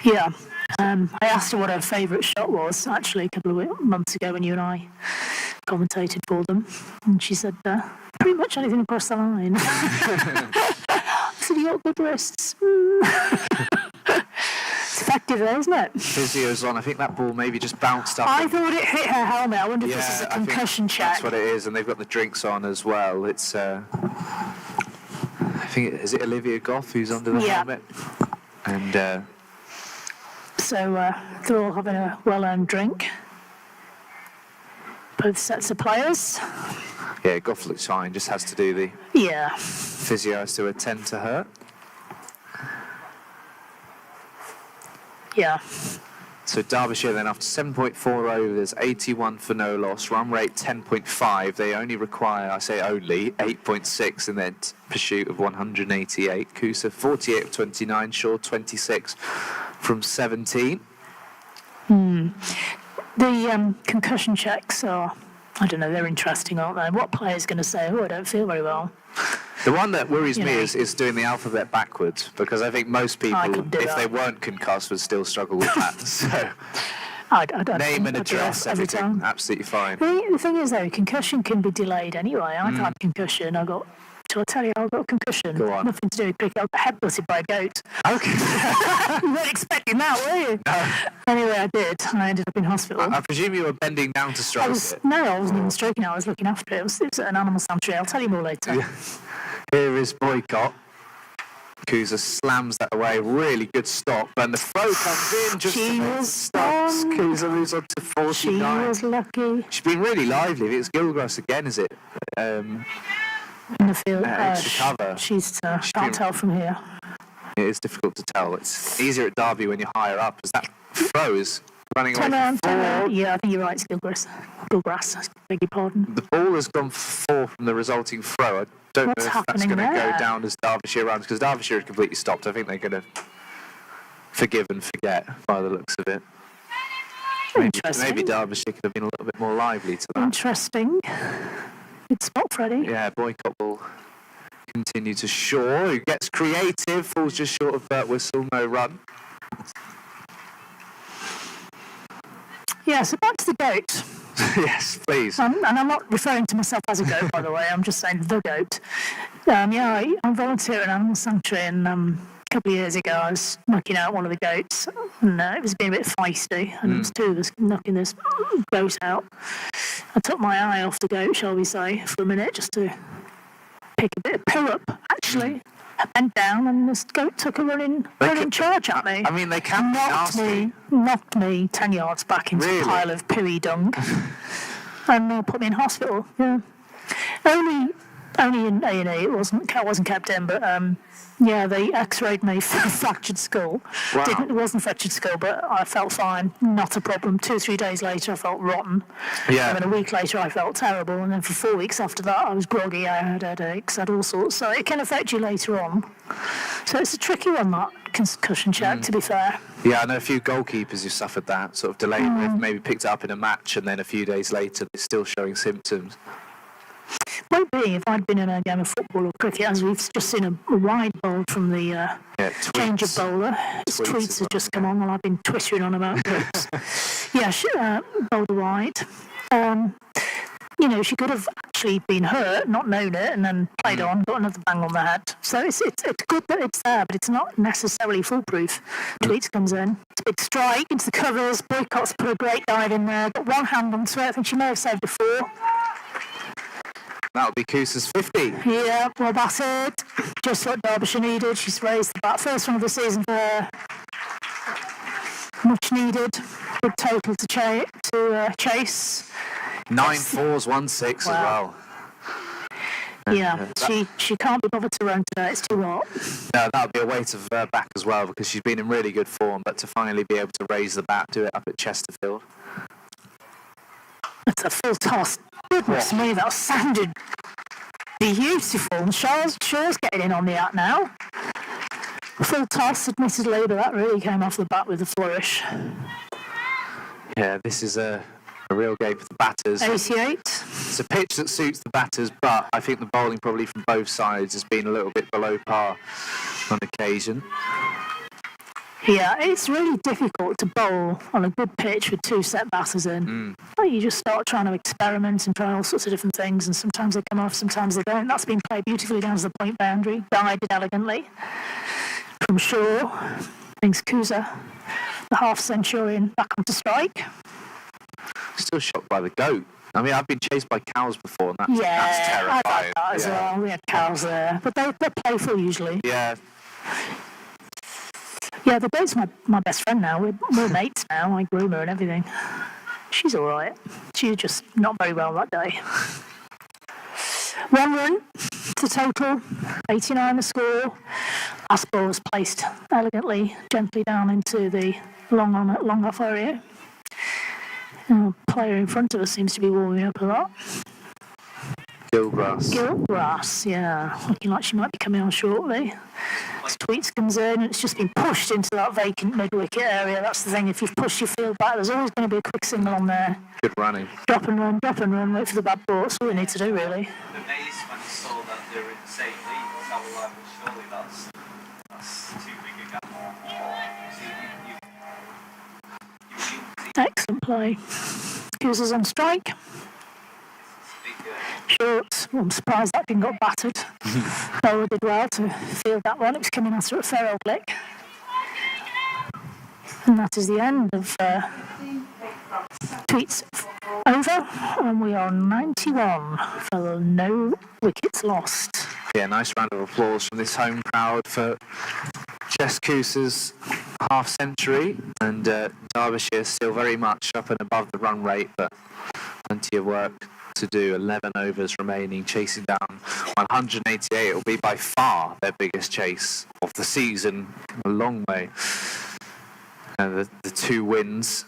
Yeah. I asked her what her favourite shot was, actually, a couple of months ago when you and I commentated for them. And she said, pretty much anything across the line. I said, you got good wrists. It's effective though, isn't it? Physio's on. I think that ball maybe just bounced up. I thought it hit her helmet. I wonder if this is a concussion check. That's what it is, and they've got the drinks on as well. It's, I think, is it Olivia Goff who's under the helmet? And so they're all having a well-earned drink. Both sets of players. yeah, Goff looks fine. Just has to do the physio has to attend to her. Yeah. So Derbyshire then after 7.4 overs, 81 for no loss, run rate 10.5. They only require, I say only, 8.6 in their pursuit of 188. Kusa 48 of 29, Shaw 26 from 17. The concussion checks are, I don't know, they're interesting, aren't they? What player's going to say, I don't feel very well? The one that worries me is doing the alphabet backwards, because I think most people, if they weren't concussed, would still struggle with that. So, name and address, everything, absolutely fine. The thing is, though, concussion can be delayed anyway. I've had concussion. Shall I tell you, I got concussion? Go on. Nothing to do with cricket. I got headbutted by a goat. Okay. You weren't expecting come out, were you? No. Anyway, I did. I ended up in hospital. I presume you were bending down to stroke it. No, I wasn't even stroking it. I was looking after it. It was at an animal sanctuary. I'll tell you more later. Yeah. Here is Boycott. Kusa slams that away. Really good stop. And the throw comes in. Just She was stops. strong. Kusa moves on to 49. She was lucky. She's been really lively. It's Gilgrass again, is it? In the field. Extra cover. Can't tell from here. It is difficult to tell. It's easier at Derby when you're higher up, as that throw is running away from 4. Yeah, I think you're right. It's Gilgrass. I beg your pardon. The ball has gone for 4 from the resulting throw. I don't What's know if that's happening going to there? go down as Derbyshire runs, because Derbyshire had completely stopped. I think they're going to forgive and forget by the looks of it. Interesting. Maybe Derbyshire could have been a little bit more lively to that. Interesting. Good spot, Freddie. Yeah, Boycott will continue to Shaw, who gets creative, falls just short of that whistle, no run. Yeah, so back to the goat. Yes, please. And I'm not referring to myself as a goat, by the way. I'm just saying the goat. I'm volunteering at an animal sanctuary, and a couple of years ago I was knocking out one of the goats, and it was being a bit feisty, and it was two of us knocking this goat out. I took my eye off the goat, shall we say, for a minute, just to pick a bit of pill up, actually. I bent down, and this goat took a running charge at me. I mean, they can be nasty. Knocked me 10 yards back into a pile of pooey dung, and put me in hospital. Yeah, only in A&E. I wasn't kept in, but they X-rayed me for a fractured skull. Wow. It wasn't fractured skull, but I felt fine, not a problem. 2 or 3 days later, I felt rotten. Yeah. And then a week later, I felt terrible. And then for 4 weeks after that, I was groggy. I had headaches, I had all sorts. So it can affect you later on. So it's a tricky one, that concussion check, to be fair. Yeah, I know a few goalkeepers who suffered that, sort of delayed. They've maybe picked it up in a match, and then a few days later, they're still showing symptoms. Won't be if I'd been in a game of football or cricket, as we've just seen a wide bowl from the change of bowler. His tweets have just come on while I've been twittering on about this. Bowled wide. She could have actually been hurt, not known it, and then played on, got another bang on the head. So it's good that it's there, but it's not necessarily foolproof. Tweets comes in. It's a big strike into the covers. Boycott's put a great dive in there. Got one hand onto it. I think she may have saved a 4. That'll be Kusa's 50. Yeah, well, that's it. Just what Derbyshire needed. She's raised the bat. First one of the season for her. Much needed. Good total to chase. 9 4s, 1 6 as well. Yeah, she can't be bothered to run today. It's too hot. No, that'll be a weight of her back as well, because she's been in really good form, but to finally be able to raise the bat, do it up at Chesterfield. That's a full toss. Goodness me, that sounded beautiful. And Shaw's getting in on the act now. Full toss, admittedly, but that really came off the bat with a flourish. Yeah, this is a real game for the batters. 88. It's a pitch that suits the batters, but I think the bowling probably from both sides has been a little bit below par on occasion. Yeah, it's really difficult to bowl on a good pitch with 2 set batters in. You just start trying to experiment and try all sorts of different things, and sometimes they come off, sometimes they don't. That's been played beautifully down to the point boundary, guided elegantly from Shaw. Brings Kusa, the half-centurion, back onto strike. Still shocked by the goat. I mean, I've been chased by cows before, and that's terrifying. I like that as well. We had cows there, but they're playful usually. Yeah. Yeah, the goat's my best friend now. We're mates now. I groom her and everything. She's all right. She's just not very well that day. 1 run to total, 89 the score. Last ball was placed elegantly, gently down into the long off area. Player in front of us seems to be warming up a lot. Gilgrass, yeah. Looking like she might be coming on shortly. As Tweets comes in, and it's just been pushed into that vacant mid-wicket area. That's the thing, if you've pushed your field back, there's always going to be a quick signal on there. Good running. Drop and run, wait for the bad ball. That's all we need to do, really. Amazed when he saw that they were in the same league. I was like, well, surely that's too big a gap. Excellent play. Kusa's on strike. Short. Well, I'm surprised that didn't got battered. Bowler did well to field that one. It was coming after a fair old lick. And that is the end of tweets over, and we are on 91 for no wickets lost. Yeah, nice round of applause from this home crowd for Chesterfield's half-century, and Derbyshire still very much up and above the run rate, but plenty of work to do. 11 overs remaining, chasing down 188. It will be by far their biggest chase of the season, a long way. And the 2 wins,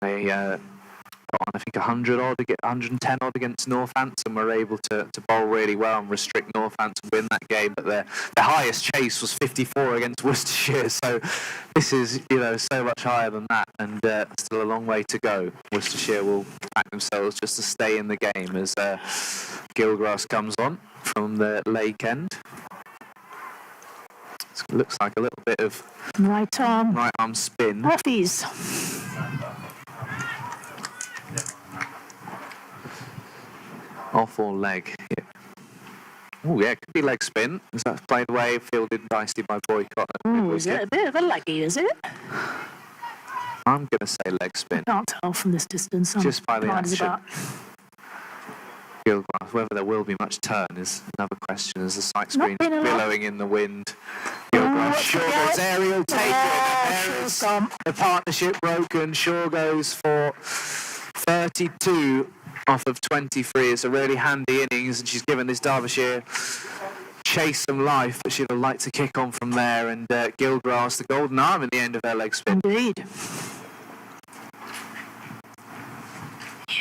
they got on, I think, 110 odd against Northampton. Were able to bowl really well and restrict Northampton, win that game. But their highest chase was 54 against Worcestershire. So this is, so much higher than that, and still a long way to go. Worcestershire will back themselves just to stay in the game as Gilgrass comes on from the lake end. It looks like a little bit of right arm spin. Offies. Off or leg. Yeah. Oh yeah, could be leg spin. Is that played away, fielded nicely by Boycott? Oh, is it a bit of a leggy, is it? I'm going to say leg spin. Can't tell from this distance. Just by the action. About. Gilgrass, whether there will be much turn is another question as the sight screen is billowing in the wind. Gilgrass, Shaw goes aerial, taken, and there is the partnership broken. Shaw goes for 32 off of 23. It's a really handy innings, and she's given this Derbyshire chase some life, but she'd have liked to kick on from there. And Gilgrass, the golden arm in the end of her leg spin. Indeed.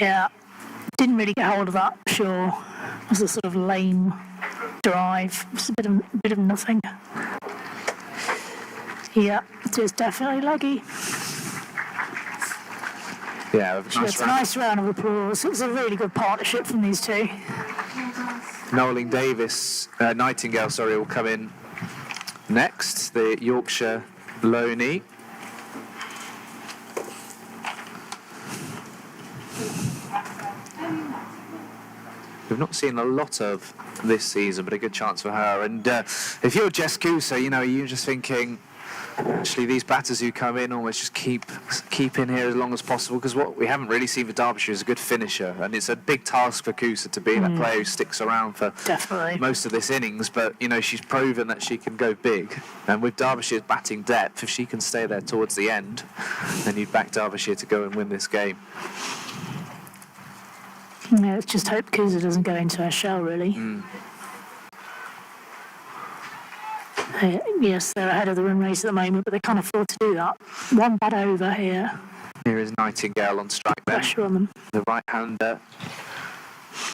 Yeah. Didn't really get hold of that, sure. It was a sort of lame drive. It was a bit of nothing. Yeah, it is definitely leggy. Yeah, it's a nice round of applause. It was a really good partnership from these two. Noeling Davis, Nightingale, will come in next. The Yorkshire loanee. We've not seen a lot of this season, but a good chance for her. And if you're Jess Cooser, you're just thinking, actually, these batters who come in almost just keep in here as long as possible, because what we haven't really seen for Derbyshire is a good finisher, and it's a big task for Cooser to be that player who sticks around for most of this innings. But she's proven that she can go big, and with Derbyshire's batting depth, if she can stay there towards the end, then you'd back Derbyshire to go and win this game. Yeah, let's just hope Cooser doesn't go into her shell, really. Yes, they're ahead of the run race at the moment, but they can't afford to do that. One bad over here. Here is Nightingale on strike then. Pressure on them. The right-hander,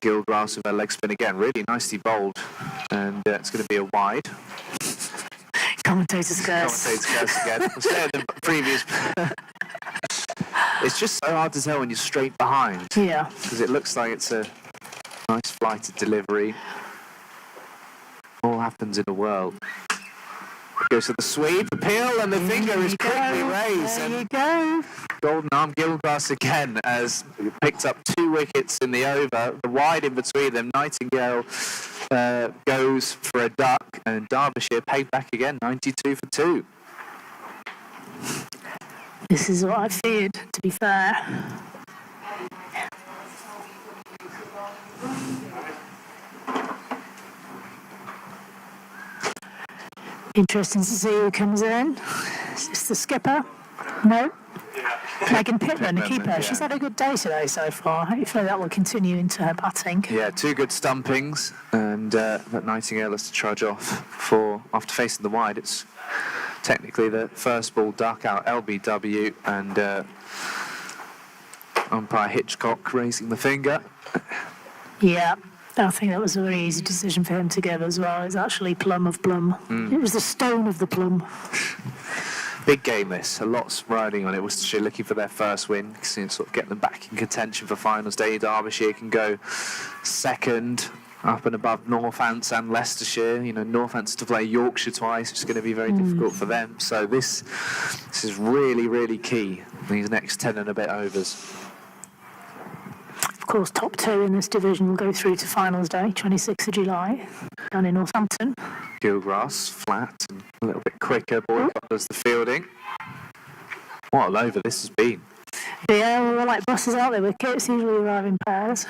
Gilgrass with her leg spin again. Really nicely bowled. And it's going to be a wide. Commentator's curse. Again. I said the previous... It's just so hard to tell when you're straight behind. Yeah. Because it looks like it's a nice flighted delivery. All happens in a whirl. Goes to the sweep, appeal, and the finger is quickly raised. There you go. Golden arm Gilgrass again has picked up 2 wickets in the over. The wide in between them. Nightingale goes for a duck, and Derbyshire paid back again, 92 for 2. This is what I feared, to be fair. Interesting to see who comes in. Is this the skipper? No. Megan Pittman, the keeper. Yeah. She's had a good day today so far. Hopefully that will continue into her batting. Yeah, 2 good stumpings, and that Nightingale has to trudge off after facing the wide. It's technically the first ball duck out, LBW, and umpire Hitchcock raising the finger. Yeah. I think that was a very easy decision for him to give as well. It's actually plum of plum. It was the stone of the plum. Big game this. A lot's riding on it. Worcestershire looking for their first win, sort of get them back in contention for finals day. Derbyshire can go second, up and above Northants and Leicestershire. Northants to play Yorkshire twice, which is going to be very difficult for them. So this is really, really key, these next 10 and a bit overs. Of course, top 2 in this division will go through to finals day, 26th of July, down in Northampton. Gilgrass, flat and a little bit quicker. Boycott does the fielding. What an over this has been. Yeah, well, they're like buses, aren't they? Wickets usually arrive in pairs.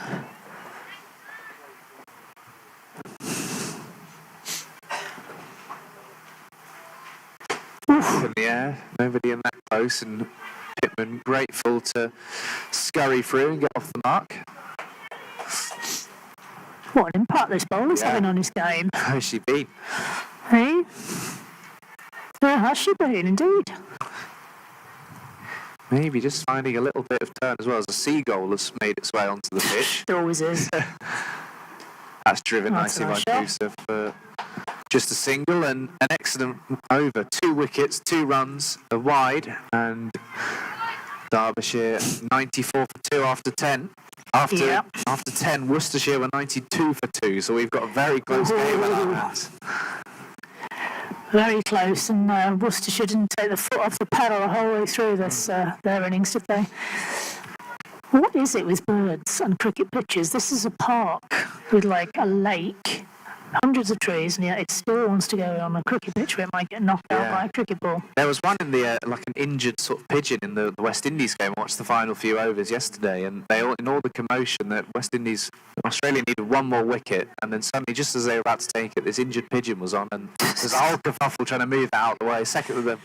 In the air, nobody in that close, and Pittman grateful to scurry through and get off the mark. What an impact this bowler's Yeah. having on his game. How's she been? Hey? Where has she been, indeed? Maybe just finding a little bit of turn as well as a seagull has made its way onto the pitch. There always is. That's driven That's a nicely nice by shot. Kusa for just a single and an excellent over. 2 wickets, 2 runs, a wide, and Derbyshire 94 for 2 after 10. After 10, Worcestershire were 92 for 2, so we've got a very close game at our hands. Very close, and Worcestershire didn't take the foot off the pedal the whole way through this their innings, did they? What is it with birds and cricket pitches? This is a park with like a lake, hundreds of trees, and yet it still wants to go on a cricket pitch where it might get knocked out by a cricket ball. There was one in the like an injured sort of pigeon in the West Indies game. I watched the final few overs yesterday, and they all, in all the commotion, that Australia needed 1 more wicket, and then suddenly, just as they were about to take it, this injured pigeon was on, and there's a whole kerfuffle trying to move that out of the way. Second with the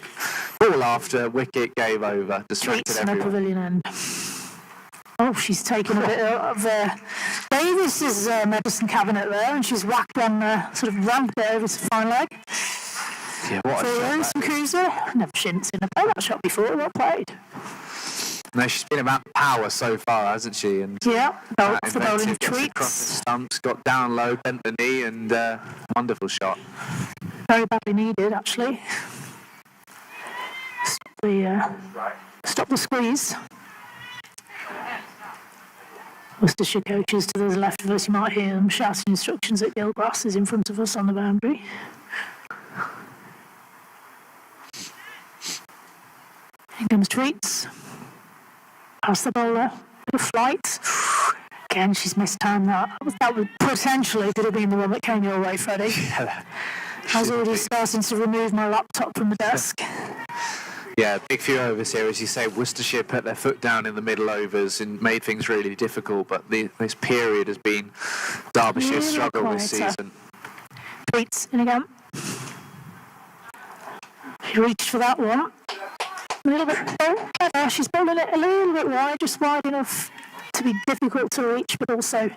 ball after wicket, game over, distracted Treats in a everyone. pavilion end. Oh, she's taken a bit of Davis's medicine cabinet there, and she's whacked one, sort of ramped it over to fine leg. Yeah, what a For shot some that is. Kusa. Never seen her play that shot before. Well played. No, she's been about power so far, hasn't she? And Yeah, off the bowling inventive, gets across the treats. stumps, got down low, bent the knee, and wonderful shot. Very badly needed, actually. Stop the squeeze. Worcestershire coaches to the left of us, you might hear them shouting instructions at Gilgrass is in front of us on the boundary. Here comes Tweets. Past the bowler. Bit of flight. Again, she's mistimed that. That would potentially could have been the one that came your way, Freddie. I was already starting to remove my laptop from the desk. Yeah, big few overs here. As you say, Worcestershire put their foot down in the middle overs and made things really difficult, but this period has been Derbyshire's Really struggle this quieter. season. Tweets in again. She reached for that one. A little bit clever. She's bowling it a little bit wide, just wide enough to be difficult to reach, but also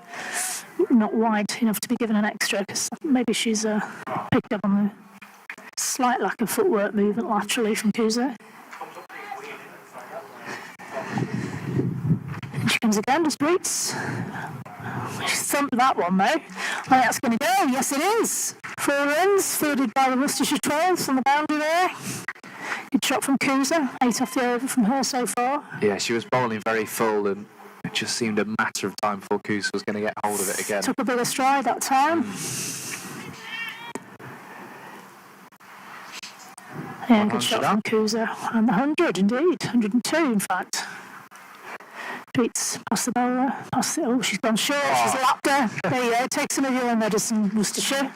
not wide enough to be given an extra, because maybe she's picked up on the slight lack of footwork movement laterally from Kusa. And she comes again, just Breeds. She thumped that one though. I think that's going to go. Yes, it is. 4 runs, fielded by the Worcestershire 12s on the boundary there. Good shot from Kusa. 8 off the over from her so far. Yeah, she was bowling very full, and it just seemed a matter of time before Kusa was going to get hold of it again. Took a bigger stride that time. Yeah, good shot from Kusa. And the 100 indeed. 102 in fact. Tweets past the bowler. Past the, oh, she's gone short. She's lapped her. There you go. Take some of your medicine, Worcestershire.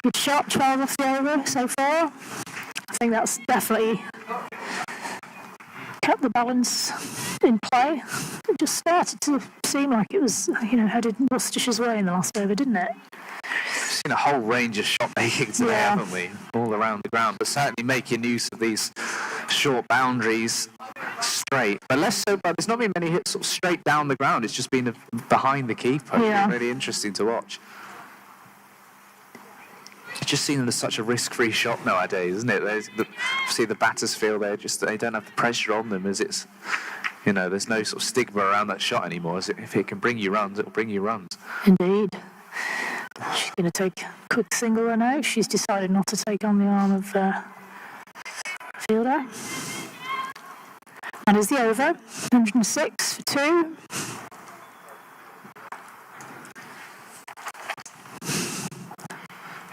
Good shot. 12 off the over so far. I think that's definitely kept the balance in play. It just started to seem like it was, headed Worcestershire's way in the last over, didn't it? We've seen a whole range of shot making today, haven't we? All around the ground, but certainly making use of these short boundaries straight. But less so, but there's not been many hits sort of straight down the ground. It's just been behind the keeper. Yeah. It's been really interesting to watch. It's just seen them as such a risk-free shot nowadays, isn't it? Obviously, the batters feel they don't have the pressure on them, as it's, there's no sort of stigma around that shot anymore. As if it can bring you runs, it'll bring you runs. Indeed. She's going to take a quick single now. She's decided not to take on the arm of fielder. And is the over. 106 for 2.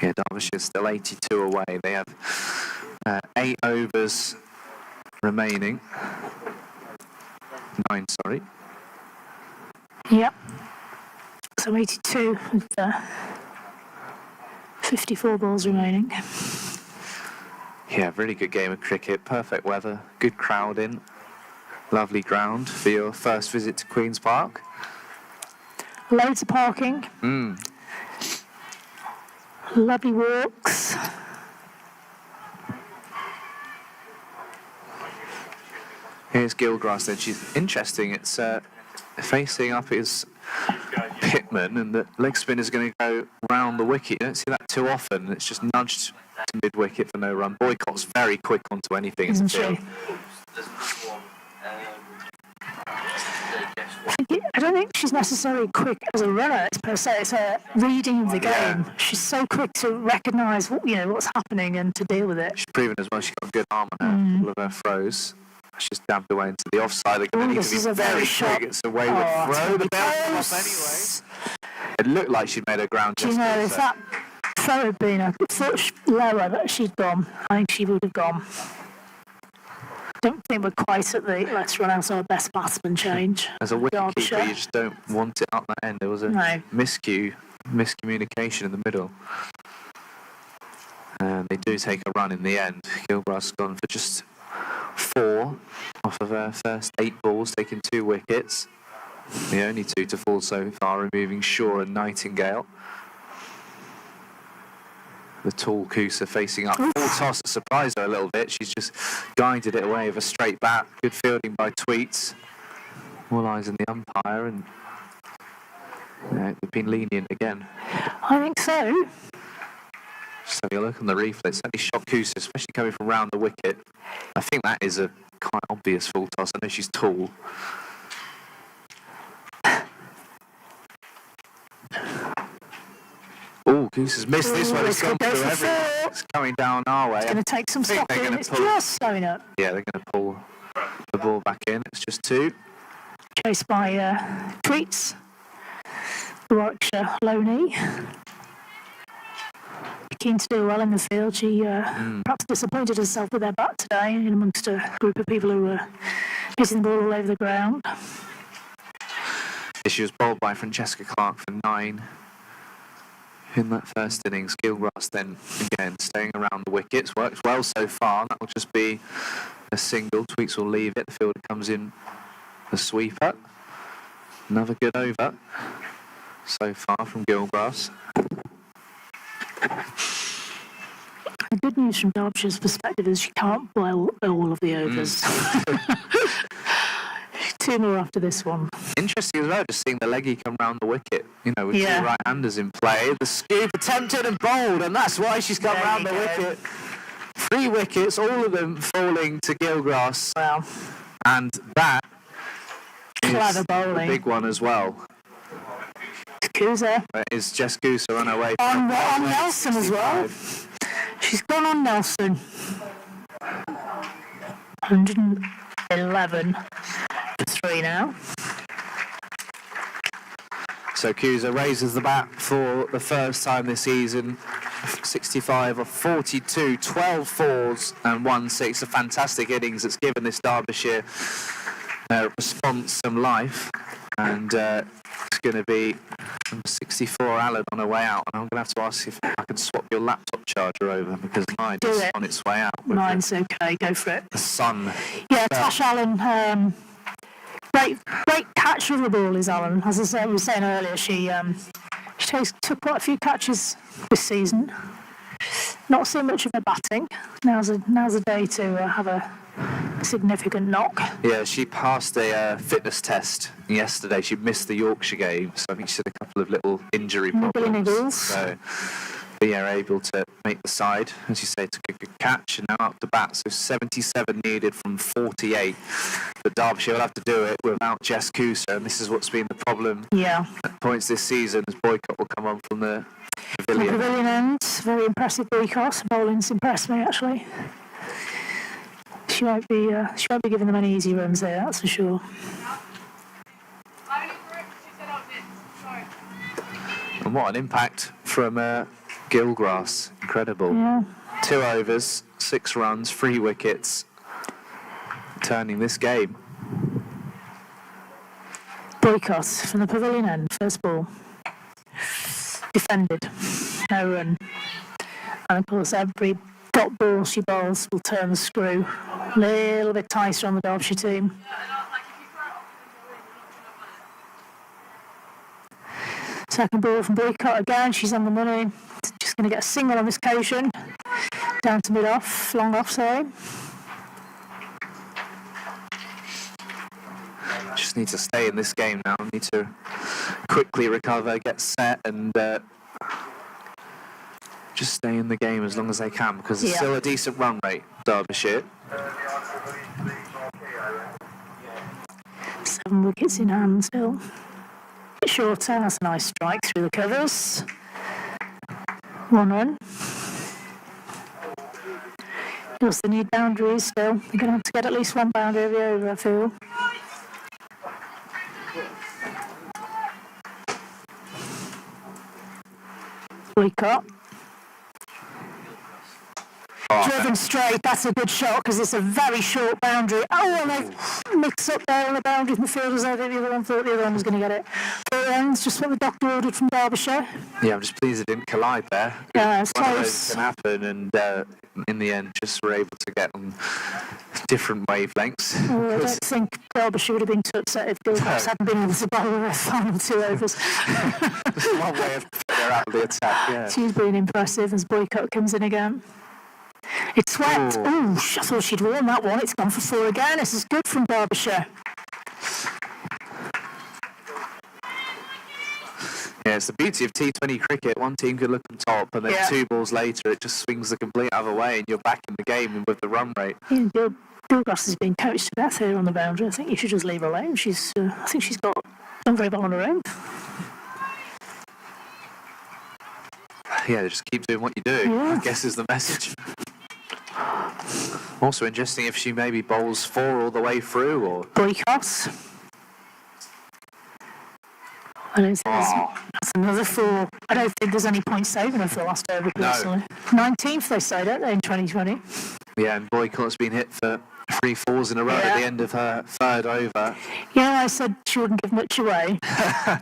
Yeah, Derbyshire's still 82 away. They have 8 overs remaining. 9, sorry. Yep. So 82 with 54 balls remaining. Yeah, really good game of cricket. Perfect weather, good crowd in. Lovely ground for your first visit to Queen's Park. Loads of parking. Lovely walks. Here's Gilgrass then. She's interesting. It's facing up is Pittman, and the leg spin is going to go round the wicket. You don't see that too often. It's just nudged to mid-wicket for no run. Boycott's very quick onto anything. Isn't she? I don't think she's necessarily quick as a runner, per se. It's her reading of the game. Yeah. She's so quick to recognise what's happening and to deal with it. She's proven as well she's got a good arm on her. All of her throws. She's dabbed away into the offside. They're going to need to be very quick. It's a wayward throw. The bell come off anyway. It looked like she'd made her ground Do you just know, if that throw had been a foot lower, that she'd gone, I think she would have gone. Don't think we're quite at the let's run out our best batsman change. As a wicket keeper, Derbyshire. you just don't want it up that end. There was a miscommunication in the middle. And they do take a run in the end. Gilbrass gone for just 4 off of her first 8 balls, taking 2 wickets. The only 2 to fall so far, removing Shaw and Nightingale. The tall Kusa facing up. Full toss surprised her a little bit. She's just guided it away with a straight bat. Good fielding by Tweets. All eyes on the umpire, and they've been lenient again. I think so. Just having a look on the replay. It's certainly shocked Kusa, especially coming from round the wicket. I think that is a quite obvious full toss. I know she's tall. Oh, Goose has missed this one. It's gone through everything. It's coming down our way. It's going to take some think stopping. It's pull. just slowing up. Yeah, they're going to pull the ball back in. It's just 2. Chased by Tweets. The Warwickshire Loney. Keen to do well in the field. She perhaps disappointed herself with their bat today in amongst a group of people who were hitting the ball all over the ground. She was bowled by Francesca Clark for 9 in that first innings. Gilgrass then again staying around the wickets. Worked well so far. That will just be a single. Tweets will leave it. The fielder comes in the sweeper. Another good over so far from Gilgrass. The good news from Derbyshire's perspective is she can't boil all of the overs. 2 more after this one. Interesting as well, just seeing the leggy come round the wicket, with 2 Yeah. right-handers in play. The scoop attempted and bowled, and that's why she's come There round you the go. wicket. 3 wickets, all of them falling to Gilgrass, Well, and that clever is bowling. a big one as well. Kusa Is Jess Goose on her way? on Nelson as well. She's gone on Nelson. 111 to 3 now. So Kusa raises the bat for the first time this season. 65 of 42, 12 fours and 1 6. A fantastic innings that's given this Derbyshire response some life. And it's going to be 64 Alan on her way out. And I'm going to have to ask if I can swap your laptop charger over because mine Do is it. on its way out. with Mine's okay, go for it. the sun. Yeah, Tash Allen, great catcher of the ball is Allen. As I was saying earlier, she took quite a few catches this season. Not so much of her batting. Now's a day to have a significant knock. Yeah, she passed a fitness test yesterday. She missed the Yorkshire game, so I think she had a couple of little injury Niggly problems. niggles. So they are able to make the side. As you say, took a good catch and now up to bat. So 77 needed from 48. But Derbyshire will have to do it without Jess Kusa, and this is what's been the problem Yeah. at points this season as Boycott will come on from the pavilion. Pavilion end, very impressive boycott. Bowling's impressed me actually. She won't be giving them any easy runs there, that's for sure. And what an impact from Gilgrass. Incredible. Yeah. 2 overs, 6 runs, 3 wickets. Turning this game. Boycott from the pavilion end, first ball. Defended, no run. And of course every dot ball she bowls will turn the screw. A little bit tighter on the Derbyshire team. Second ball from Boycott again. She's on the money. Just going to get a single on this occasion. Down to mid-off, long off, sorry. Just need to stay in this game now. Need to quickly recover, get set, and just stay in the game as long as they can, because it's still a decent run rate, Derbyshire. 7 wickets in hand still. Bit shorter, that's a nice strike through the covers. 1 run. They also need boundaries still. They're going to have to get at least 1 boundary every over, I feel. Boycott. Driven straight, that's a good shot because it's a very short boundary. Oh, and they've mixed up there on the boundary from the fielders. I think the other one thought the other one was going to get it. 4 runs, just what the doctor ordered from Derbyshire. Yeah, I'm just pleased it didn't collide there. Yeah, it's One of close. those can happen, and in the end, just were able to get on different wavelengths. Oh, I don't think Derbyshire would have been too upset if Gilchrist hadn't been able to bowl their final 2 overs. Just one way of figuring out the attack, yeah. She's been impressive as Boycott comes in again. It's swept. Oh, I thought she'd won that one. It's gone for 4 again. This is good from Derbyshire. Yeah, it's the beauty of T20 cricket. One team could look on top, and then 2 balls later, it just swings the complete other way, and you're back in the game with the run rate. Yeah, Gilchrist has been coached to death here on the boundary. I think you should just leave her alone. I think she's done very well on her own. Yeah, just keep doing what you do, I guess is the message. Also interesting if she maybe bowls 4 all the way through, or... Boycott. I don't think that's another 4. I don't think there's any points saving her for the last over, personally. 19th, they say, don't they, in 2020? Yeah, and Boycott's been hit for 3 4s in a row at the end of her 3rd over. Yeah, I said she wouldn't give much away. I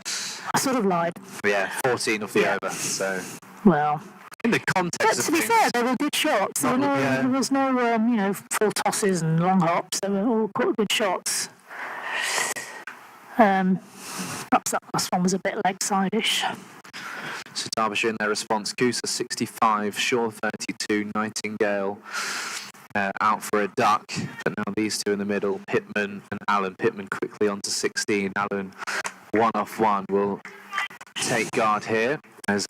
sort of lied. Yeah, 14 off the over, so... Well... In the context But to be fair, they were good shots. There was no, full tosses and long hops. They were all quite good shots. Perhaps that last one was a bit leg-side-ish. So Derbyshire in their response, Kusa 65, Shaw 32, Nightingale out for a duck. But now these 2 in the middle, Pittman and Allen. Pittman quickly on to 16. Allen 1 off 1 will take guard here as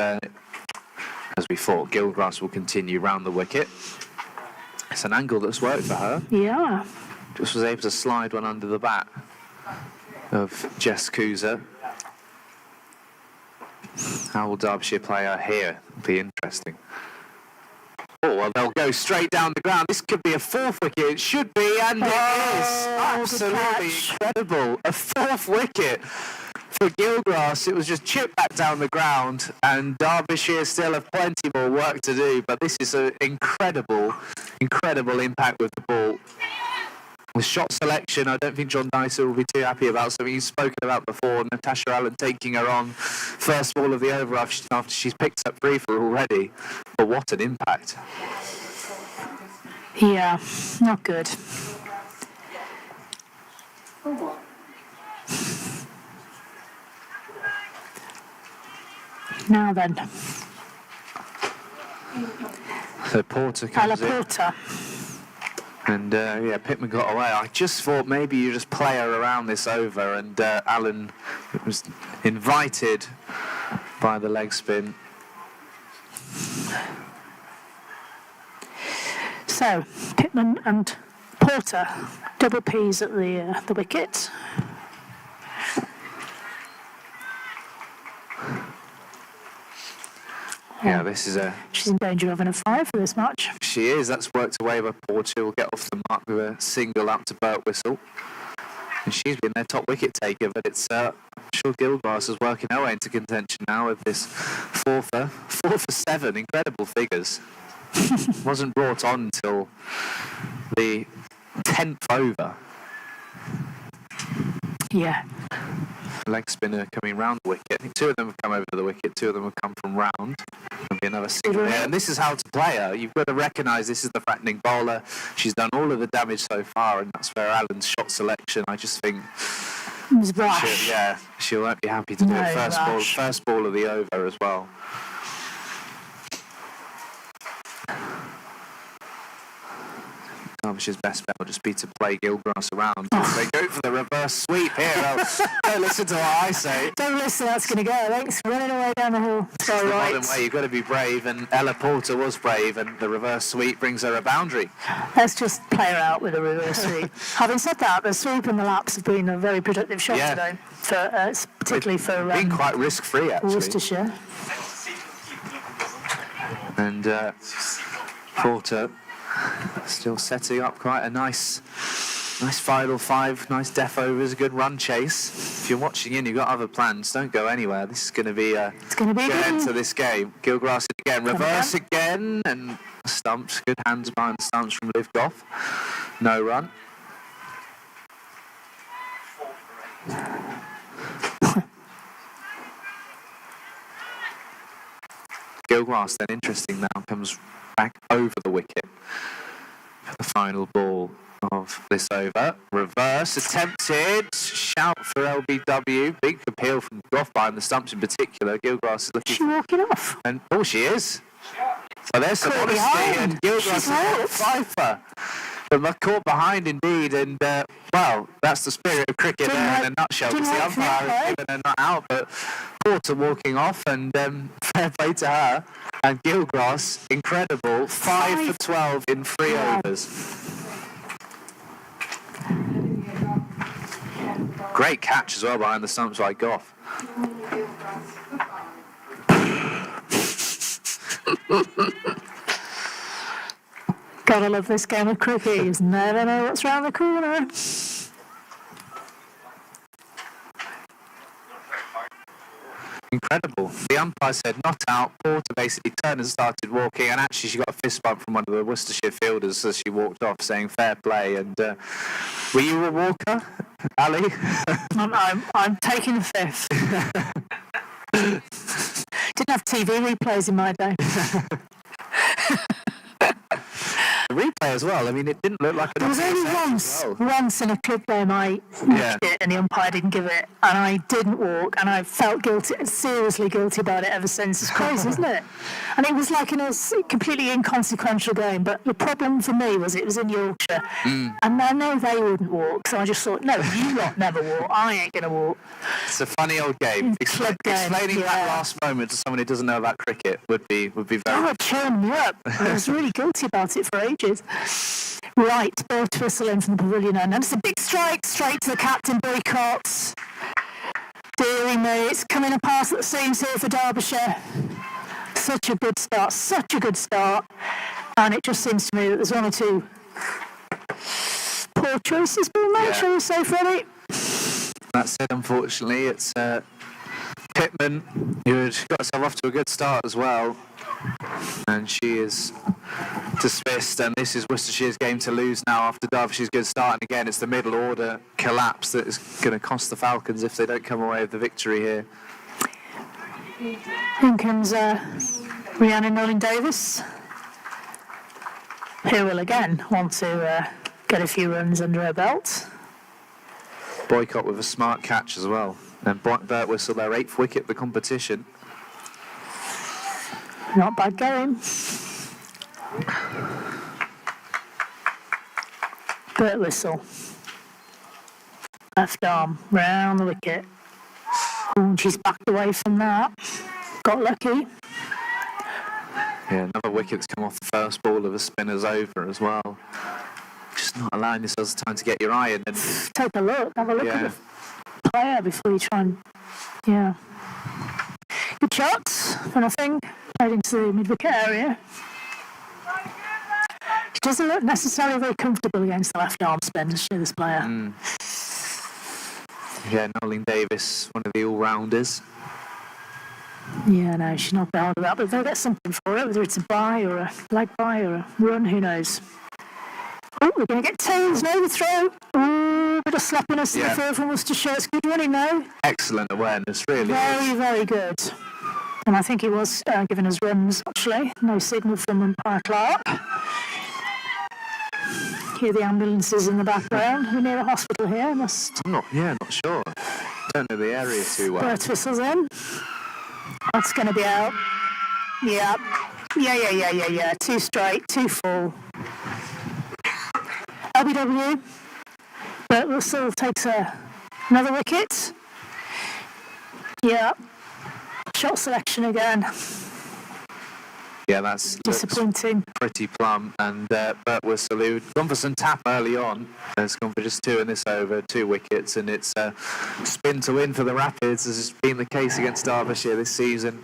we thought. Gilchrist will continue round the wicket. It's an angle that's worked for her. Yeah. Just was able to slide one under the bat of Jess Kusa. How will Derbyshire play her here? It'll be interesting. Oh, well, they'll go straight down the ground. This could be a 4th wicket. It should be, and it is. Absolutely incredible. A 4th wicket for Gilchrist. It was just chipped back down the ground, and Derbyshire still have plenty more work to do, but this is an incredible impact with the ball. With shot selection, I don't think John Dyson will be too happy about something he's spoken about before. Natasha Allen taking her on first ball of the over after she's picked up 3 for already. But what an impact. Yeah, not good. Now then. So Porter comes in. Porter. And Pittman got away. I just thought maybe you just play her around this over, and Allen was invited by the leg spin. So Pittman and Porter, double P's at the wicket. Yeah, this is She's in danger of having a 5 for this match. She is. That's worked away by Porter. Will get off the mark with a single out to Burt Whistle. And she's been their top wicket taker, but it's I'm sure Gilchrist is working her way into contention now with this 4 for 7. Incredible figures. Wasn't brought on until the 10th over. Yeah. leg spinner coming round the wicket. I think 2 of them have come over the wicket, 2 of them have come from round. There'll be another single here. And this is how to play her. You've got to recognise this is the threatening bowler. She's done all of the damage so far, and that's where Alan's shot selection, I just think... It was rash. She won't be happy to do it. First ball of the over as well. Derbyshire's best bet will just be to play Gilgrass around. They go for the reverse sweep here. Don't listen to what I say. Don't listen, that's going to go. Thanks, running away down the hill. It's the modern way. You've got to be brave, and Ella Porter was brave, and the reverse sweep brings her a boundary. Let's just play her out with a reverse sweep. Having said that, the sweep and the laps have been a very productive shot today, particularly for been quite risk-free actually. Worcestershire. And Porter still setting up quite a nice final 5, nice def overs, a good run chase. If you're watching in, you've got other plans, don't go anywhere. This is going to be a good end to this game. Gilgrass again, reverse again, and stumps, good hands behind the stumps from Liv Goff. No run. Gilgrass then, interesting now, comes back over the wicket for the final ball of this over. Reverse attempted, shout for LBW, big appeal from Goff behind the stumps in particular. Gilgrass is looking... She's walking off. And she is. So there's some honesty, and Gilgrass is Pfeiffer. But caught behind indeed, and well, that's the spirit of cricket there in a nutshell. Because the umpire has given her not out, but Porter walking off, and fair play to her. And Gilgrass, incredible, 5 for 12 in 3 overs. Great catch as well behind the stumps by Goff. Gotta love this game of cricket. You just never know what's round the corner. Incredible. The umpire said not out. Porter basically turned and started walking, and actually she got a fist bump from one of the Worcestershire fielders as she walked off, saying fair play. And were you a walker, Ali? I'm taking the 5th. Didn't have TV replays in my day. The replay as well. I mean, it didn't look like there was only once in a club game I watched it and the umpire didn't give it, and I didn't walk, and I felt seriously guilty about it ever since. It's crazy, isn't it? And it was like in a completely inconsequential game, but the problem for me was it was in Yorkshire, and I know they wouldn't walk, so I just thought, no, you lot never walk, I ain't going to walk. It's a funny old game. Explaining that last moment to someone who doesn't know about cricket would be very... Oh, it turned me up. I was really guilty about it for ages. Right, ball to whistle in from the pavilion end, and it's a big strike straight to the captain. Boycotts. Deary me, it's coming apart at the seams here for Derbyshire. Such a good start, and it just seems to me that there's 1 or 2 poor choices being made, shall we say, Freddie? That said, unfortunately, it's Pittman who had got herself off to a good start as well, and she is dismissed, and this is Worcestershire's game to lose now after Derbyshire's good start. And again, it's the middle order collapse that is going to cost the Falcons if they don't come away with the victory here. In comes Rhiannon Nolan-Davis, who will again want to get a few runs under her belt. Boycott with a smart catch as well, and Bert Whistle, their 8th wicket of the competition. Not bad going. Bert Whistle. Left arm round the wicket. Oh, she's backed away from that. Got lucky. Yeah, another wicket that's come off the first ball of a spinner's over as well. Just not allowing yourselves time to get your eye in. And take a look. Have a look at the player before you try and... Yeah. Good shots for nothing. Right into the mid-wicket area. She doesn't look necessarily very comfortable against the left arm spin, does she, this player? Yeah, Nolan-Davis, one of the all-rounders. Yeah, no, she's not bad with that, but they'll get something for it, whether it's a bye or a leg bye or a run, who knows. Oh, we're going to get tails and overthrow. Ooh, a bit of sloppiness in the field from Worcestershire. It's good running though. Excellent awareness, really. Very, very good. And I think he was giving us runs, actually. No signal from umpire Clark. Hear the ambulances in the background. We're near a hospital here. I'm not sure. Don't know the area too well. Bird whistles in. That's going to be out. Yeah. Yeah. 2 straight, 2 full. LBW. Bert Russell takes another wicket. Yeah. Shot selection again. Yeah, that's disappointing. Pretty plumb. And Bert Whistle, who'd gone for some tap early on, has gone for just 2 in this over, 2 wickets, and it's spin to win for the Rapids, as has been the case against Derbyshire this season.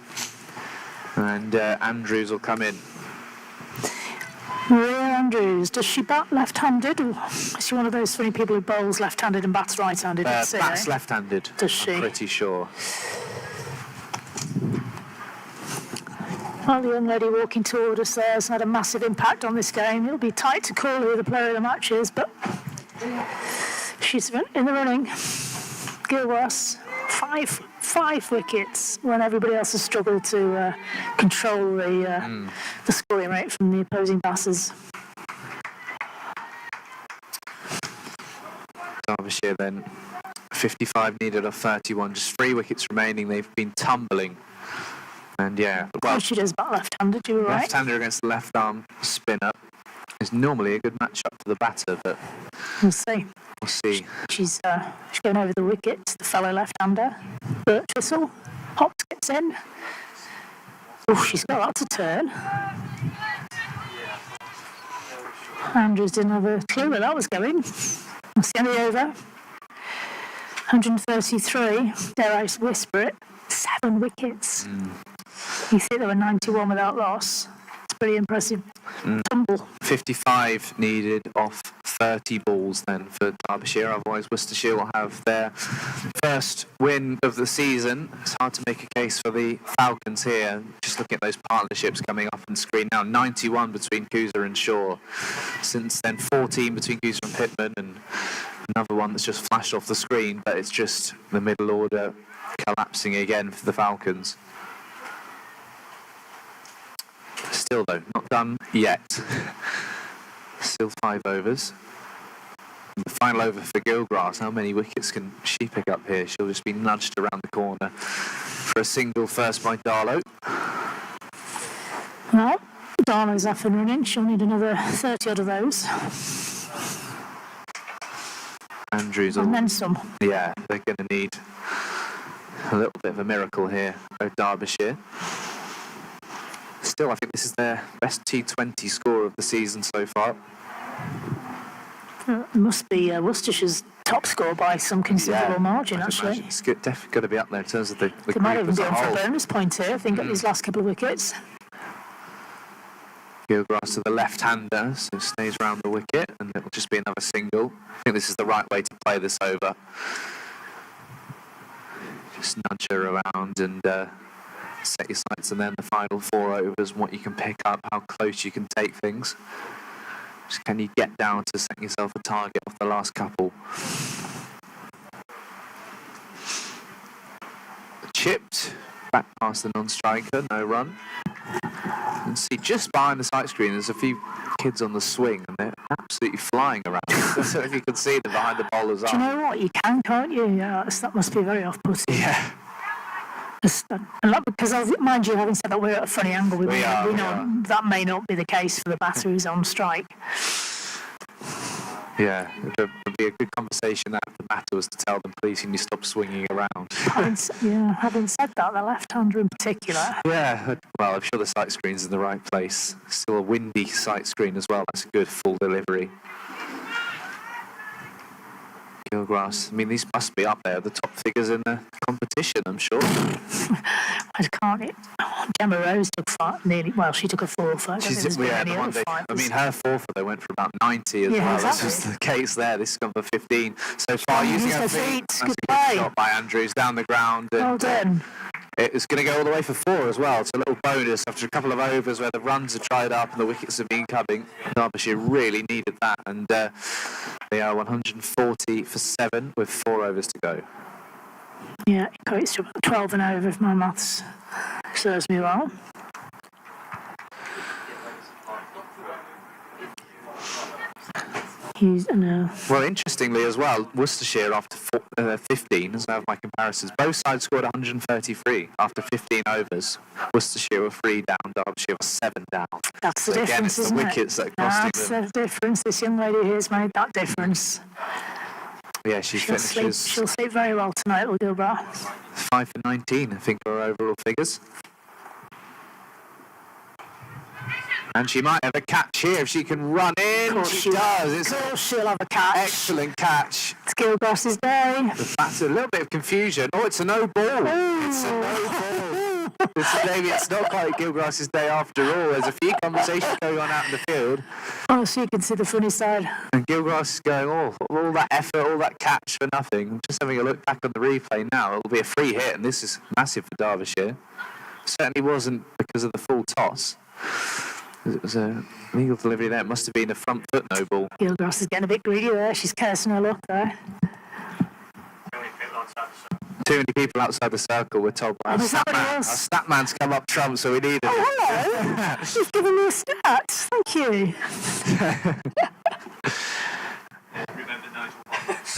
And Andrews will come in. Maria Andrews, does she bat left-handed, or is she one of those funny people who bowls left-handed and bats right-handed? Bats left-handed. Does she? I'm pretty sure. Well, the young lady walking toward us there has had a massive impact on this game. It'll be tight to call who the player of the match is, but she's in the running. Gilwas, five wickets when everybody else has struggled to control the scoring rate from the opposing batters. Derbyshire then 55 needed off 31, just 3 wickets remaining. They've been tumbling. And well, she does bat left-handed, you were right. Left-hander against the left-arm spinner is normally a good match-up for the batter, but we'll see. She's going over the wickets, the fellow left-hander. Bert Whistle, hops, gets in. Oh, she's got that to turn. Andrews didn't have a clue where that was going. That's the end of the over. 133, dare I whisper it, 7 wickets. You think there were 91 without loss. It's pretty impressive. Tumble. 55 needed off 30 balls then for Derbyshire, otherwise Worcestershire will have their first win of the season. It's hard to make a case for the Falcons here. Just looking at those partnerships coming up on screen now, 91 between Cooser and Shaw. Since then, 14 between Cooser and Pittman, and another one that's just flashed off the screen, but it's just the middle order collapsing again for the Falcons. Still, though, not done yet. Still 5 overs. And the final over for Gilgrass. How many wickets can she pick up here? She'll just be nudged around the corner for a single first by Darlow. Well, Darlow's up and running. She'll need another 30 odd of those. Andrews. And then some. Yeah, they're going to need a little bit of a miracle here at Derbyshire. Still, I think this is their best T20 score of the season so far. It must be Worcestershire's top score by some considerable margin, actually. It's definitely going to be up there in terms of the they might even be on for a bonus point here, I think, at these last couple of wickets. Gilgrass to the left-hander, so stays around the wicket, and it'll just be another single. I think this is the right way to play this over. Just nudge her around and set your sights, and then the final 4 overs, what you can pick up, how close you can take things. Just can you get down to setting yourself a target off the last couple. Chipped, back past the non-striker, no run. And see, just behind the sight screen, there's a few kids on the swing, and they're absolutely flying around. I don't know if you can see them behind the bowler's arm. Do you know what? You can, can't you? Yeah, that must be very off-putting. Yeah. Because, mind you, having said that, we're at a funny angle. We know that may not be the case for the batter who's on strike. Yeah, it would be a good conversation that if the batter was to tell them, please, can you stop swinging around? Having said that, the left-hander in particular. Yeah, well, I'm sure the sight screen's in the right place. Still a windy sight screen as well. That's a good full delivery. Gilgrass, I mean, these must be up there, the top figures in the competition, I'm sure. I can't. Gemma Rose took she took a 4 for. I mean, her 4 for they went for about 90 as well. Exactly. This was the case there. This has gone for 15 so far. Using her feet. That's good a good shot by Andrews down the ground. Well done. It's going to go all the way for 4 as well. It's a little bonus after a couple of overs where the runs are tried up and the wickets have been coming. Derbyshire really needed that, and They are 140 for 7 with 4 overs to go. Yeah, it equates to about 12 and over if my maths serves me well. No. Well, interestingly as well, Worcestershire after 15, as I have my comparisons, both sides scored 133 after 15 overs. Worcestershire were 3 down, Derbyshire were 7 down. That's the So difference, again, it's the isn't wickets it? that are costing them. That's the difference. This young lady here has made that difference. Yeah, she'll She'll sleep very well tonight, will Gilbert. 5 for 19, I think, are her overall figures. And she might have a catch here if she can run in. Of course She does. It's Of an course she'll have a catch. excellent catch. It's Gilbert's day. The batter, a little bit of confusion. Oh, it's a no ball. It's a no ball. Maybe it's not quite Gilgrass's day after all. There's a few conversations going on out in the field. Oh, so you can see the funny side. And Gilgrass is going, all that effort, all that catch for nothing. I'm just having a look back on the replay now. It'll be a free hit, and this is massive for Derbyshire. Certainly wasn't because of the full toss. It was a legal delivery there. It must have been a front foot no ball. Gilgrass is getting a bit greedy there. She's cursing her luck there. Too many people outside the circle were told by our stat man's come up trump, so we needed it. Hello. You've given me a stat. Thank you. Remember Nigel Watts.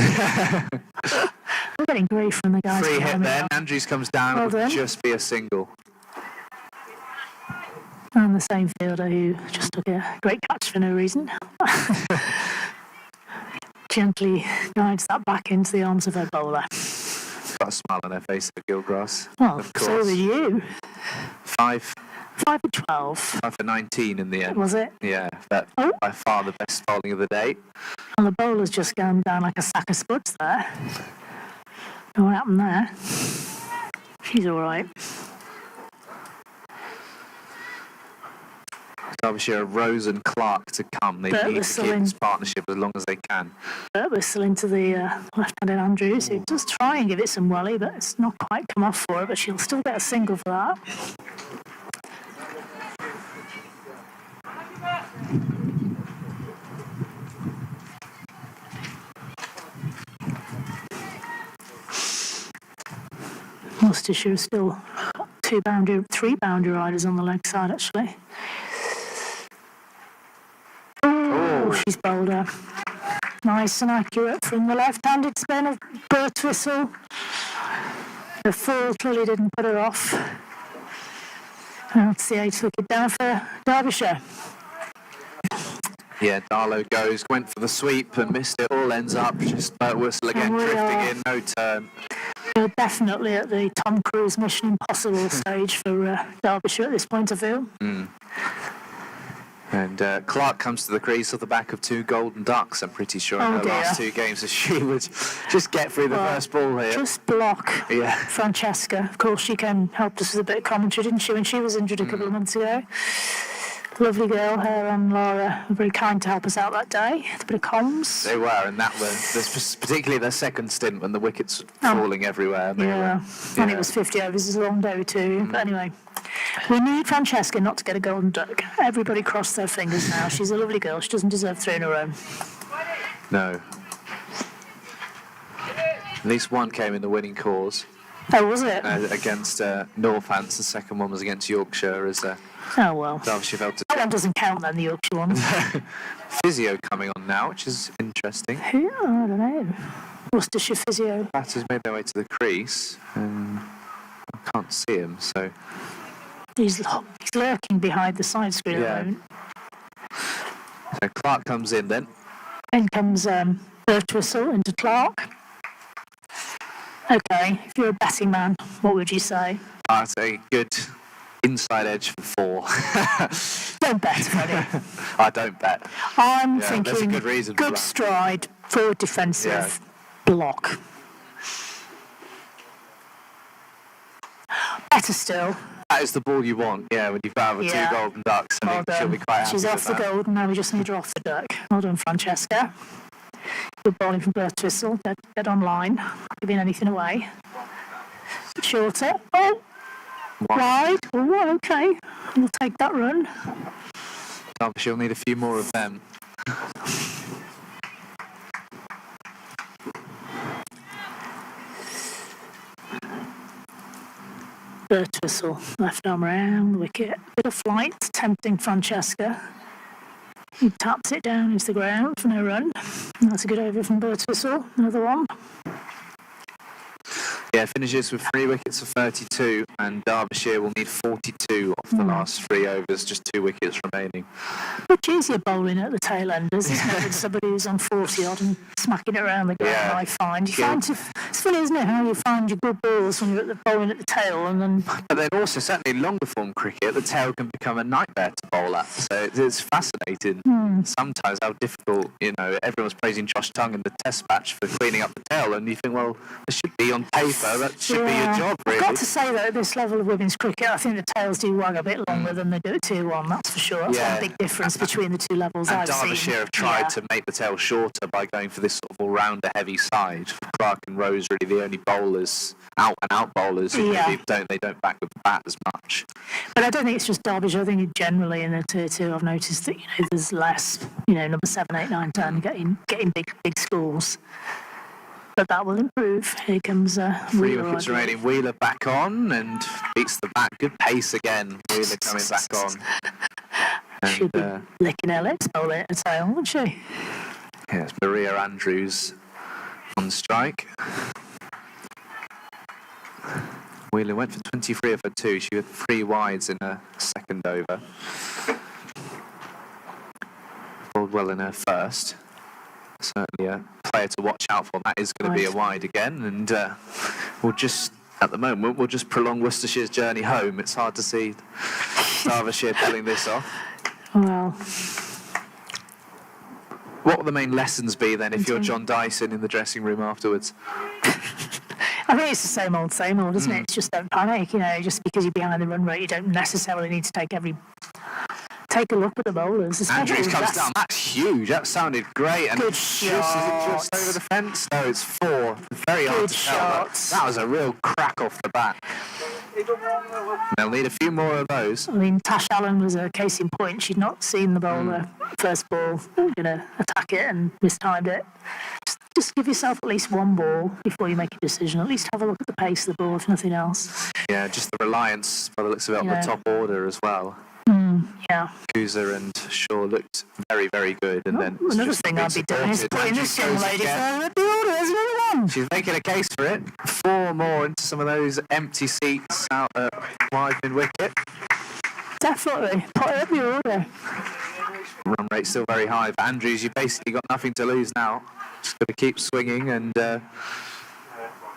I'm getting grief from the guys. Free hit then. Andrews comes down. Well It will done. just be a single. And the same fielder who just took a great catch for no reason. Gently guides that back into the arms of her bowler. Got a smile on her face for Gilgrass. Well, of so course. did you. 5 5 for 12. for 19 in the end. Was it? Yeah, but Oh. by far the best bowling of the day. Well, the bowler's just gone down like a sack of spuds there. What happened there? She's all right. Derbyshire, Rose and Clark to come. They Bert need to Whistling. keep this partnership as long as they can. Bert Whistle into the left-handed Andrews, who does try and give it some welly, but it's not quite come off for her, but she'll still get a single for that. Worcestershire is still 3 boundary riders on the leg side, actually. Oh, she's bowled her. Nice and accurate from the left-handed spin of Bert Whistle. The full clearly didn't put her off. And that's the 8th wicket down for Derbyshire. Yeah, Darlow goes, went for the sweep and missed it. All ends up just Bert Whistle again, And we drifting are- in, no turn. We're definitely at the Tom Cruise Mission Impossible stage for Derbyshire at this point, I feel. And Clark comes to the crease off the back of 2 golden ducks, I'm pretty sure, in Oh, her last dear. 2 games. So she would just get through the Well, first ball here. Just block Yeah. Francesca. Of course, she helped us with a bit of commentary, didn't she, when she was injured a couple of months ago? Lovely girl, her and Laura were very kind to help us out that day. A bit of comms. They were, and that was particularly their second stint when the wickets were falling everywhere. And they Yeah, were, and it was 50 overs. It's a long day too. But anyway, we need Francesca not to get a golden duck. Everybody cross their fingers now. She's a lovely girl. She doesn't deserve 3 in a row. No. At least one came in the winning cause Oh, was it? against Northants. The second one was against Yorkshire as Oh, well. Derbyshire fell to That one doesn't count then, the Yorkshire one. physio coming on now, which is interesting. Who? I don't know. Worcestershire physio. Batters made their way to the crease, and I can't see him, so He's lurking behind the side screen Yeah. at the moment. so Clark comes in then. In comes Bert Whistle into Clark. Okay, if you're a betting man, what would you say? That's a good inside edge for 4. Don't bet, Freddie. I don't bet. I'm Yeah, thinking there's a good reason for good that. stride, forward defensive, block. Better still. That is the ball you want, yeah, when you've got over Yeah. 2 golden ducks. I Well think she'll be done. quite happy She's with off the that. gold, and now we just need her off the duck. Well done, Francesca. Good bowling from Bert Whistle. Dead on line. Not giving anything away. Shorter. Oh, wide. Oh, okay. We'll take that run. Derbyshire will need a few more of them. Bird whistle, left arm round the wicket. Bit of flight, tempting Francesca. He taps it down into the ground for no run. That's a good over from Bird whistle. Another one. Yeah, finishes with 3 wickets for 32, and Derbyshire will need 42 off the last 3 overs, just 2 wickets remaining. Much easier bowling at the tail enders, isn't it, than somebody who's on 40 odd and smacking it around the ground, I find. It's funny, isn't it, how you find your good balls when you're at the bowling at the tail, and then... But then also, certainly in longer form cricket, the tail can become a nightmare to bowl at, so it's fascinating. Sometimes how difficult, everyone's praising Josh Tongue in the test match for cleaning up the tail, and you think, well, there should be on paper, that should be your job, really. I've got to say that at this level of women's cricket, I think the tails do wag a bit longer than they do at Tier 1, that's for sure. That's one big difference between the 2 levels and I've seen. Derbyshire have tried to make the tail shorter by going for this sort of all-rounder heavy side. Clark and Rose really the only bowlers, out-and-out bowlers, who really don't back with the bat as much. But I don't think it's just Derbyshire. I think generally in the Tier 2 I've noticed that there's less, number 7, 8, 9, 10 getting big scores. But that will improve. Here comes 3 wickets remaining. Wheeler back on and beats the bat. Good pace again. Wheeler coming back on. She'll be licking her lips bowling at a tail, won't she? Yes, Maria Andrews on strike. Wheeler went for 23 of her 2. She had 3 wides in her second over. Bowled well in her first. Certainly a player to watch out for. That is going to be a wide again, and we'll just prolong Worcestershire's journey home. It's hard to see Derbyshire pulling this off. Well, what will the main lessons be then if you're John Dyson in the dressing room afterwards? I think it's the same old, isn't it? It's just don't panic, just because you're behind the run rate, you don't necessarily need to take a look at the bowlers. Andrews comes down. That's huge. That sounded great. And good shot. Is it just over the fence? No, it's 4. Very hard to tell. That was a real crack off the bat. They'll need a few more of those. I mean, Tash Allen was a case in point. She'd not seen the bowler first ball, attack it and mistimed it. Just give yourself at least one ball before you make a decision. At least have a look at the pace of the ball, if nothing else. Yeah, just the reliance, by the looks of it, on the top order as well. Yeah. Kuza and Shaw looked very, very good. And then another thing I'd be doing is putting this young lady further up the order. There's another one. She's making a case for it. 4 more into some of those empty seats out at wide mid-wicket. Definitely. Put her up the order. Run rate still very high. For Andrews, you've basically got nothing to lose now. Just got to keep swinging and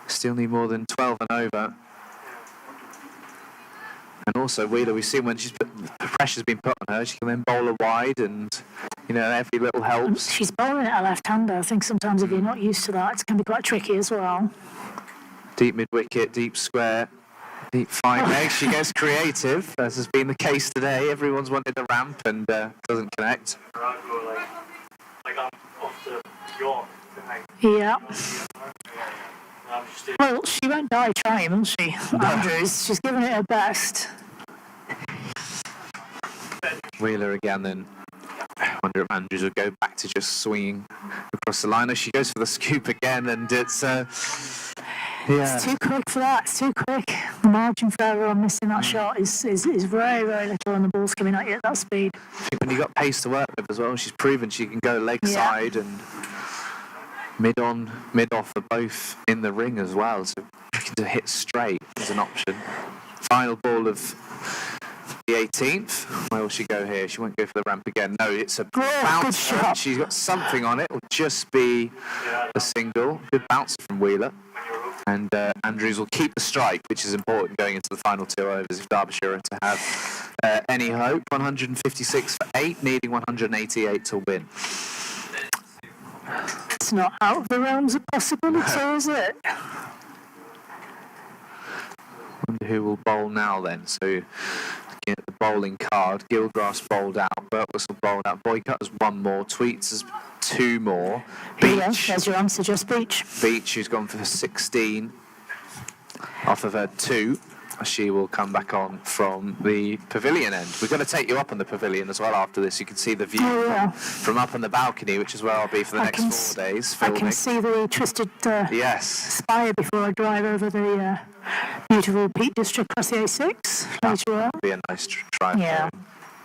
still need more than 12 and over. And also Wheeler, we've seen when the pressure's been put on her, she can then bowl her wide, and every little helps. She's bowling at a left-hander. I think sometimes if you're not used to that, it can be quite tricky as well. Deep mid-wicket, deep square, deep fine leg. She gets creative, as has been the case today. Everyone's wanted a ramp and doesn't connect. Yeah. Well, she won't die trying, will she, Andrews? She's given it her best. Wheeler again then. I wonder if Andrews will go back to just swinging across the line. She goes for the scoop again, and it's... It's too quick for that. It's too quick. The margin for everyone missing that shot is very, very little, and the ball's coming at you at that speed. I think when you've got pace to work with as well, she's proven she can go leg side and mid on, mid off are both in the ring as well, so to hit straight is an option. Final ball of the 18th. Where will she go here? She won't go for the ramp again. No, it's a bounce shot. She's got something on it. It'll just be a single. Good bounce from Wheeler. And Andrews will keep the strike, which is important going into the final 2 overs if Derbyshire are to have any hope. 156 for 8, needing 188 to win. It's not out of the realms of possibility, is it? Wonder who will bowl now then. So looking at the bowling card, Gilgrass bowled out, Birtwhistle bowled out, Boycott has 1 more, Tweets has 2 more. Beach, there's your answer, just Beach. Beach, who's gone for 16 off of her 2. she will come back on from the pavilion end. We're going to take you up on the pavilion as well after this. You can see the view from up on the balcony, which is where I'll be for the next 4 days filming. I can see the twisted yes. spire before I drive over the beautiful Peak District across the A6 later on. Be a nice drive. Yeah.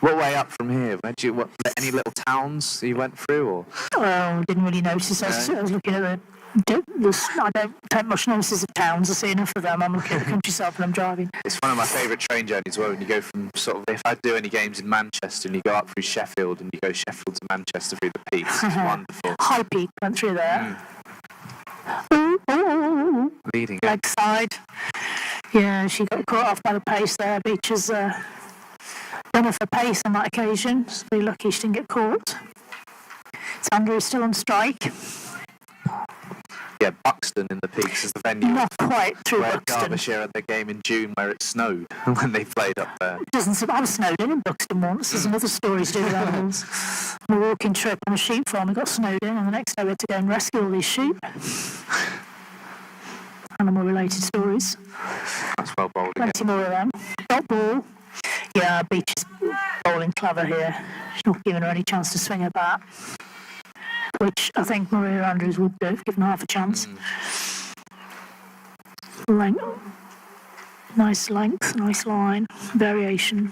What way up from here? Any little towns you went through? Or? Oh, didn't really notice. I was looking at I don't take much notice of towns. I see enough of them. I'm looking at the countryside when I'm driving. It's one of my favourite train journeys. Well, when you go from if I do any games in Manchester and you go up through Sheffield and you go Sheffield to Manchester through the Peaks, it's wonderful. High Peak went through there. Leading leg side. Yeah, she got caught off by the pace there. Beach has done her for pace on that occasion. She's very lucky she didn't get caught. Sandra is still on strike. Yeah, Buxton in the Peaks is the venue. Not quite through where Buxton. Derbyshire had their game in June where it snowed when they played up there. I was snowed in Buxton once. There's another story to do with animals. On a walking trip on a sheep farm, we got snowed in, and the next day we had to go and rescue all these sheep. Animal-related stories. That's well bowled. Plenty more of them. Dot ball. Yeah, Beach is bowling clever here. She's not giving her any chance to swing her bat, which I think Maria Andrews would do, given half a chance. Nice length, nice line, variation.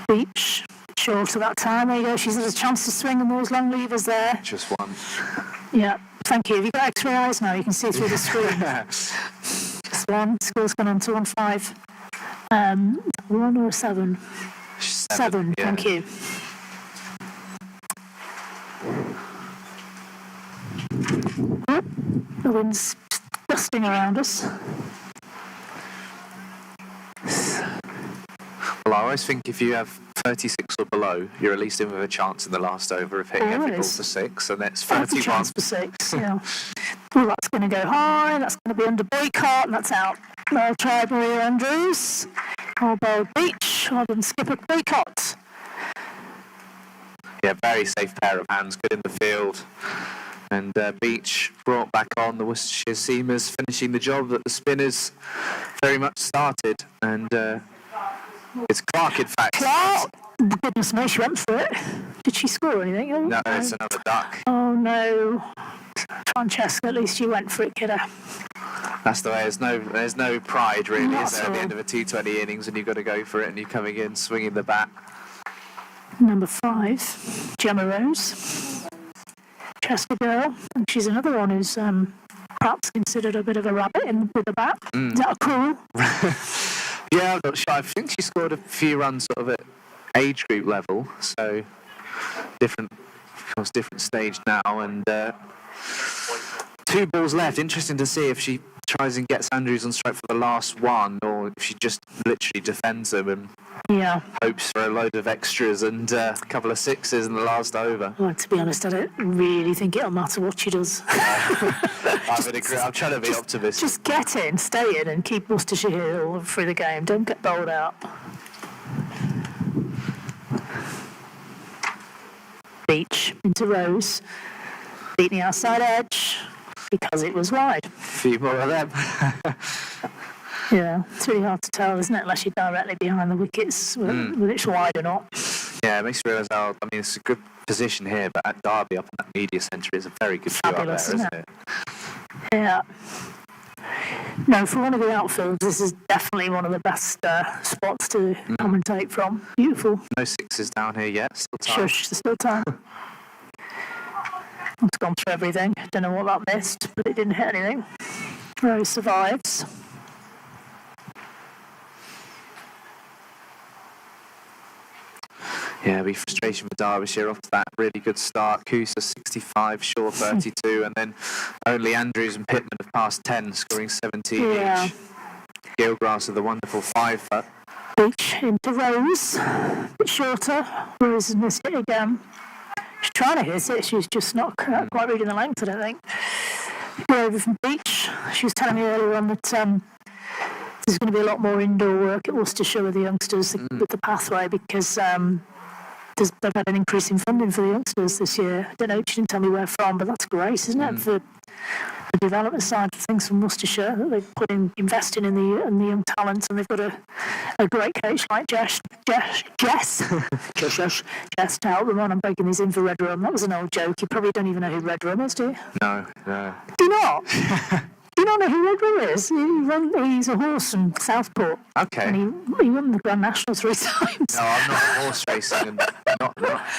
Beach, short of that time. There you go. She's had a chance to swing and those long levers there. Just one. Yeah, thank you. Have you got X-ray eyes now? You can see through the screen. Just one. Score's gone on to 1-5. 1 or 7? 7, yeah. Thank you. The wind's dusting around us. Well, I always think if you have 36 or below, you're at least in with a chance in the last over of hitting every ball for 6, and that's 31. That's a chance for 6, yeah. Well, that's going to go high, that's going to be under boycott, and that's out. Well tried, Maria Andrews. All bowled Beach, well done, skipper boycott. Yeah, very safe pair of hands, good in the field. And Beach brought back on the Worcestershire seamers, finishing the job that the spinners very much started. And it's Clark, in fact. Clark! Goodness me, she went for it. Did she score anything? Oh, no, it's another duck. Oh, no. Francesca, at least you went for it, kiddo. That's the way. There's no pride, really, Not is there, at the end of a T20 innings, and you've got to go for it, and you're coming in, swinging the bat. Number 5, Gemma Rose. Chester girl. And she's another one who's perhaps considered a bit of a rabbit with the bat. Is that cool? Yeah, I'm not sure. I think she scored a few runs sort of at age group level, so different stage now, and 2 balls left. Interesting to see if she tries and gets Andrews on strike for the last one, or if she just literally defends them and hopes for a load of extras and a couple of 6s in the last over. Well, to be honest, I don't really think it'll matter what she does. I would agree. I'm trying to be optimistic. Just get in, stay in, and keep Worcestershire here all through the game. Don't get bowled out. Beach into Rose, beating the outside edge because it was wide. A few more of them. Yeah, it's really hard to tell, isn't it, unless you're directly behind the wickets, whether it's wide or not. Yeah, it makes you realise how, I mean, it's a good position here, but at Derby up in that media centre is a very good view up there, isn't it? Yeah. No, for one of the outfields, this is definitely one of the best spots to commentate from. Beautiful. No 6s down here yet, still time. Shush, there's still time. It's gone through everything. Don't know what that missed, but it didn't hit anything. Rose survives. Yeah, be frustration for Derbyshire off to that really good start. Kusa 65, Shaw 32, and then only Andrews and Pittman have passed 10, scoring 17 each. Gilgrass with a wonderful 5-foot. Beach into Rose, a bit shorter. Rose has missed it again. She's trying to hit it, she's just not quite reading the length, I don't think. We're over from Beach. She was telling me earlier on that there's going to be a lot more indoor work at Worcestershire with the youngsters with the pathway, because they've had an increase in funding for the youngsters this year. I don't know, she didn't tell me where from, but that's great, isn't it? For the development side of things from Worcestershire, that they've put in investing in the young talent, and they've got a great coach like Jess to help them on. I'm breaking these in for Red Rum. That was an old joke. You probably don't even know who Red Rum is, do you? No. Do you not? Do you not know who Red Rum is? He's a horse from Southport. Okay. And he won the Grand National 3 times. No, I'm not horse racing and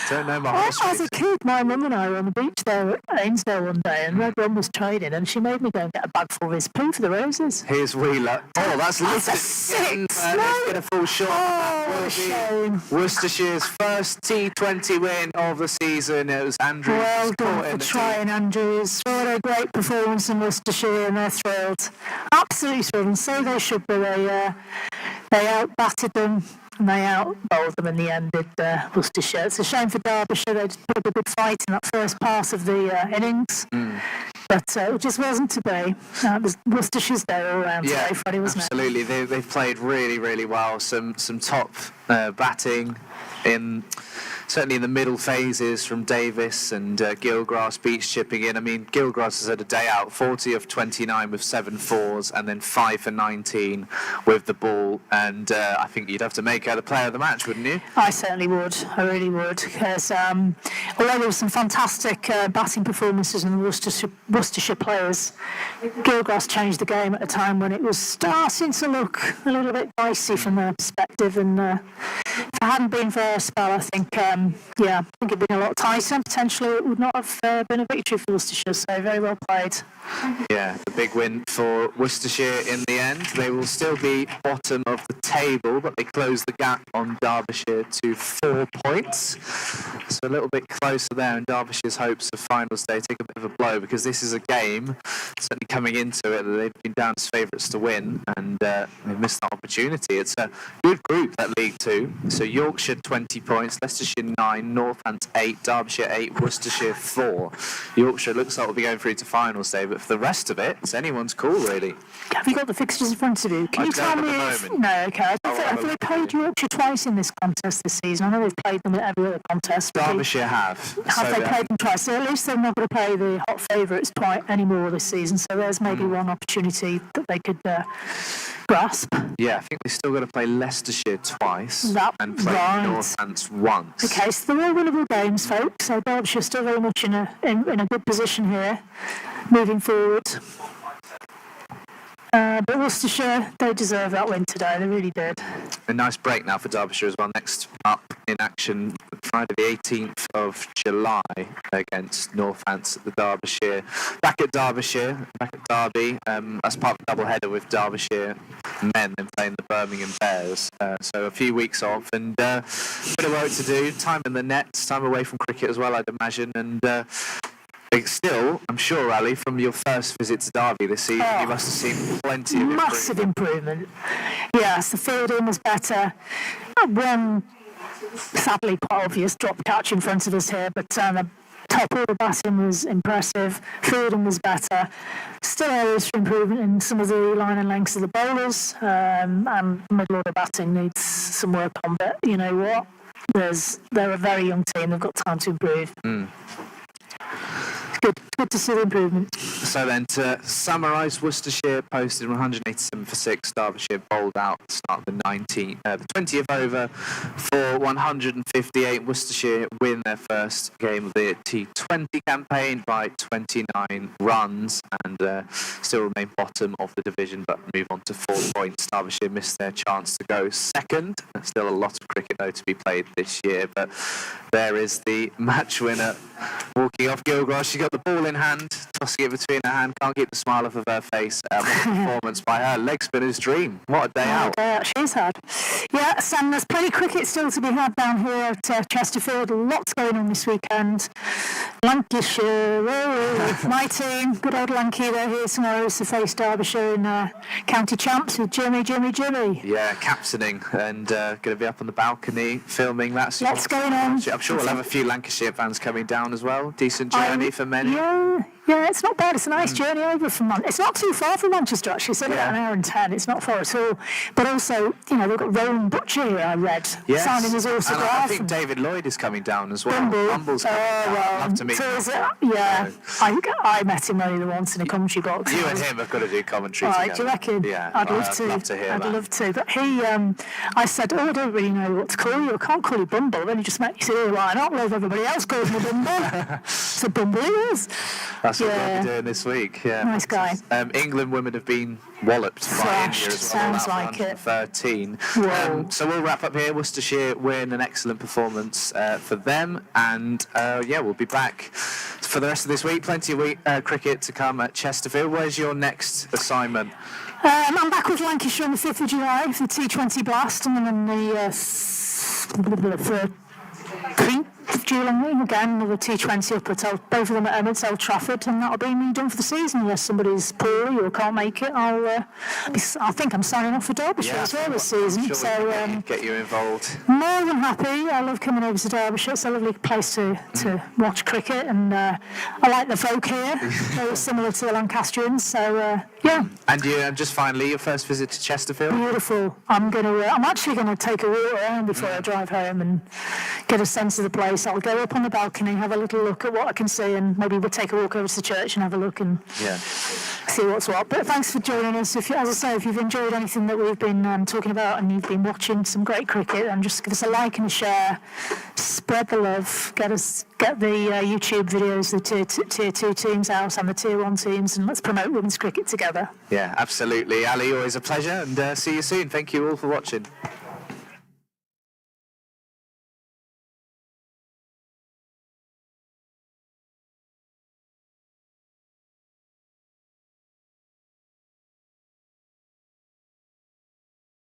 don't know my horse As racing. a kid, my mum and I were on the beach there at Ainsdale one day, and Red Rum was training, and she made me go and get a bag full of his poo for the roses. Here's Wheeler. Oh, that's a Luton. 6. Let's get a full shot. Oh, what a Will be shame. Worcestershire's first T20 win of the season. It was Andrews. Well caught done in for the trying, Andrews. What a great performance in Worcestershire, and they're thrilled. Absolutely thrilled, and so they should be. They out-batted them, and they out-bowled them in the end, did Worcestershire. It's a shame for Derbyshire. They put up a good fight in that first part of the innings, but it just wasn't to be. It was Worcestershire's day all round today, Freddie, wasn't absolutely. They've played really, really well. Some top batting certainly in the middle phases from Davis and Gilgrass beach chipping in. I mean, Gilgrass has had a day out, 40 of 29 with 7 fours, and then 5 for 19 with the ball. And I think you'd have to make her the player of the match, wouldn't you? I certainly would. I really would. Because although there were some fantastic batting performances in the Worcestershire players, Gilgrass changed the game at a time when it was starting to look a little bit dicey from their perspective. And if it hadn't been for her spell, I think it'd been a lot tighter. Potentially, it would not have been a victory for Worcestershire. So very well played. Yeah, the big win for Worcestershire in the end. They will still be bottom of the table, but they close the gap on Derbyshire to 4 points. So a little bit closer there, and Derbyshire's hopes of finals day take a bit of a blow, because this is a game, certainly coming into it, that they've been down as favourites to win, and they've missed that opportunity. It's a good group, that League Two. So Yorkshire 20 points, Leicestershire 9, Northants 8, Derbyshire 8, Worcestershire 4. Yorkshire looks like we'll be going through to finals day, but for the rest of it, it's anyone's call, really. Have you got the fixtures in front of you? Can you tell me if... No, okay. Have they played Yorkshire twice in this contest this season? I know they've played them in every other contest. Derbyshire have. Have they played them twice? So at least they're not going to play the hot favourites quite anymore this season. So there's maybe one opportunity that they could grasp. Yeah, I think they've still got to play Leicestershire twice and play right. Northants once. Okay, so they're all winnable games, folks. So Derbyshire still very much in a good position here, moving forward. But Worcestershire, they deserve that win today. They really did. A nice break now for Derbyshire as well. Next up in action, Friday the 18th of July against Northants at the Derbyshire. Back at Derbyshire, back at Derby. That's part of the double header with Derbyshire men and playing the Birmingham Bears. So a few weeks off, and a bit of work to do. Time in the nets, time away from cricket as well, I'd imagine. And still, I'm sure, Ali, from your first visit to Derby this season, you must have seen plenty of massive improvement. Yes, the fielding was better. One, sadly, quite obvious drop catch in front of us here, but the top order batting was impressive. Fielding was better. Still areas for improvement in some of the line and lengths of the bowlers, and middle order batting needs some work on. But you know what? They're a very young team. They've got time to improve. Good to see the improvement. So then, to summarise, Worcestershire posted 187 for 6. Derbyshire bowled out to start the 20th over for 158. Worcestershire win their first game of the T20 campaign by 29 runs and still remain bottom of the division, but move on to 4 points. Derbyshire missed their chance to go second. There's still a lot of cricket though to be played this year, but there is the match winner walking off. Gilgrass, she got the ball in hand, tossing it between her hand, can't keep the smile off of her face. What a performance by her. Leg spinner's dream. What a day out. She's had. Yeah, Sam, there's plenty of cricket still to be had down here at Chesterfield. Lots going on this weekend. Lancashire, my team, good old Lanky, they're here tomorrow to face Derbyshire in county champs with Jimmy. Yeah, captaining and going to be up on the balcony filming that. Lots going on. I'm sure we'll have a few Lancashire fans coming down as well. Decent journey for many. Yeah, Yeah, it's not bad. It's a nice journey over from It's not too far from Manchester, actually. It's only about an hour and 10. It's not far at all. But also, you know, they've got Rowan Butcher here, I read, signing his autograph. And I think David Lloyd is coming down as well. Bumble's coming down. I'd love to meet him. I met him only once in a commentary box. You and him have got to do commentary together. Do you reckon? Yeah, I'd love to. I'd love to. But he, I said, I don't really know what to call you. I can't call you Bumble. I've only just met you. He said, why not? Well, everybody else calls me Bumble. So Bumble he is. That's what we'll be doing this week. Yeah. Nice guy. England women have been walloped by India as well. Sounds like it. 13. So we'll wrap up here. Worcestershire win, an excellent performance for them. And we'll be back for the rest of this week. Plenty of cricket to come at Chesterfield. Where's your next assignment? I'm back with Lancashire on the 5th of July for the T20 Blast, and then on the 13th of July, again, another T20 up at both of them at Emirates, Old Trafford, and that'll be me done for the season. Unless somebody's poorly or can't make it, I think I'm signing off for Derbyshire as well this season. So get you involved. More than happy. I love coming over to Derbyshire. It's a lovely place to watch cricket, and I like the folk here. Very similar to the Lancastrians. So And you, just finally, your first visit to Chesterfield. Beautiful. I'm actually gonna take a walk around before I drive home and get a sense of the place. I'll go up on the balcony, have a little look at what I can see, and maybe we'll take a walk over to the church and have a look and see what's what. But thanks for joining us. If you've enjoyed anything that we've been talking about and you've been watching some great cricket, and just give us a like and a share, spread the love, get the YouTube videos, the tier 2 teams out and the tier 1 teams, and let's promote women's cricket together. Yeah, absolutely. Ali, always a pleasure, and see you soon. Thank you all for watching.